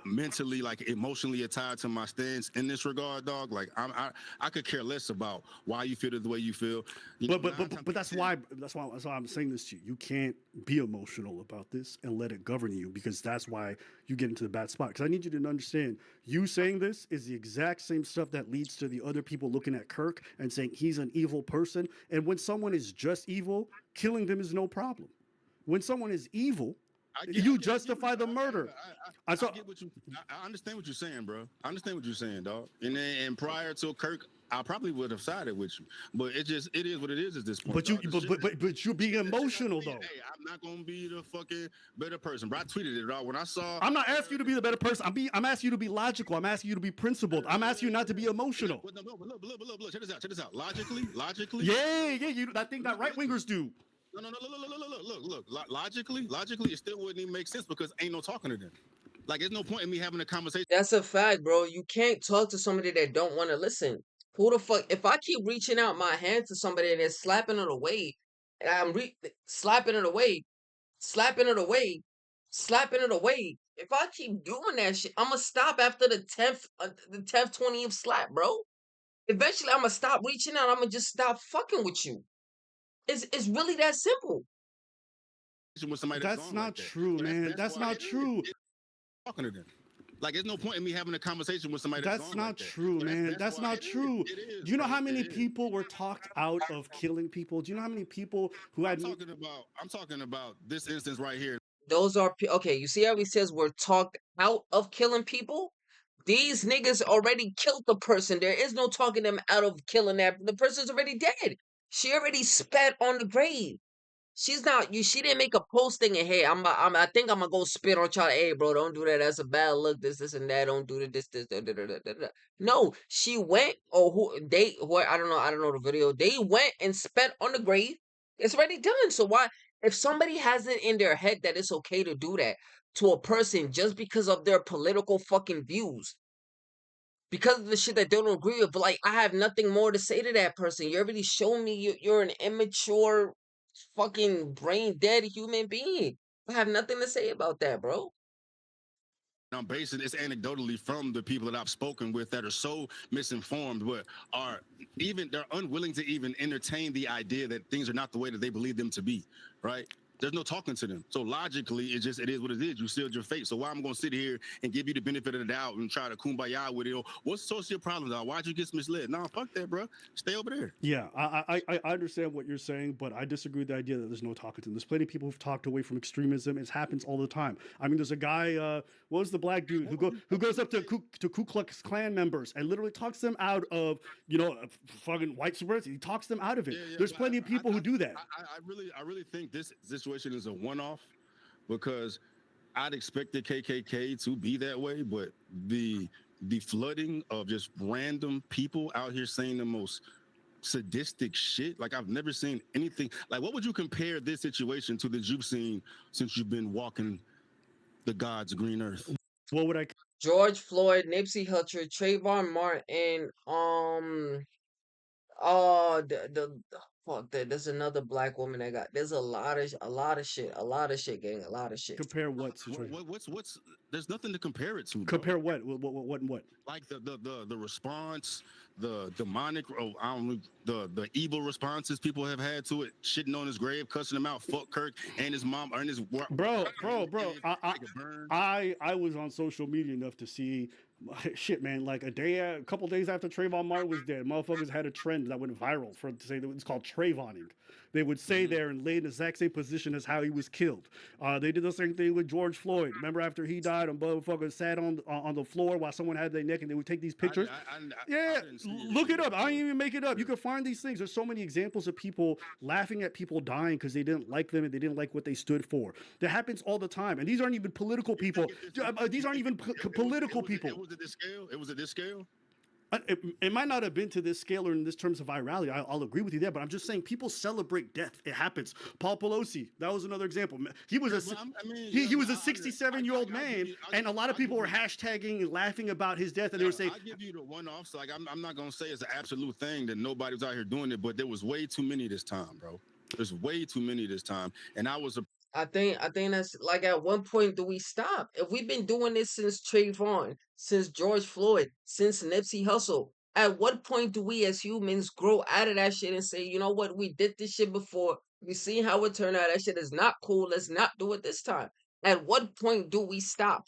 S3: mentally, like, emotionally tied to my stance in this regard, dog. Like, I could care less about why you feel the way you feel.
S2: But that's why I'm saying this to you. You can't be emotional about this and let it govern you, because that's why you get into the bad spot. Because I need you to understand, you saying this is the exact same stuff that leads to the other people looking at Kirk and saying he's an evil person. And when someone is just evil, killing them is no problem. When someone is evil, you justify the murder.
S3: I understand what you're saying, bro. I understand what you're saying, dog. And prior to Kirk, I probably would have sided with you. But it is what it is at this point.
S2: But you're being emotional, though.
S3: Hey, I'm not gonna be the fucking better person. Bro, I tweeted it, dog. When I saw,
S2: I'm not asking you to be the better person. I'm asking you to be logical. I'm asking you to be principled. I'm asking you not to be emotional.
S3: But look, check this out. Logically.
S2: Yeah. I think that right wingers do.
S3: No, look. Logically, it still wouldn't even make sense because ain't no talking to them. Like, there's no point in me having a conversation.
S1: That's a fact, bro. You can't talk to somebody that don't want to listen. Who the fuck? If I keep reaching out my hand to somebody and they're slapping it away, and I'm slapping it away, slapping it away, slapping it away. If I keep doing that shit, I'm gonna stop after the 10th, 20th slap, bro. Eventually, I'm gonna stop reaching out. I'm gonna just stop fucking with you. It's really that simple.
S3: With somebody
S2: that's not true, man. That's not true.
S3: Talking to them. Like, there's no point in me having a conversation with somebody
S2: that's not true, man. That's not true. Do you know how many people were talked out of killing people? Do you know how many people who had?
S3: I'm talking about this instance right here.
S1: Those are okay. You see how he says we're talked out of killing people? These niggas already killed the person. There is no talking them out of killing that. The person's already dead. She already spat on the grave. She's not you. She didn't make a post thinking, "Hey, I think I'm gonna go spit on y'all. Hey, bro, don't do that. That's a bad look. This, and that. Don't do this. Da, da, da, da, da, da." No, she went. Or I don't know. I don't know the video. They went and spat on the grave. It's already done. So why? If somebody has it in their head that it's okay to do that to a person just because of their political fucking views, because of the shit that they don't agree with, but like, I have nothing more to say to that person. You already shown me you're an immature, fucking brain dead human being. I have nothing to say about that, bro.
S3: I'm basing this anecdotally from the people that I've spoken with that are so misinformed, but they're unwilling to even entertain the idea that things are not the way that they believe them to be, right? There's no talking to them. So logically, it is what it is. You sealed your fate. So why I'm going to sit here and give you the benefit of the doubt and try to kumbaya with it? Or, what's the source of your problem, dog? Why'd you get misled? No, fuck that, bro. Stay over there.
S2: Yeah, I understand what you're saying, but I disagree with the idea that there's no talking to them. There's plenty of people who've talked away from extremism. It happens all the time. I mean, there's a guy, what was the black dude who goes up to Ku Klux Klan members and literally talks them out of, fucking white supremacy. He talks them out of it. There's plenty of people who do that.
S3: I really think this situation is a one-off because I'd expect the KKK to be that way, but the flooding of just random people out here saying the most sadistic shit, like I've never seen anything. Like, what would you compare this situation to that you've seen since you've been walking the God's green earth?
S2: What would I?
S1: George Floyd, Nipsey Hussle, Trayvon Martin, fuck that. There's another black woman that got. There's a lot of shit, gang, a lot of shit.
S2: Compare what situation?
S3: What's? There's nothing to compare it to. Bro.
S2: Compare what? What?
S3: Like the response, the demonic, the evil responses people have had to it, shitting on his grave, cussing him out, fuck Kirk and his mom and his
S2: bro. I was on social media enough to see shit, man. Like a couple days after Trayvon Martin was dead, motherfuckers had a trend that went viral to say that it's called Trayvoning. They would say there and lay in the exact same position as how he was killed. They did the same thing with George Floyd. Remember after he died, and motherfuckers sat on the floor while someone had their neck, and they would take these pictures. Look it up. I didn't even make it up. You can find these things. There's so many examples of people laughing at people dying because they didn't like them and they didn't like what they stood for. That happens all the time, and these aren't even political people. These aren't even political people.
S3: It was at this scale.
S2: It might not have been to this scale or in this terms of virality. I'll agree with you there, but I'm just saying people celebrate death. It happens. Paul Pelosi, that was another example. He was a 67-year-old man, and a lot of people were hashtagging and laughing about his death, and they were saying,
S3: "I give you the one-off." So, like, I'm not gonna say it's an absolute thing that nobody was out here doing it, but there was way too many this time, bro. There's way too many this time, and
S1: I think that's like, at one point do we stop? If we've been doing this since Trayvon, since George Floyd, since Nipsey Hussle, at what point do we as humans grow out of that shit and say, you know what, we did this shit before, we seen how it turned out, that shit is not cool, let's not do it this time? At what point do we stop?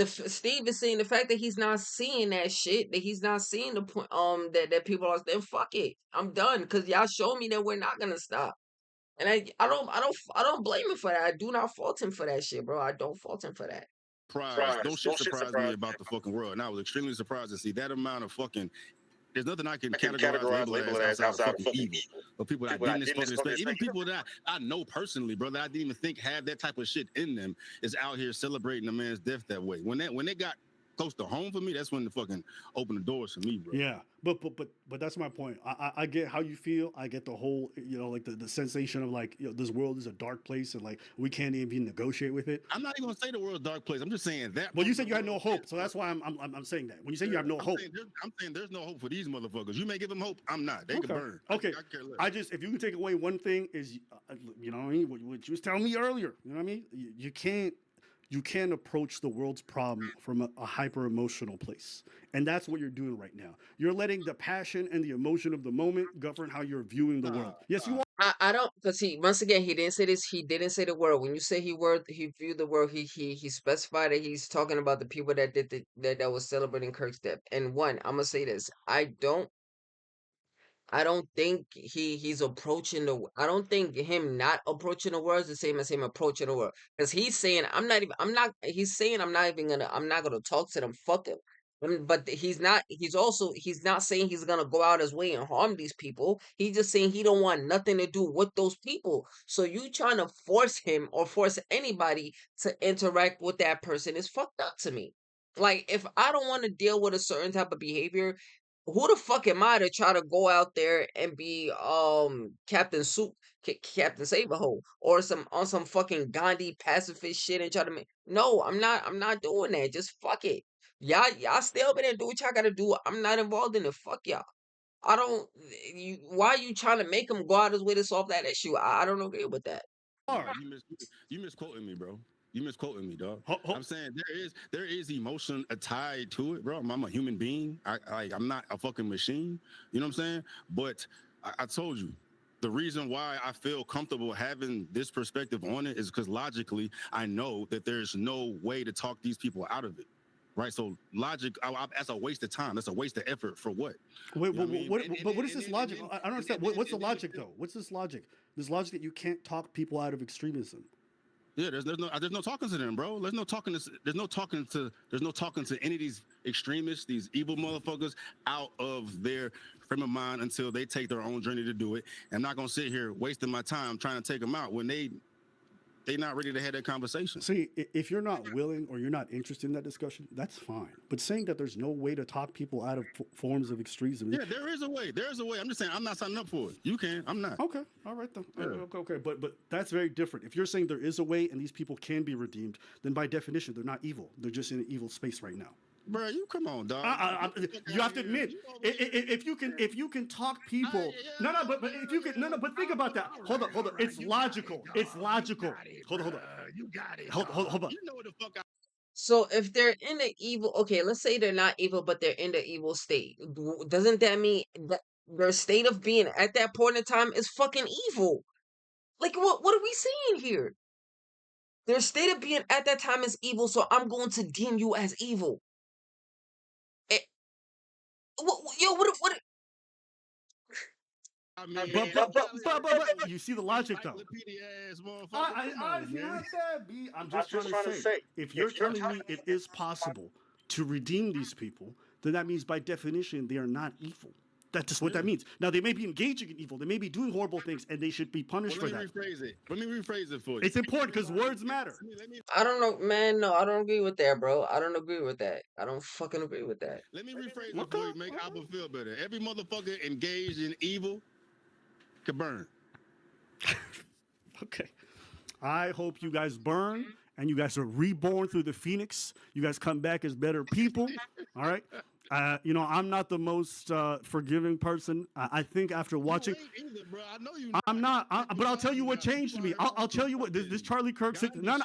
S1: Steve is saying the fact that he's not seeing that shit, that he's not seeing the point, that people are, then fuck it, I'm done, because y'all show me that we're not gonna stop. And I don't blame him for that. I do not fault him for that shit, bro. I don't fault him for that.
S3: Don't shit surprise me about the fucking world. And I was extremely surprised to see that amount of fucking. There's nothing I can categorize label as outside of fucking evil. But people that I didn't expect, even people that I know personally, bro, that I didn't even think have that type of shit in them, is out here celebrating a man's death that way. When they got close to home for me, that's when they fucking opened the doors for me, bro.
S2: Yeah, but that's my point. I get how you feel. I get the whole, like the sensation of like, this world is a dark place and like we can't even negotiate with it.
S3: I'm not even gonna say the world's a dark place. I'm just saying that.
S2: Well, you said you had no hope, so that's why I'm saying that. When you say you have no hope,
S3: I'm saying there's no hope for these motherfuckers. You may give them hope. I'm not. They can burn.
S2: Okay. I just, if you can take away one thing, is you know what I mean, what you was telling me earlier. You know what I mean? You can't approach the world's problem from a hyper emotional place. And that's what you're doing right now. You're letting the passion and the emotion of the moment govern how you're viewing the world. Yes, you are.
S1: I don't, because once again, he didn't say this. He didn't say the word. When you say he viewed the world, he specified that he's talking about the people that did that was celebrating Kirk's death. And one, I'm gonna say this. I don't think he's approaching the. I don't think him not approaching the world is the same as him approaching the world. Because he's saying He's saying I'm not gonna talk to them. Fuck him. But he's not. He's not saying he's gonna go out his way and harm these people. He's just saying he don't want nothing to do with those people. So you trying to force him or force anybody to interact with that person is fucked up to me. Like, if I don't want to deal with a certain type of behavior, who the fuck am I to try to go out there and be Captain Captain Saberhole, or some fucking Gandhi pacifist shit and try to make. No, I'm not doing that. Just fuck it. Y'all stay over there and do what y'all gotta do. I'm not involved in it. Fuck y'all. I don't. Why are you trying to make him go out his way to solve that issue? I don't agree with that.
S3: You misquoting me, bro. You misquoting me, dog. I'm saying there is emotion tied to it, bro. I'm a human being. I'm not a fucking machine. You know what I'm saying? But I told you, the reason why I feel comfortable having this perspective on it is because logically I know that there's no way to talk these people out of it. Right, so logic, that's a waste of time. That's a waste of effort for what?
S2: Wait, but what is this logic? I don't understand. What's the logic though? What's this logic? This logic that you can't talk people out of extremism.
S3: Yeah, there's no talking to them, bro. There's no talking to any of these extremists, these evil motherfuckers out of their frame of mind until they take their own journey to do it. I'm not gonna sit here wasting my time trying to take them out when they not ready to have that conversation.
S2: See, if you're not willing or you're not interested in that discussion, that's fine. But saying that there's no way to talk people out of forms of extremism.
S3: Yeah, there is a way. There's a way. I'm just saying I'm not signing up for it. You can. I'm not.
S2: Okay. All right then.
S3: Yeah.
S2: Okay. But that's very different. If you're saying there is a way and these people can be redeemed, then by definition they're not evil. They're just in an evil space right now.
S3: Bro, you come on, dog.
S2: You have to admit, if you can talk people, but think about that. Hold on. It's logical. It's logical. Hold on.
S3: You got it.
S2: Hold on.
S3: You know what the fuck
S1: So if they're in the evil, okay, let's say they're not evil, but they're in the evil state. Doesn't that mean that their state of being at that point in time is fucking evil? Like, what are we saying here? Their state of being at that time is evil, so I'm going to deem you as evil. What?
S3: I mean,
S2: but you see the logic though. I'm just trying to say, if you're telling me it is possible to redeem these people, then that means by definition they are not evil. That's just what that means. Now they may be engaging in evil, they may be doing horrible things, and they should be punished for that.
S3: Let me rephrase it for you.
S2: It's important because words matter.
S1: I don't know, man. No, I don't agree with that, bro. I don't agree with that. I don't fucking agree with that.
S3: Let me rephrase it for you. Make Alba feel better. Every motherfucker engaged in evil can burn.
S2: Okay. I hope you guys burn and you guys are reborn through the Phoenix. You guys come back as better people. All right. I'm not the most forgiving person. I think after watching, I'm not. But I'll tell you what changed me. I'll tell you what this Charlie Kirk.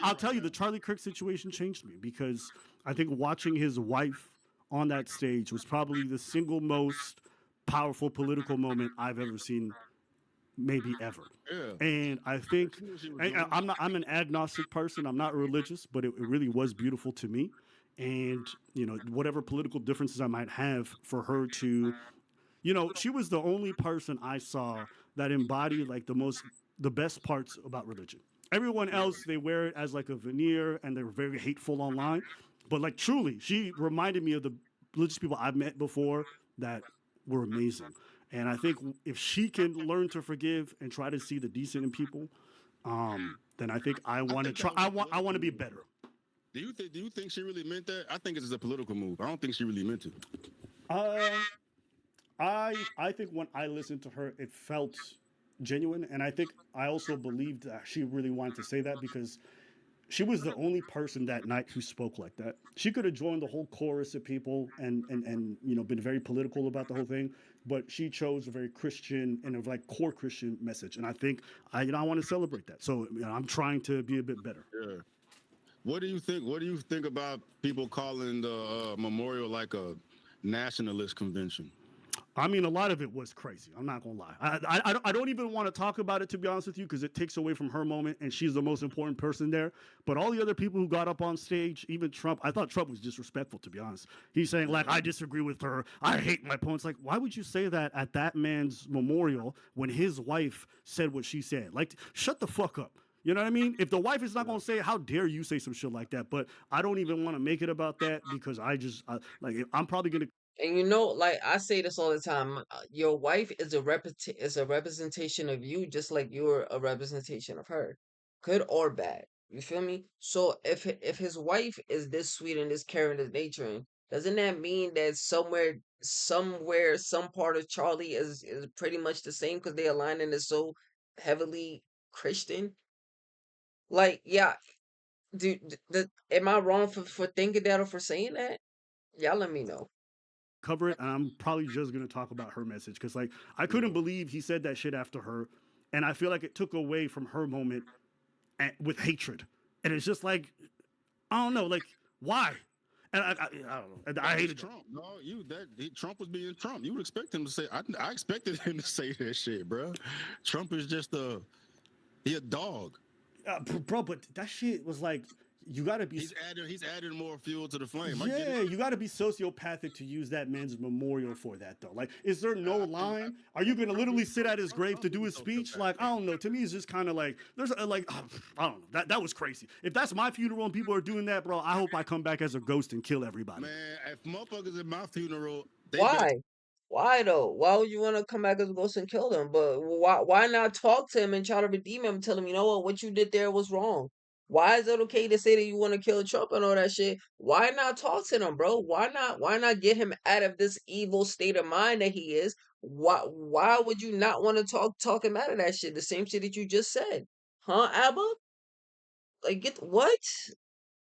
S2: I'll tell you the Charlie Kirk situation changed me because I think watching his wife on that stage was probably the single most powerful political moment I've ever seen. Maybe ever. Yeah. And I think I'm an agnostic person. I'm not religious, but it really was beautiful to me. And, whatever political differences I might have, for her to, she was the only person I saw that embodied like the best parts about religion. Everyone else, they wear it as like a veneer and they're very hateful online. But like truly, she reminded me of the religious people I've met before that were amazing. And I think if she can learn to forgive and try to see the decent in people, then I think I want to try. I want to be better.
S3: Do you think she really meant that? I think it's a political move. I don't think she really meant it.
S2: I think when I listened to her, it felt genuine, and I think I also believed that she really wanted to say that because she was the only person that night who spoke like that. She could have joined the whole chorus of people and been very political about the whole thing, but she chose a very Christian and a core Christian message. And I think I want to celebrate that. So I'm trying to be a bit better.
S3: Yeah. What do you think? What do you think about people calling the memorial like a nationalist convention?
S2: I mean, a lot of it was crazy. I'm not gonna lie. I don't even want to talk about it, to be honest with you, because it takes away from her moment, and she's the most important person there. But all the other people who got up on stage, even Trump, I thought Trump was disrespectful, to be honest. He's saying I disagree with her. I hate my opponents. Like, why would you say that at that man's memorial when his wife said what she said? Like, shut the fuck up. You know what I mean? If the wife is not going to say it, how dare you say some shit like that? But I don't even want to make it about that because I'm probably going to.
S1: And I say this all the time. Your wife is a representation of you, just like you're a representation of her, good or bad. You feel me? So if his wife is this sweet and this caring, this nature, doesn't that mean that somewhere, some part of Charlie is pretty much the same because they align and is so heavily Christian? Like, yeah, am I wrong for thinking that or for saying that? Y'all let me know.
S2: Cover it, and I'm probably just going to talk about her message because I couldn't believe he said that shit after her, and I feel like it took away from her moment with hatred. And it's just like, I don't know, like, why? And I don't know. And I hated
S3: Trump. No, Trump was being Trump. You would expect him to say. I expected him to say that shit, bro. Trump is just he a dog,
S2: bro. But that shit was like, you gotta be.
S3: He's adding more fuel to the flame.
S2: Yeah, you gotta be sociopathic to use that man's memorial for that though. Like, is there no line? Are you gonna literally sit at his grave to do his speech? Like, I don't know. To me, it's just kind of like there's like I don't know. That was crazy. If that's my funeral and people are doing that, bro, I hope I come back as a ghost and kill everybody.
S3: Man, if motherfuckers at my funeral,
S1: Why? Why though? Why would you want to come back as a ghost and kill them? But why not talk to him and try to redeem him? Tell him, you know what you did there was wrong. Why is it okay to say that you want to kill Trump and all that shit? Why not talk to him, bro? Why not get him out of this evil state of mind that he is? Why would you not want to talk him out of that shit? The same shit that you just said. Huh, Abba? Like get what?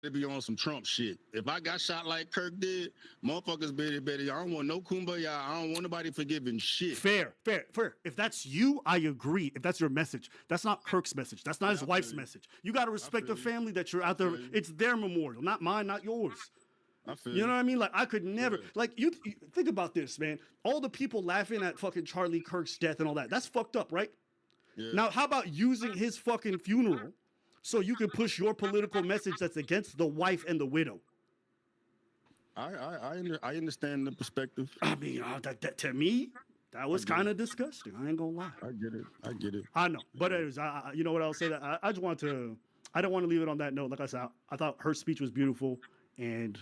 S3: They be on some Trump shit. If I got shot like Kirk did, motherfuckers better. I don't want no kumbaya. I don't want nobody forgiving shit.
S2: Fair. If that's you, I agree. If that's your message, that's not Kirk's message. That's not his wife's message. You got to respect the family that you're out there. It's their memorial, not mine, not yours. You know what I mean? Like, I could never, like, you think about this, man. All the people laughing at fucking Charlie Kirk's death and all that. That's fucked up, right? Yeah. Now, how about using his fucking funeral so you can push your political message that's against the wife and the widow?
S3: I understand the perspective.
S2: I mean, that to me, that was kind of disgusting. I ain't gonna lie.
S3: I get it.
S2: I know, but anyways, you know what I'll say? That I just want to. I don't want to leave it on that note. Like I said, I thought her speech was beautiful, and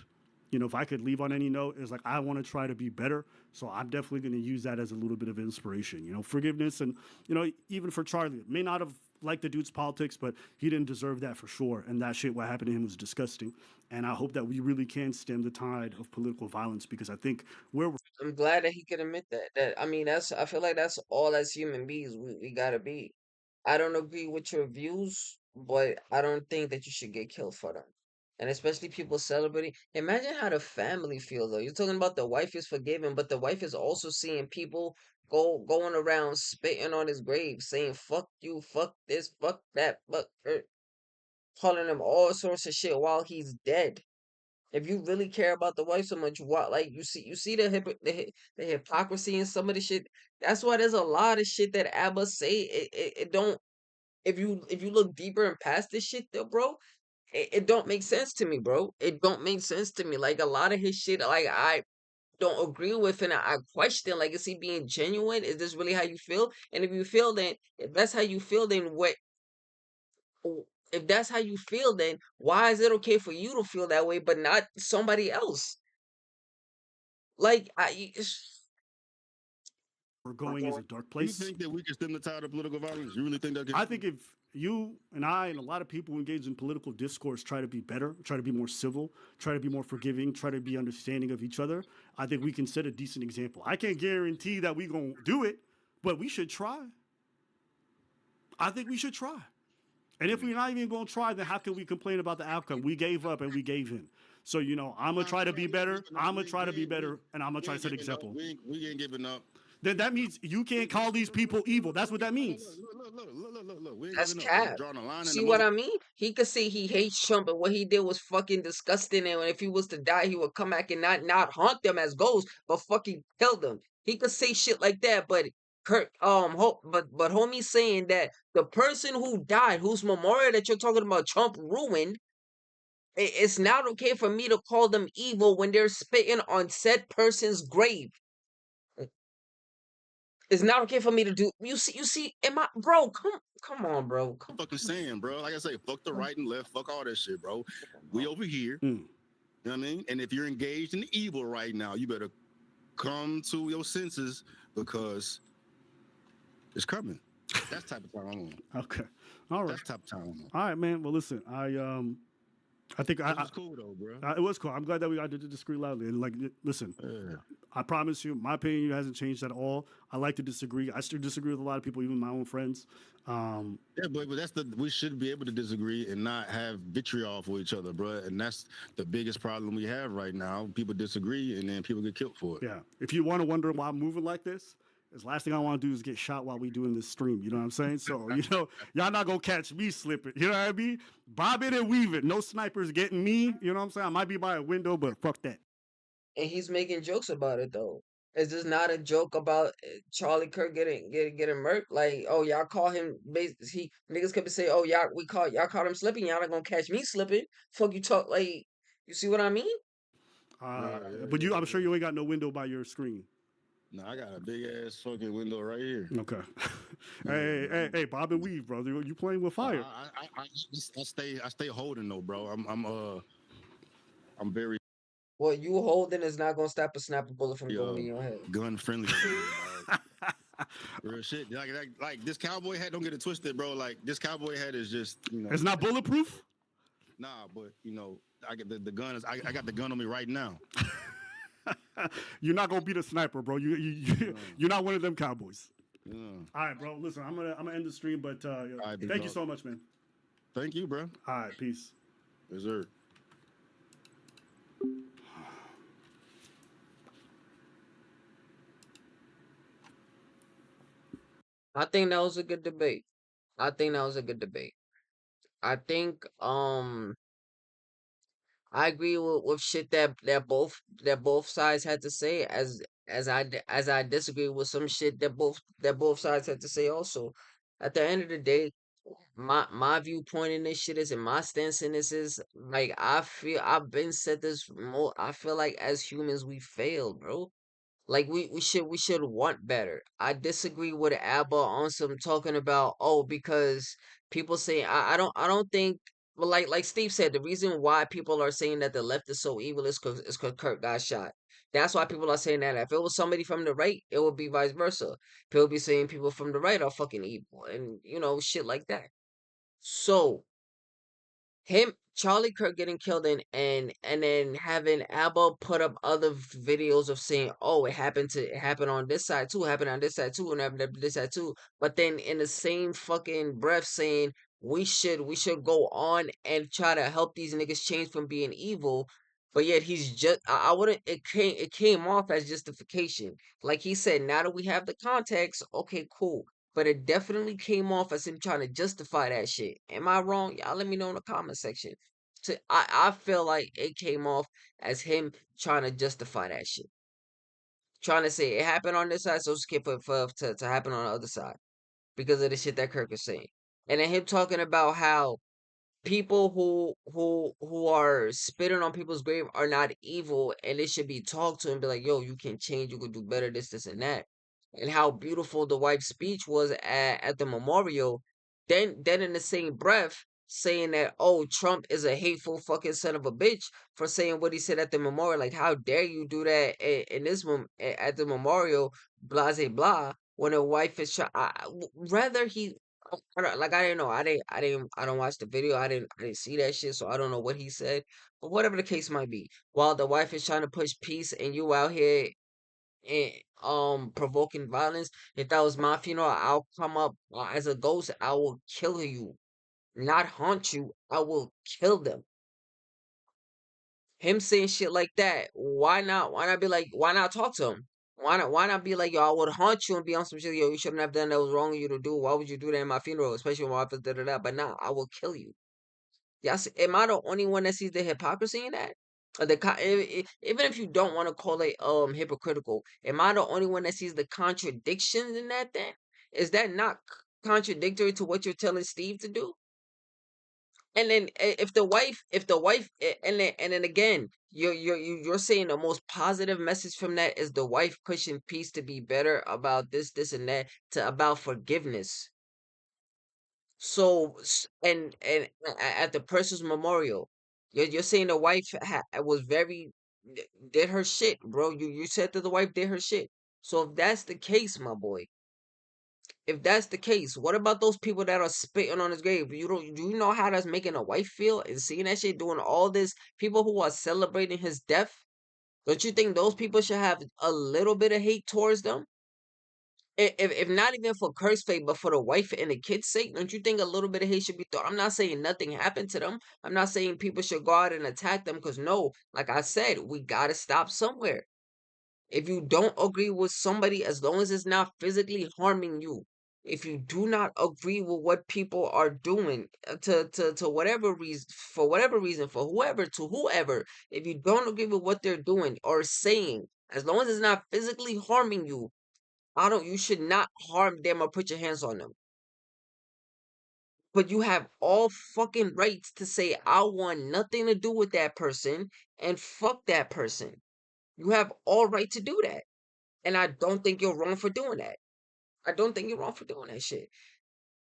S2: you know, if I could leave on any note, it's like I want to try to be better. So I'm definitely going to use that as a little bit of inspiration. You know, forgiveness, and you know, even for Charlie, may not have liked the dude's politics, but he didn't deserve that for sure. And that shit, what happened to him, was disgusting. And I hope that we really can stem the tide of political violence, because I think
S1: I'm glad that he could admit that. I mean, I feel like that's all as human beings we gotta be. I don't agree with your views, but I don't think that you should get killed for them. And especially people celebrating. Imagine how the family feel though. You're talking about the wife is forgiven, but the wife is also seeing people going around spitting on his grave, saying "fuck you, fuck this, fuck that, fuck her," calling him all sorts of shit while he's dead. If you really care about the wife so much, why, like you see the hypocrisy in some of the shit. That's why there's a lot of shit that Abba say. It don't. If you look deeper and past this shit, though, bro, it don't make sense to me, bro. It don't make sense to me. Like a lot of his shit, like I don't agree with, and I question, like, is he being genuine? Is this really how you feel? And if that's how you feel, then what? If that's how you feel, then why is it okay for you to feel that way, but not somebody else? Like,
S2: we're going is a dark place.
S3: You think that we can stem the tide of political violence? You really think that?
S2: I think if you and I and a lot of people who engage in political discourse try to be better, try to be more civil, try to be more forgiving, try to be understanding of each other, I think we can set a decent example. I can't guarantee that we're going to do it, but we should try. I think we should try. And if we're not even going to try, then how can we complain about the outcome? We gave up and we gave in. So, you know, I'm going to try to be better. I'm going to try to be better, and I'm going to try to set an example.
S3: We ain't giving up.
S2: Then that means you can't call these people evil. That's what that means.
S3: Look.
S1: That's cap. See what I mean? He could say he hates Trump, and what he did was fucking disgusting. And if he was to die, he would come back and not haunt them as ghosts, but fucking kill them. He could say shit like that, but Kirk, but homie saying that the person who died, whose memorial that you're talking about, Trump ruined. It's not okay for me to call them evil when they're spitting on said person's grave. It's not okay for me to do. You see, am I, bro? Come on, bro.
S3: I'm fucking saying, bro. Like I say, fuck the right and left, fuck all that shit, bro. We over here. You know what I mean? And if you're engaged in evil right now, you better come to your senses, because it's coming. That's the type of time I'm on.
S2: Okay, all right.
S3: That's the type of time I'm on.
S2: All right, man. Well, listen, I think
S3: it was cool though, bro.
S2: It was cool. I'm glad that we got to disagree loudly. And like, listen, I promise you, my opinion hasn't changed at all. I like to disagree. I still disagree with a lot of people, even my own friends.
S3: Yeah, but we should be able to disagree and not have vitriol for each other, bro. And that's the biggest problem we have right now. People disagree, and then people get killed for it.
S2: Yeah. If you want to wonder why I'm moving like this, The last thing I want to do is get shot while we doing this stream. You know what I'm saying? So, y'all not going to catch me slipping. You know what I mean? Bob it and weave it. No snipers getting me. You know what I'm saying? I might be by a window, but fuck that.
S1: And he's making jokes about it though. Is this not a joke about Charlie Kirk getting murked? Like, oh y'all call him he niggas could say, oh y'all caught him slipping, y'all not gonna catch me slipping. Fuck you talk like you see what I mean?
S2: But I'm sure you ain't got no window by your screen.
S3: No, I got a big ass fucking window right here.
S2: Okay. Hey, Bob and weave, brother. You playing with fire?
S3: I stay holding though, bro. I'm very.
S1: What you holding is not gonna stop a snapper bullet from going in your head.
S3: Gun friendly. Real shit. Like this cowboy hat. Don't get it twisted, bro. Like this cowboy hat is just
S2: It's not bulletproof.
S3: Nah, but I get the gun. I got the gun on me right now.
S2: You're not gonna beat a sniper, bro. You're not one of them cowboys. All right, bro. Listen, I'm gonna end the stream, but thank you so much, man.
S3: Thank you, bro.
S2: All right, peace.
S3: Yes, sir.
S1: I think that was a good debate. I think I think I agree with shit that both sides had to say as I disagree with some shit that both sides had to say also. At the end of the day, my viewpoint in this shit is and my stance in this is like I've been said this more I feel like as humans we failed, bro. Like we should want better. I disagree with Abba on some talking about because people say I don't think well like Steve said the reason why people are saying that the left is so evil is cause Kirk got shot. That's why people are saying that. If it was somebody from the right, it would be vice versa. People be saying people from the right are fucking evil and shit like that. So Charlie Kirk getting killed and then having Abba put up other videos of saying, oh, it happened on this side too, it happened on this side too, and happened on this side too. But then in the same fucking breath saying we should go on and try to help these niggas change from being evil. But yet he's just I wouldn't it came off as justification. Like he said, now that we have the context, okay, cool. But it definitely came off as him trying to justify that shit. Am I wrong? Y'all let me know in the comment section. I feel like it came off as him trying to justify that shit. Trying to say it happened on this side, so it's skip to happen on the other side. Because of the shit that Kirk is saying. And then him talking about how people who are spitting on people's grave are not evil and they should be talked to and be like, yo, you can change, you can do better, this and that. And how beautiful the wife's speech was at the memorial. Then in the same breath saying that, oh, Trump is a hateful fucking son of a bitch for saying what he said at the memorial. Like, how dare you do that in this at the memorial, blase blah, when a wife is shot. Rather he like I didn't know. I don't watch the video. I didn't see that shit, so I don't know what he said. But whatever the case might be, while the wife is trying to push peace and you out here and provoking violence, if that was my funeral, I'll come up as a ghost. I will kill you, not haunt you. I will kill them. Him saying shit like that, why not? Why not be like? Why not talk to him? Why not be like, yo, I would haunt you and be on some shit, yo, you shouldn't have done that, was wrong of you to do. Why would you do that in my funeral? Especially when my wife is da da da. But nah, I will kill you. Yes, am I the only one that sees the hypocrisy in that? Or even if you don't want to call it hypocritical, am I the only one that sees the contradictions in that then? Is that not contradictory to what you're telling Steve to do? And then and then again, you're saying the most positive message from that is the wife pushing peace to be better about this and that to about forgiveness. So and at the person's memorial, you're saying the wife was very did her shit, bro. You said that the wife did her shit. So if that's the case, my boy, if that's the case, what about those people that are spitting on his grave? Do you know how that's making a wife feel and seeing that shit, doing all this? People who are celebrating his death, don't you think those people should have a little bit of hate towards them? If not even for Kirk's sake, but for the wife and the kids' sake, don't you think a little bit of hate should be thought? I'm not saying nothing happened to them. I'm not saying people should go out and attack them because no, like I said, we gotta stop somewhere. If you don't agree with somebody, as long as it's not physically harming you, if you do not agree with what people are doing to whatever reason, for whatever reason, for whoever, to whoever, if you don't agree with what they're doing or saying, as long as it's not physically harming you, you should not harm them or put your hands on them. But you have all fucking rights to say, I want nothing to do with that person and fuck that person. You have all right to do that. And I don't think you're wrong for doing that. I don't think you're wrong for doing that shit.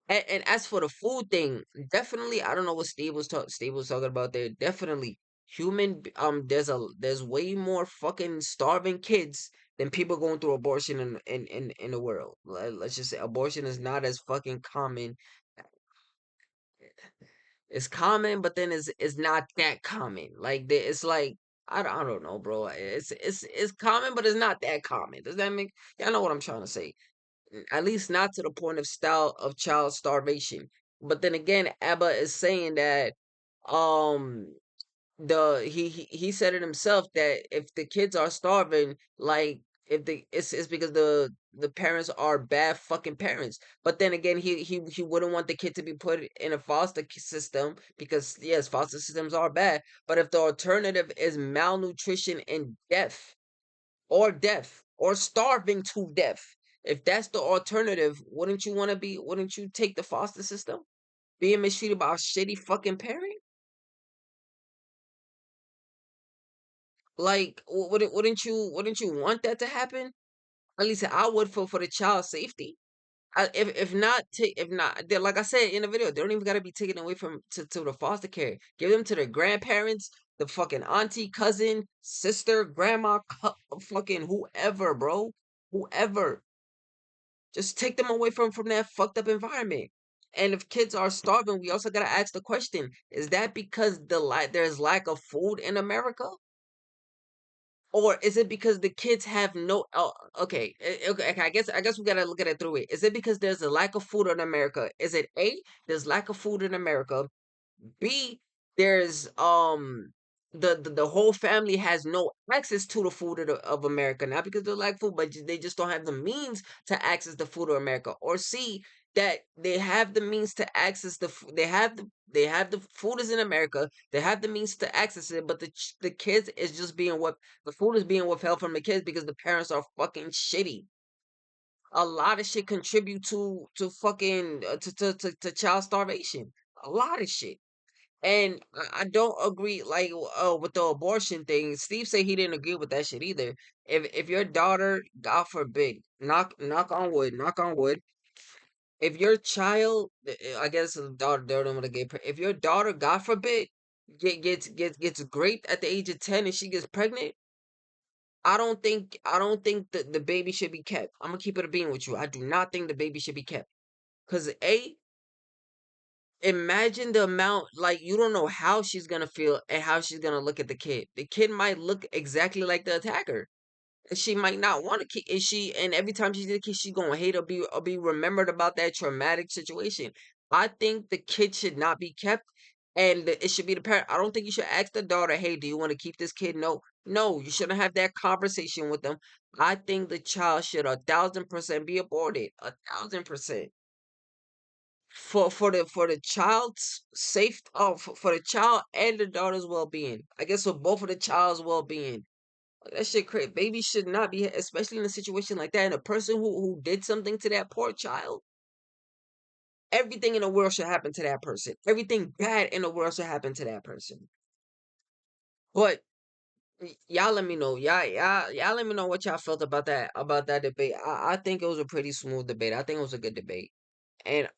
S1: And as for the food thing, definitely, I don't know what Steve was talking about there. Definitely, there's way more fucking starving kids than people going through abortion in the world. Let's just say abortion is not as fucking common. It's common, but then it's not that common. Like it's like I don't know, bro. It's common, but it's not that common. Does that make y'all know what I'm trying to say? At least not to the point of child starvation. But then again, Abba is saying that um he said it himself that if the kids are starving, like if it's because the parents are bad fucking parents. But then again, he wouldn't want the kid to be put in a system because yes, foster systems are bad. But if the alternative is malnutrition and death or starving to death, if that's the alternative, wouldn't you take the foster system? Being mistreated by a shitty fucking parent? Like, wouldn't you want that to happen? At least I would for the child's safety. If not, like I said in the video, they don't even gotta be taken away from to the foster care. Give them to their grandparents, the fucking auntie, cousin, sister, grandma, fucking whoever, bro, whoever. Just take them away from that fucked up environment. And if kids are starving, we also gotta ask the question: is that because there's lack of food in America? Or is it because the kids have no okay, okay, I guess we gotta look at it through it. Is it because there's a lack of food in America? Is it A, there's lack of food in America? B, there's the whole family has no access to the food of America, not because they lack food, but they just don't have the means to access the food of America. Or C, that they have the means to access they have the food is in America, they have the means to access it, but the kids is just being what the food is being withheld from the kids because the parents are fucking shitty. A lot of shit contribute to fucking to child starvation. A lot of shit. And I don't agree, like, with the abortion thing. Steve said he didn't agree with that shit either. If your daughter, God forbid, knock on wood, if your child, I guess the daughter, they don't want to get, if your daughter, God forbid, gets raped at the age of 10 and she gets pregnant, I don't think that the baby should be kept. I'm gonna keep it a being with you. I do not think the baby should be kept. Cause imagine the amount, like, you don't know how she's gonna feel and how she's gonna look at the kid. The kid might look exactly like the attacker. And she might not want to keep and every time she sees the kid, she's gonna hate or be remembered about that traumatic situation. I think the kid should not be kept and it should be the parent. I don't think you should ask the daughter, hey, do you want to keep this kid? No. No, you shouldn't have that conversation with them. I think the child should 1,000% be aborted. 1,000% for the child's safe for the child and the daughter's well-being. I guess for both of the child's well-being. Like, that shit crazy. Baby should not be, especially in a situation like that. And a person who did something to that poor child, everything in the world should happen to that person. Everything bad in the world should happen to that person. But y'all let me know. Y'all let me know what y'all felt about that debate. I think it was a pretty smooth debate. I think it was a good debate. And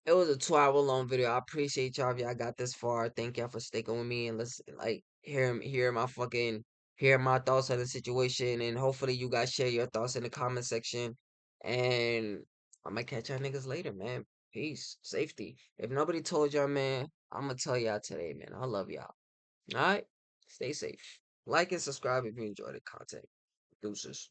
S1: it was a 2 hour long video. I appreciate y'all if y'all got this far. Thank y'all for sticking with me and let's like hear my thoughts on the situation, and hopefully you guys share your thoughts in the comment section. And I'm gonna catch y'all niggas later, man. Peace. Safety. If nobody told y'all, man, I'm gonna tell y'all today, man. I love y'all. Alright? Stay safe. Like and subscribe if you enjoy the content. Deuces.